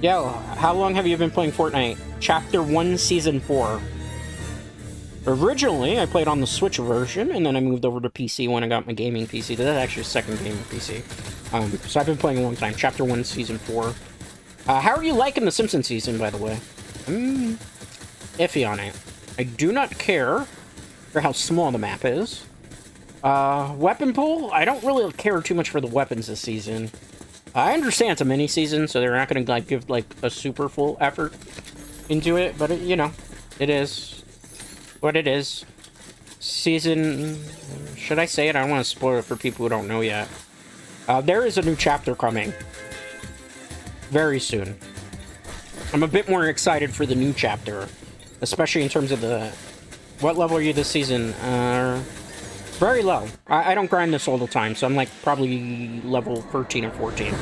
Speaker 1: Yo, how long have you been playing Fortnite? Chapter 1, Season 4. Originally, I played on the Switch version, and then I moved over to PC when I got my gaming PC. That's actually a second gaming PC. So I've been playing a long time. Chapter 1, Season 4. How are you liking the Simpsons season, by the way? I'm iffy on it. I do not care for how small the map is. Weapon pool? I don't really care too much for the weapons this season. I understand it's a mini-season, so they're not going to like give like a super full effort into it, but you know, it is what it is. Season... Should I say it? I don't want to spoil it for people who don't know yet. There is a new chapter coming. Very soon. I'm a bit more excited for the new chapter. Especially in terms of the... What level are you this season? Very low. I don't grind this all the time, so I'm like probably level 13 or 14.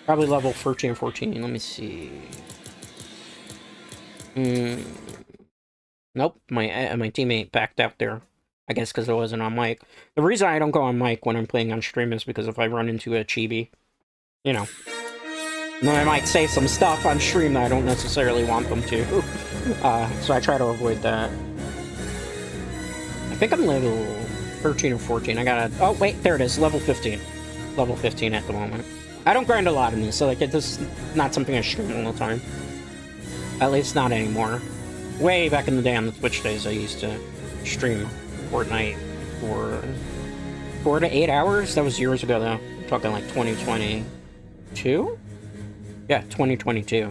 Speaker 1: Probably level 13 or 14. Let me see. Nope, my teammate backed out there. I guess because it wasn't on mic. The reason I don't go on mic when I'm playing on stream is because if I run into a chibi, you know, then I might say some stuff on stream that I don't necessarily want them to. So I try to avoid that. I think I'm level 13 or 14. I gotta... Oh, wait, there it is. Level 15. Level 15 at the moment. I don't grind a lot in this, so like, this is not something I stream all the time. At least not anymore. Way back in the day on the Twitch days, I used to stream Fortnite for 4 to 8 hours. That was years ago, though. I'm talking like 2022? Yeah, 2022.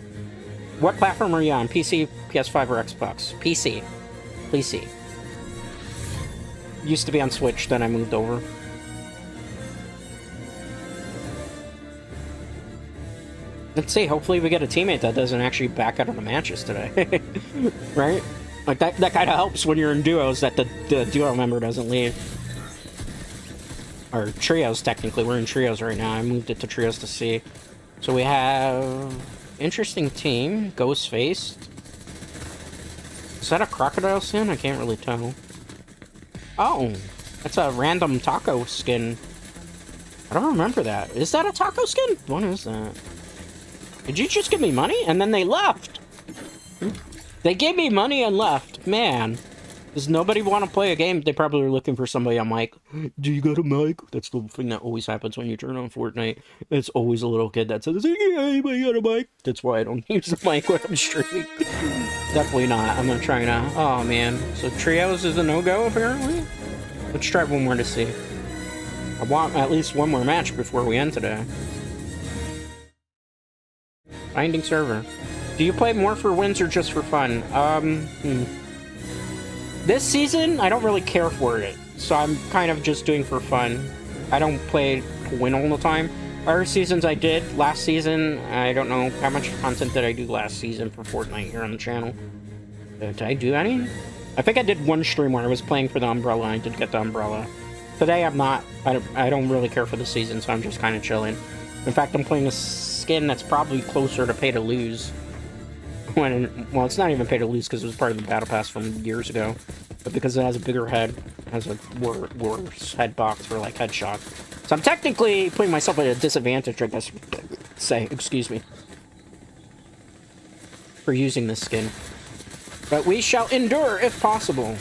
Speaker 1: What platform are you on? PC, PS5, or Xbox? PC. PC. Used to be on Switch, then I moved over. Let's see, hopefully we get a teammate that doesn't actually back out of the matches today. Right? Like, that kind of helps when you're in duos, that the duo member doesn't leave. Or trios, technically. We're in trios right now. I moved it to trios to see. So we have... Interesting team. Ghostface. Is that a crocodile skin? I can't really tell. Oh, that's a random taco skin. I don't remember that. Is that a taco skin? What is that? Did you just give me money? And then they left. They gave me money and left. Man. Does nobody want to play a game? They probably were looking for somebody on mic. Do you got a mic? That's the thing that always happens when you turn on Fortnite. It's always a little kid that says, "Yeah, anybody got a mic?" That's why I don't use a mic when I'm streaming. Definitely not. I'm not trying to... Oh, man. So trios is a no-go, apparently? Let's try one more to see. I want at least one more match before we end today. Finding server. Do you play more for wins or just for fun? This season, I don't really care for it, so I'm kind of just doing for fun. I don't play to win all the time. Other seasons I did. Last season, I don't know how much content did I do last season for Fortnite here on the channel. Did I do any? I think I did one stream where I was playing for the umbrella. I did get the umbrella. Today I'm not. I don't really care for the season, so I'm just kind of chilling. In fact, I'm playing a skin that's probably closer to pay to lose. Well, it's not even pay to lose because it was part of the battle pass from years ago, but because it has a bigger head, it has a worse head box for like headshot. So I'm technically putting myself at a disadvantage, I guess. Say, excuse me, for using this skin. But we shall endure if possible.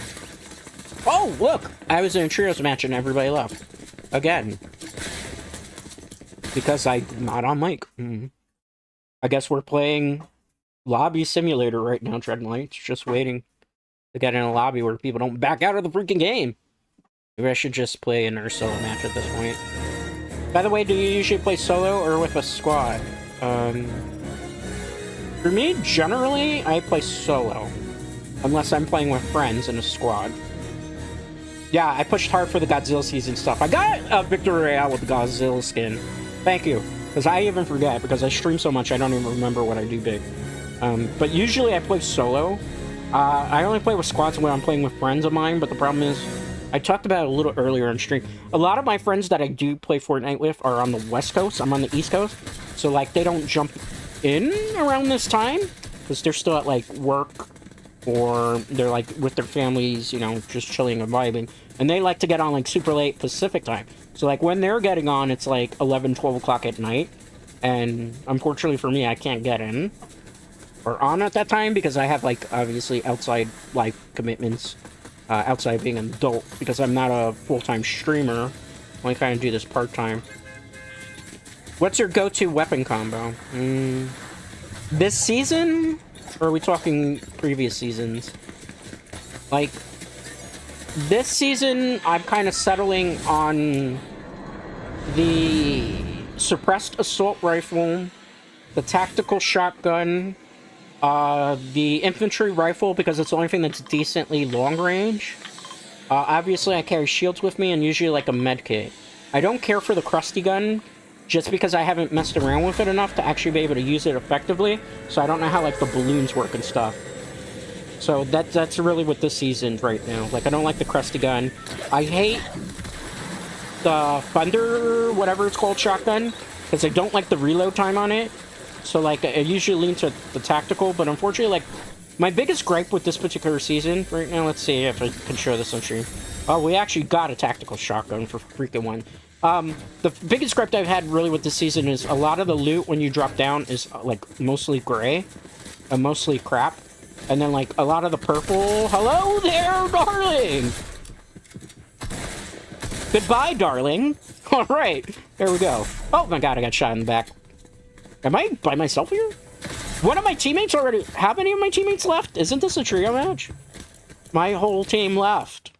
Speaker 1: Oh, look! I was in a trios match and everybody left again because I'm not on mic. I guess we're playing Lobby Simulator right now, Dreadnoughts. Just waiting to get in a lobby where people don't back out of the freaking game. Maybe I should just play an solo match at this point. By the way, do you usually play solo or with a squad? For me, generally, I play solo. Unless I'm playing with friends in a squad. Yeah, I pushed hard for the Godzilla season stuff. I got a Victory Royale with the Godzilla skin. Thank you. Because I even forget, because I stream so much, I don't even remember what I do big. But usually I play solo. I only play with squads when I'm playing with friends of mine, but the problem is, I talked about it a little earlier on stream. A lot of my friends that I do play Fortnite with are on the West Coast. I'm on the East Coast. So, like, they don't jump in around this time, because they're still at, like, work, or they're, like, with their families, you know, just chilling and vibing. And they like to get on, like, super late Pacific time. So, like, when they're getting on, it's, like, 11, 12 o'clock at night. And, unfortunately for me, I can't get in. or on at that time, because I have, like, obviously outside life commitments, outside being an adult, because I'm not a full-time streamer. I only kind of do this part-time. What's your go-to weapon combo? This season? Or are we talking previous seasons? Like, this season, I'm kind of settling on the suppressed assault rifle, the tactical shotgun, the infantry rifle, because it's the only thing that's decently long range. Obviously, I carry shields with me and usually like a med kit. I don't care for the crusty gun, just because I haven't messed around with it enough to actually be able to use it effectively, so I don't know how, like, the balloons work and stuff. So that's really what this season's right now. Like, I don't like the crusty gun. I hate the thunder, whatever it's called, shotgun, because I don't like the reload time on it. So, like, I usually lean to the tactical, but unfortunately, like, my biggest gripe with this particular season right now, let's see if I can show this on stream. Oh, we actually got a tactical shotgun for freaking one. The biggest gripe I've had really with this season is a lot of the loot when you drop down is, like, mostly gray and mostly crap. And then, like, a lot of the purple... Hello there, darling! Goodbye, darling. Alright, there we go. Oh my god, I got shot in the back. Am I by myself here? One of my teammates already... How many of my teammates left? Isn't this a trio match? My whole team left.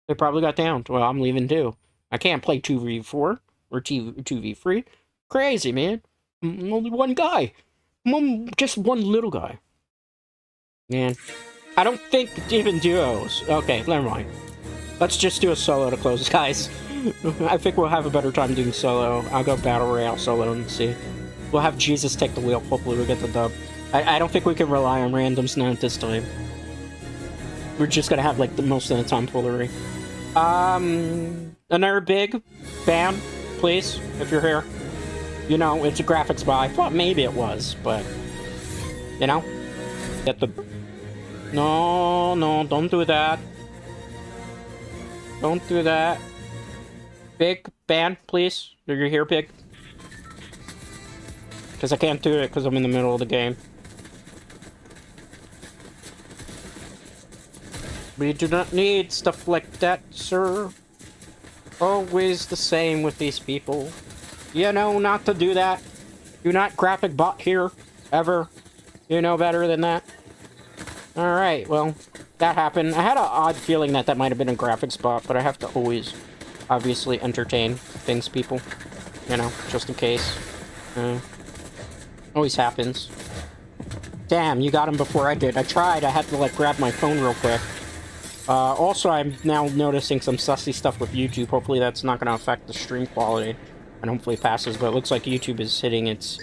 Speaker 1: They probably got downed. Well, I'm leaving too. I can't play 2v4 or 2v3. Crazy, man. I'm only one guy. Just one little guy. Man. I don't think even duos. Okay, never mind. Let's just do a solo to close, guys. I think we'll have a better time doing solo. I'll go Battle Royale solo and see. We'll have Jesus take the wheel. Hopefully we'll get the dub. I don't think we can rely on randoms now at this time. We're just gonna have, like, the most of the tomfoolery. Another big fan, please, if you're here. You know, it's a graphics buy. I thought maybe it was, but... You know? Get the... No, don't do that. Don't do that. Big ban, please. Are you here, Big? Because I can't do it because I'm in the middle of the game. We do not need stuff like that, sir. Always the same with these people. You know not to do that. Do not graphic bot here, ever. You know better than that. Alright, well, that happened. I had an odd feeling that that might have been a graphics bot, but I have to always, obviously, entertain things, people. You know, just in case. Always happens. Damn, you got him before I did. I tried. I had to, like, grab my phone real quick. Also, I'm now noticing some sussy stuff with YouTube. Hopefully that's not going to affect the stream quality. And hopefully it passes, but it looks like YouTube is hitting its,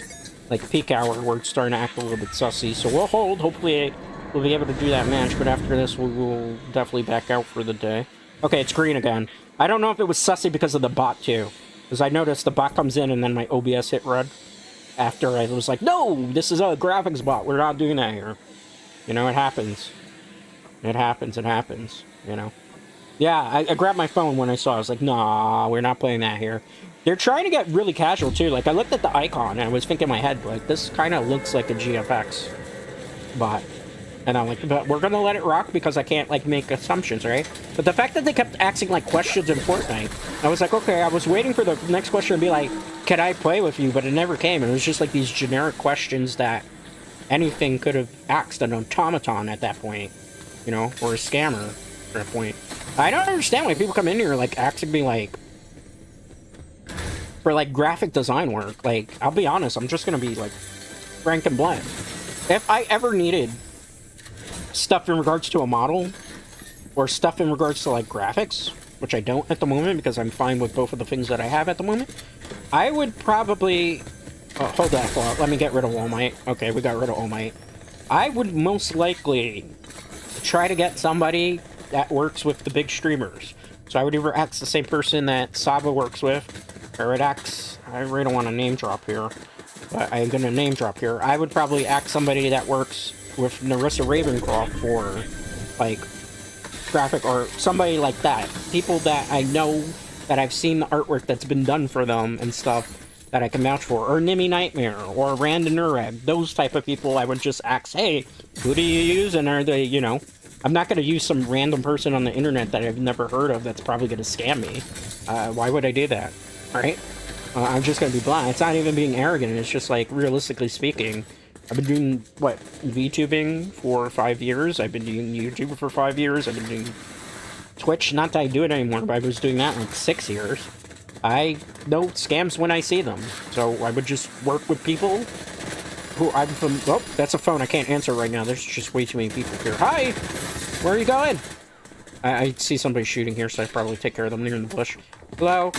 Speaker 1: like, peak hour where it's starting to act a little bit sussy. So we'll hold. Hopefully we'll be able to do that match, but after this we will definitely back out for the day. Okay, it's green again. I don't know if it was sussy because of the bot, too. Because I noticed the bot comes in and then my OBS hit red. After I was like, no, this is a graphics bot. We're not doing that here. You know, it happens. It happens, you know. Yeah, I grabbed my phone when I saw it. I was like, nah, we're not playing that here. They're trying to get really casual, too. Like, I looked at the icon, and I was thinking in my head, like, this kind of looks like a GFX bot. And I'm like, but we're gonna let it rock because I can't, like, make assumptions, right? But the fact that they kept asking, like, questions in Fortnite, I was like, okay, I was waiting for the next question to be like, can I play with you? But it never came. It was just, like, these generic questions that anything could have asked an automaton at that point. You know, or a scammer at that point. I don't understand why people come in here, like, asking me, like, for, like, graphic design work. Like, I'll be honest, I'm just gonna be, like, frank and blunt. If I ever needed stuff in regards to a model, or stuff in regards to, like, graphics, which I don't at the moment because I'm fine with both of the things that I have at the moment, I would probably... Oh, hold that thought. Let me get rid of All Might. Okay, we got rid of All Might. I would most likely try to get somebody that works with the big streamers. So I would either ask the same person that Saba works with, or it acts... I really don't want to name drop here, but I'm going to name drop here. I would probably ask somebody that works with Narissa Ravencroft for, like, graphic, or somebody like that. People that I know, that I've seen the artwork that's been done for them and stuff, that I can vouch for, or Nimmy Nightmare, or Random Nureg. Those type of people I would just ask, hey, who do you use, and are they, you know... I'm not going to use some random person on the internet that I've never heard of that's probably going to scam me. Why would I do that? Right? I'm just going to be blind. It's not even being arrogant. It's just like, realistically speaking, I've been doing, what, VTubing for 5 years. I've been doing YouTube for 5 years. I've been doing Twitch. Not that I do it anymore, but I was doing that like 6 years. I know scams when I see them. So I would just work with people who I'm from... Oh, that's a phone I can't answer right now. There's just way too many people here. Hi! Where are you going? I see somebody shooting here, so I probably take care of them. They're in the bush. Hello?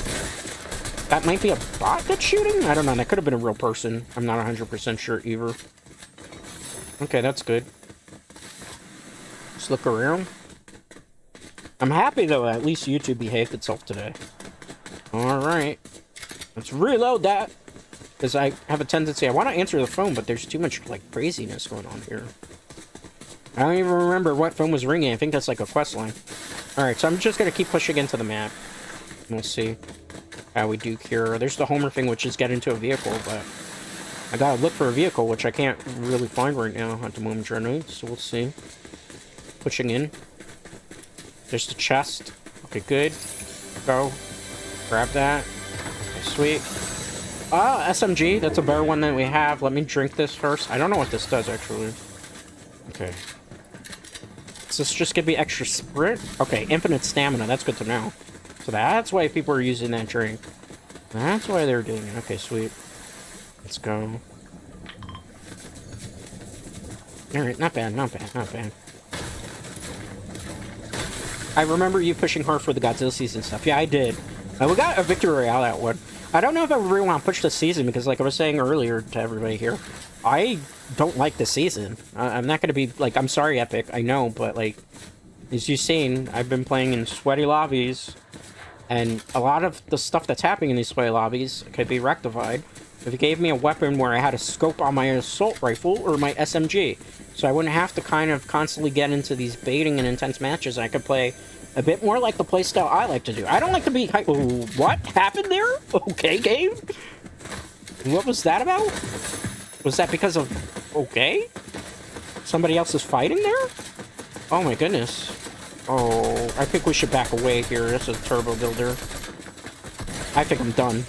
Speaker 1: That might be a bot that's shooting? I don't know. That could have been a real person. I'm not 100% sure either. Okay, that's good. Just look around. I'm happy, though. At least YouTube behaved itself today. Alright. Let's reload that. Because I have a tendency... I want to answer the phone, but there's too much, like, craziness going on here. I don't even remember what phone was ringing. I think that's, like, a quest line. Alright, so I'm just going to keep pushing into the map. We'll see how we do here. There's the Homer thing, which is get into a vehicle, but... I gotta look for a vehicle, which I can't really find right now at the moment, right? So we'll see. Pushing in. There's the chest. Okay, good. Go. Grab that. Sweet. SMG, that's a better one than we have. Let me drink this first. I don't know what this does, actually. Okay. Is this just gonna be extra sprint? Okay, infinite stamina, that's good to know. So that's why people are using that drink. That's why they're doing it. Okay, sweet. Let's go. Alright, not bad, not bad, not bad. I remember you pushing hard for the Godzilla season stuff. Yeah, I did. We got a victory royale that one. I don't know if I really want to push the season, because like I was saying earlier to everybody here, I don't like the season. I'm not going to be, like, I'm sorry, Epic, I know, but, like, as you've seen, I've been playing in sweaty lobbies, and a lot of the stuff that's happening in these sweaty lobbies could be rectified if you gave me a weapon where I had a scope on my assault rifle or my SMG, so I wouldn't have to kind of constantly get into these baiting and intense matches. I could play a bit more like the playstyle I like to do. I don't like to be... What happened there? Okay, game? What was that about? Was that because of... Okay? Somebody else is fighting there? Oh my goodness. Oh, I think we should back away here. That's a turbo builder. I think I'm done.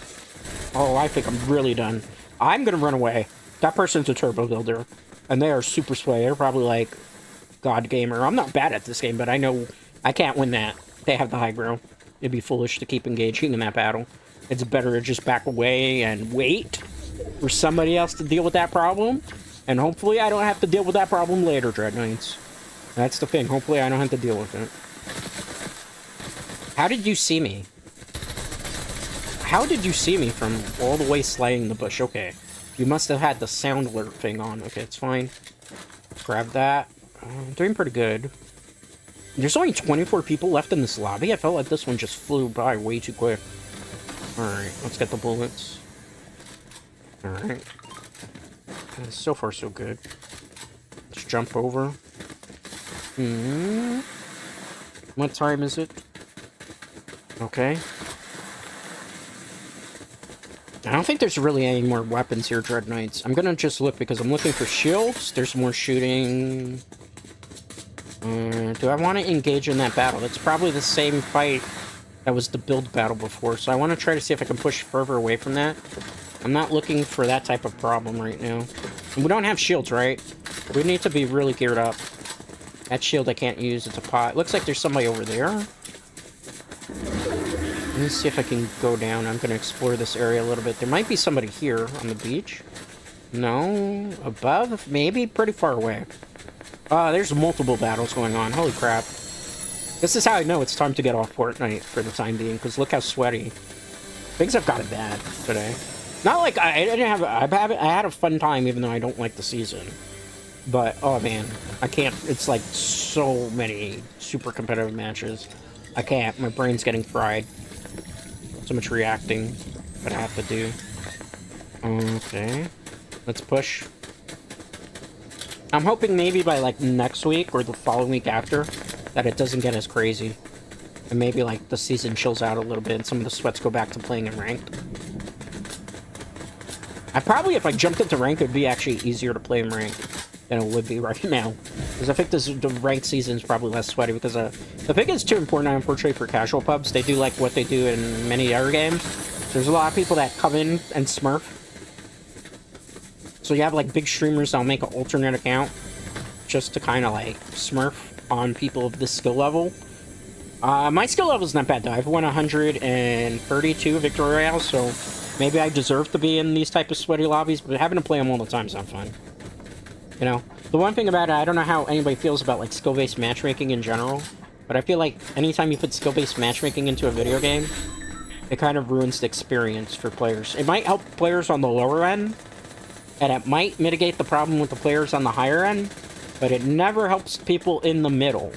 Speaker 1: Oh, I think I'm really done. I'm gonna run away. That person's a turbo builder. And they are super sway. They're probably like... God gamer. I'm not bad at this game, but I know... I can't win that. They have the high ground. It'd be foolish to keep engaging in that battle. It's better to just back away and wait for somebody else to deal with that problem. And hopefully I don't have to deal with that problem later, Dread Knights. That's the thing. Hopefully I don't have to deal with it. How did you see me? How did you see me from all the way sliding the bush? Okay. You must have had the sound alert thing on. Okay, it's fine. Grab that. I'm doing pretty good. There's only 24 people left in this lobby. I felt like this one just flew by way too quick. Alright, let's get the bullets. Alright. So far, so good. Let's jump over. What time is it? Okay. I don't think there's really any more weapons here, Dread Knights. I'm gonna just look because I'm looking for shields. There's more shooting... do I want to engage in that battle? It's probably the same fight that was the build battle before, so I want to try to see if I can push further away from that. I'm not looking for that type of problem right now. And we don't have shields, right? We need to be really geared up. That shield I can't use, it's a pot. Looks like there's somebody over there. Let me see if I can go down. I'm going to explore this area a little bit. There might be somebody here on the beach. No? Above? Maybe? Pretty far away. There's multiple battles going on. Holy crap. This is how I know it's time to get off Fortnite for the time being, because look how sweaty. Things have gotten bad today. Not like I didn't have... I had a fun time, even though I don't like the season. But, oh man, I can't... It's like so many super competitive matches. I can't. My brain's getting fried. So much reacting that I have to do. Okay. Let's push. I'm hoping maybe by, like, next week or the following week after that it doesn't get as crazy. And maybe, like, the season chills out a little bit and some of the sweats go back to playing in ranked. I probably, if I jumped into rank, it would be actually easier to play in rank than it would be right now. Because I think the ranked season is probably less sweaty, because the thing is too important, unfortunately, for casual pubs. They do like what they do in many other games. There's a lot of people that come in and smurf. So you have like big streamers that'll make an alternate account just to kind of like smurf on people of this skill level. My skill level is not bad though. I've won 132 victory royales, so maybe I deserve to be in these type of sweaty lobbies, but having to play them all the time is not fun. You know, the one thing about it, I don't know how anybody feels about like skill-based matchmaking in general, but I feel like anytime you put skill-based matchmaking into a video game, it kind of ruins the experience for players. It might help players on the lower end, and it might mitigate the problem with the players on the higher end, but it never helps people in the middle.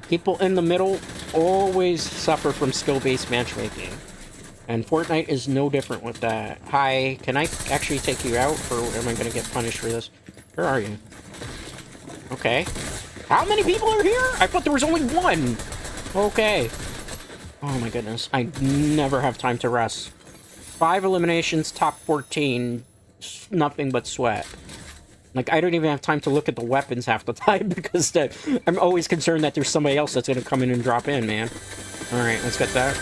Speaker 1: People in the middle always suffer from skill-based matchmaking. And Fortnite is no different with that. Hi, can I actually take you out, or am I going to get punished for this? Where are you? Okay. How many people are here? I thought there was only one! Okay. Oh my goodness. I never have time to rest. 5 eliminations, top 14. Nothing but sweat. Like, I don't even have time to look at the weapons half the time, because I'm always concerned that there's somebody else that's going to come in and drop in, man. Alright, let's get that.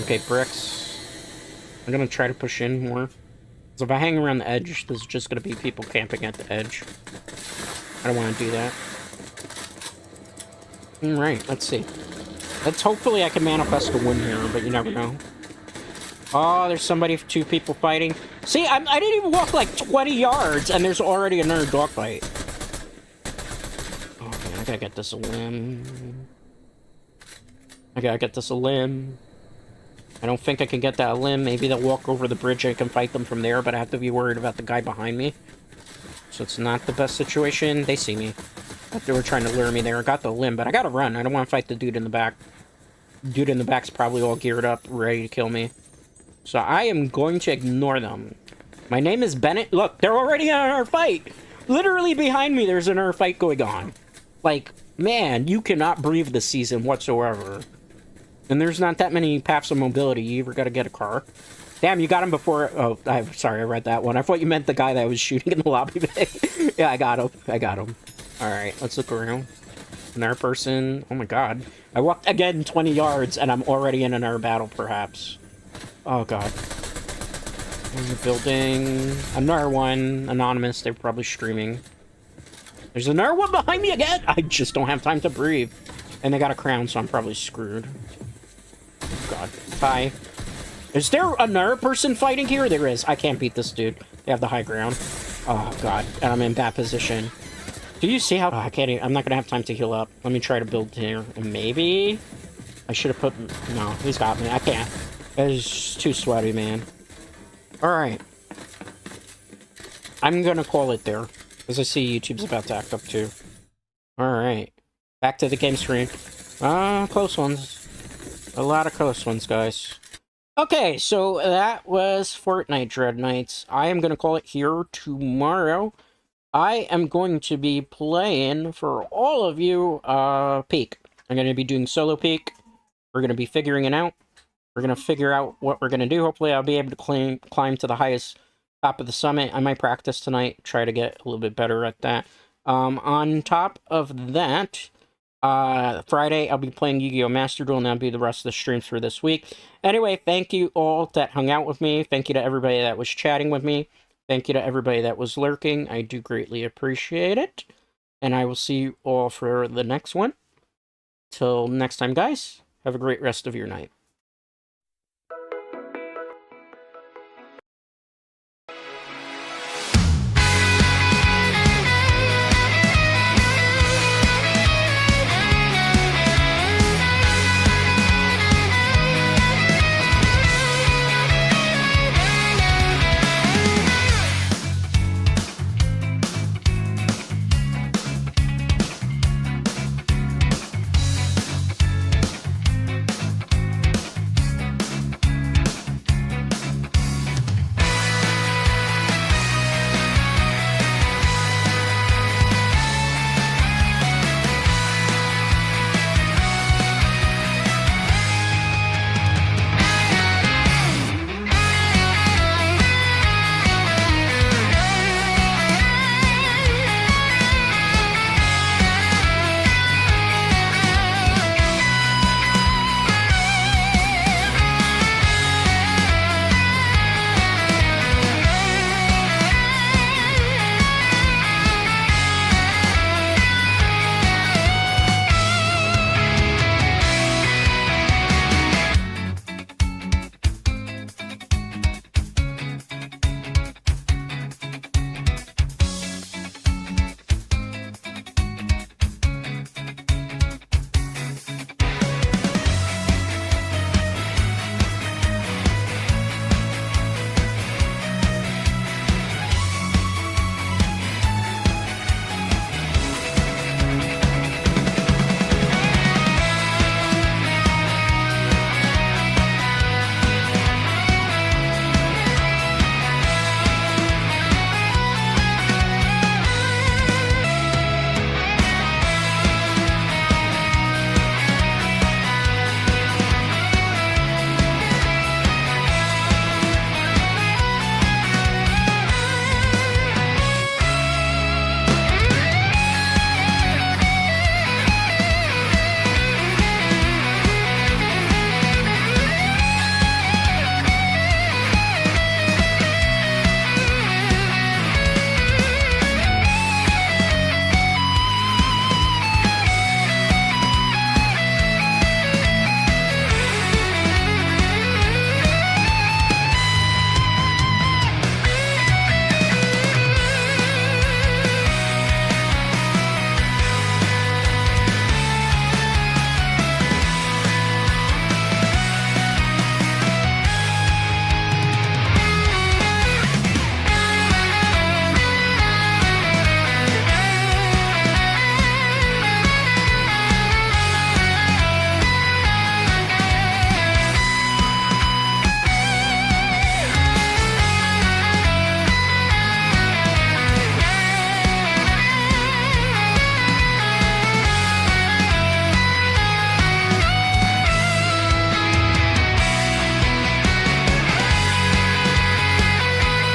Speaker 1: Okay, bricks. I'm going to try to push in more. So if I hang around the edge, there's just going to be people camping at the edge. I don't want to do that. Alright, let's see. Hopefully I can manifest a win here, but you never know. Oh, there's somebody, 2 people fighting. See, I didn't even walk like 20 yards, and there's already another dogfight. Okay, I gotta get this a limb. I gotta get this a limb. I don't think I can get that limb. Maybe they'll walk over the bridge and I can fight them from there, but I have to be worried about the guy behind me. So it's not the best situation. They see me. I thought they were trying to lure me there. I got the limb, but I gotta run. I don't want to fight the dude in the back. Dude in the back's probably all geared up, ready to kill me. So I am going to ignore them. My name is Bennett. Look, they're already in our fight. Literally behind me, there's another fight going on. Like, man, you cannot breathe this season whatsoever. And there's not that many paths of mobility. You ever got to get a car. Damn, you got him before... Oh, I'm sorry, I read that one. I thought you meant the guy that was shooting in the lobby. Yeah, I got him. I got him. Alright, let's look around. Another person. Oh my god. I walked, again, 20 yards, and I'm already in another battle, perhaps. Oh god. There's a building. Another one. Anonymous. They're probably streaming. There's another one behind me again! I just don't have time to breathe. And they got a crown, so I'm probably screwed. God. Hi. Is there another person fighting here? There is. I can't beat this dude. They have the high ground. Oh, God. And I'm in bad position. Do you see how... Oh, I can't even... I'm not going to have time to heal up. Let me try to build here. Maybe... I should have put... No, he's got me. I can't. It's too sweaty, man. Alright. I'm going to call it there. Because I see YouTube's about to act up, too. Alright. Back to the game screen. Close ones. A lot of close ones, guys. Okay, so that was Fortnite Dread Nights. I am going to call it here tomorrow. I am going to be playing, for all of you, Peak. I'm going to be doing solo Peak. We're going to be figuring it out. We're going to figure out what we're going to do. Hopefully I'll be able to climb to the highest top of the summit. I might practice tonight, try to get a little bit better at that. On top of that... Friday, I'll be playing Yu-Gi-Oh! Master Duel, and that'll be the rest of the streams for this week. Anyway, thank you all that hung out with me. Thank you to everybody that was chatting with me. Thank you to everybody that was lurking. I do greatly appreciate it. And I will see you all for the next one. Till next time, guys, have a great rest of your night.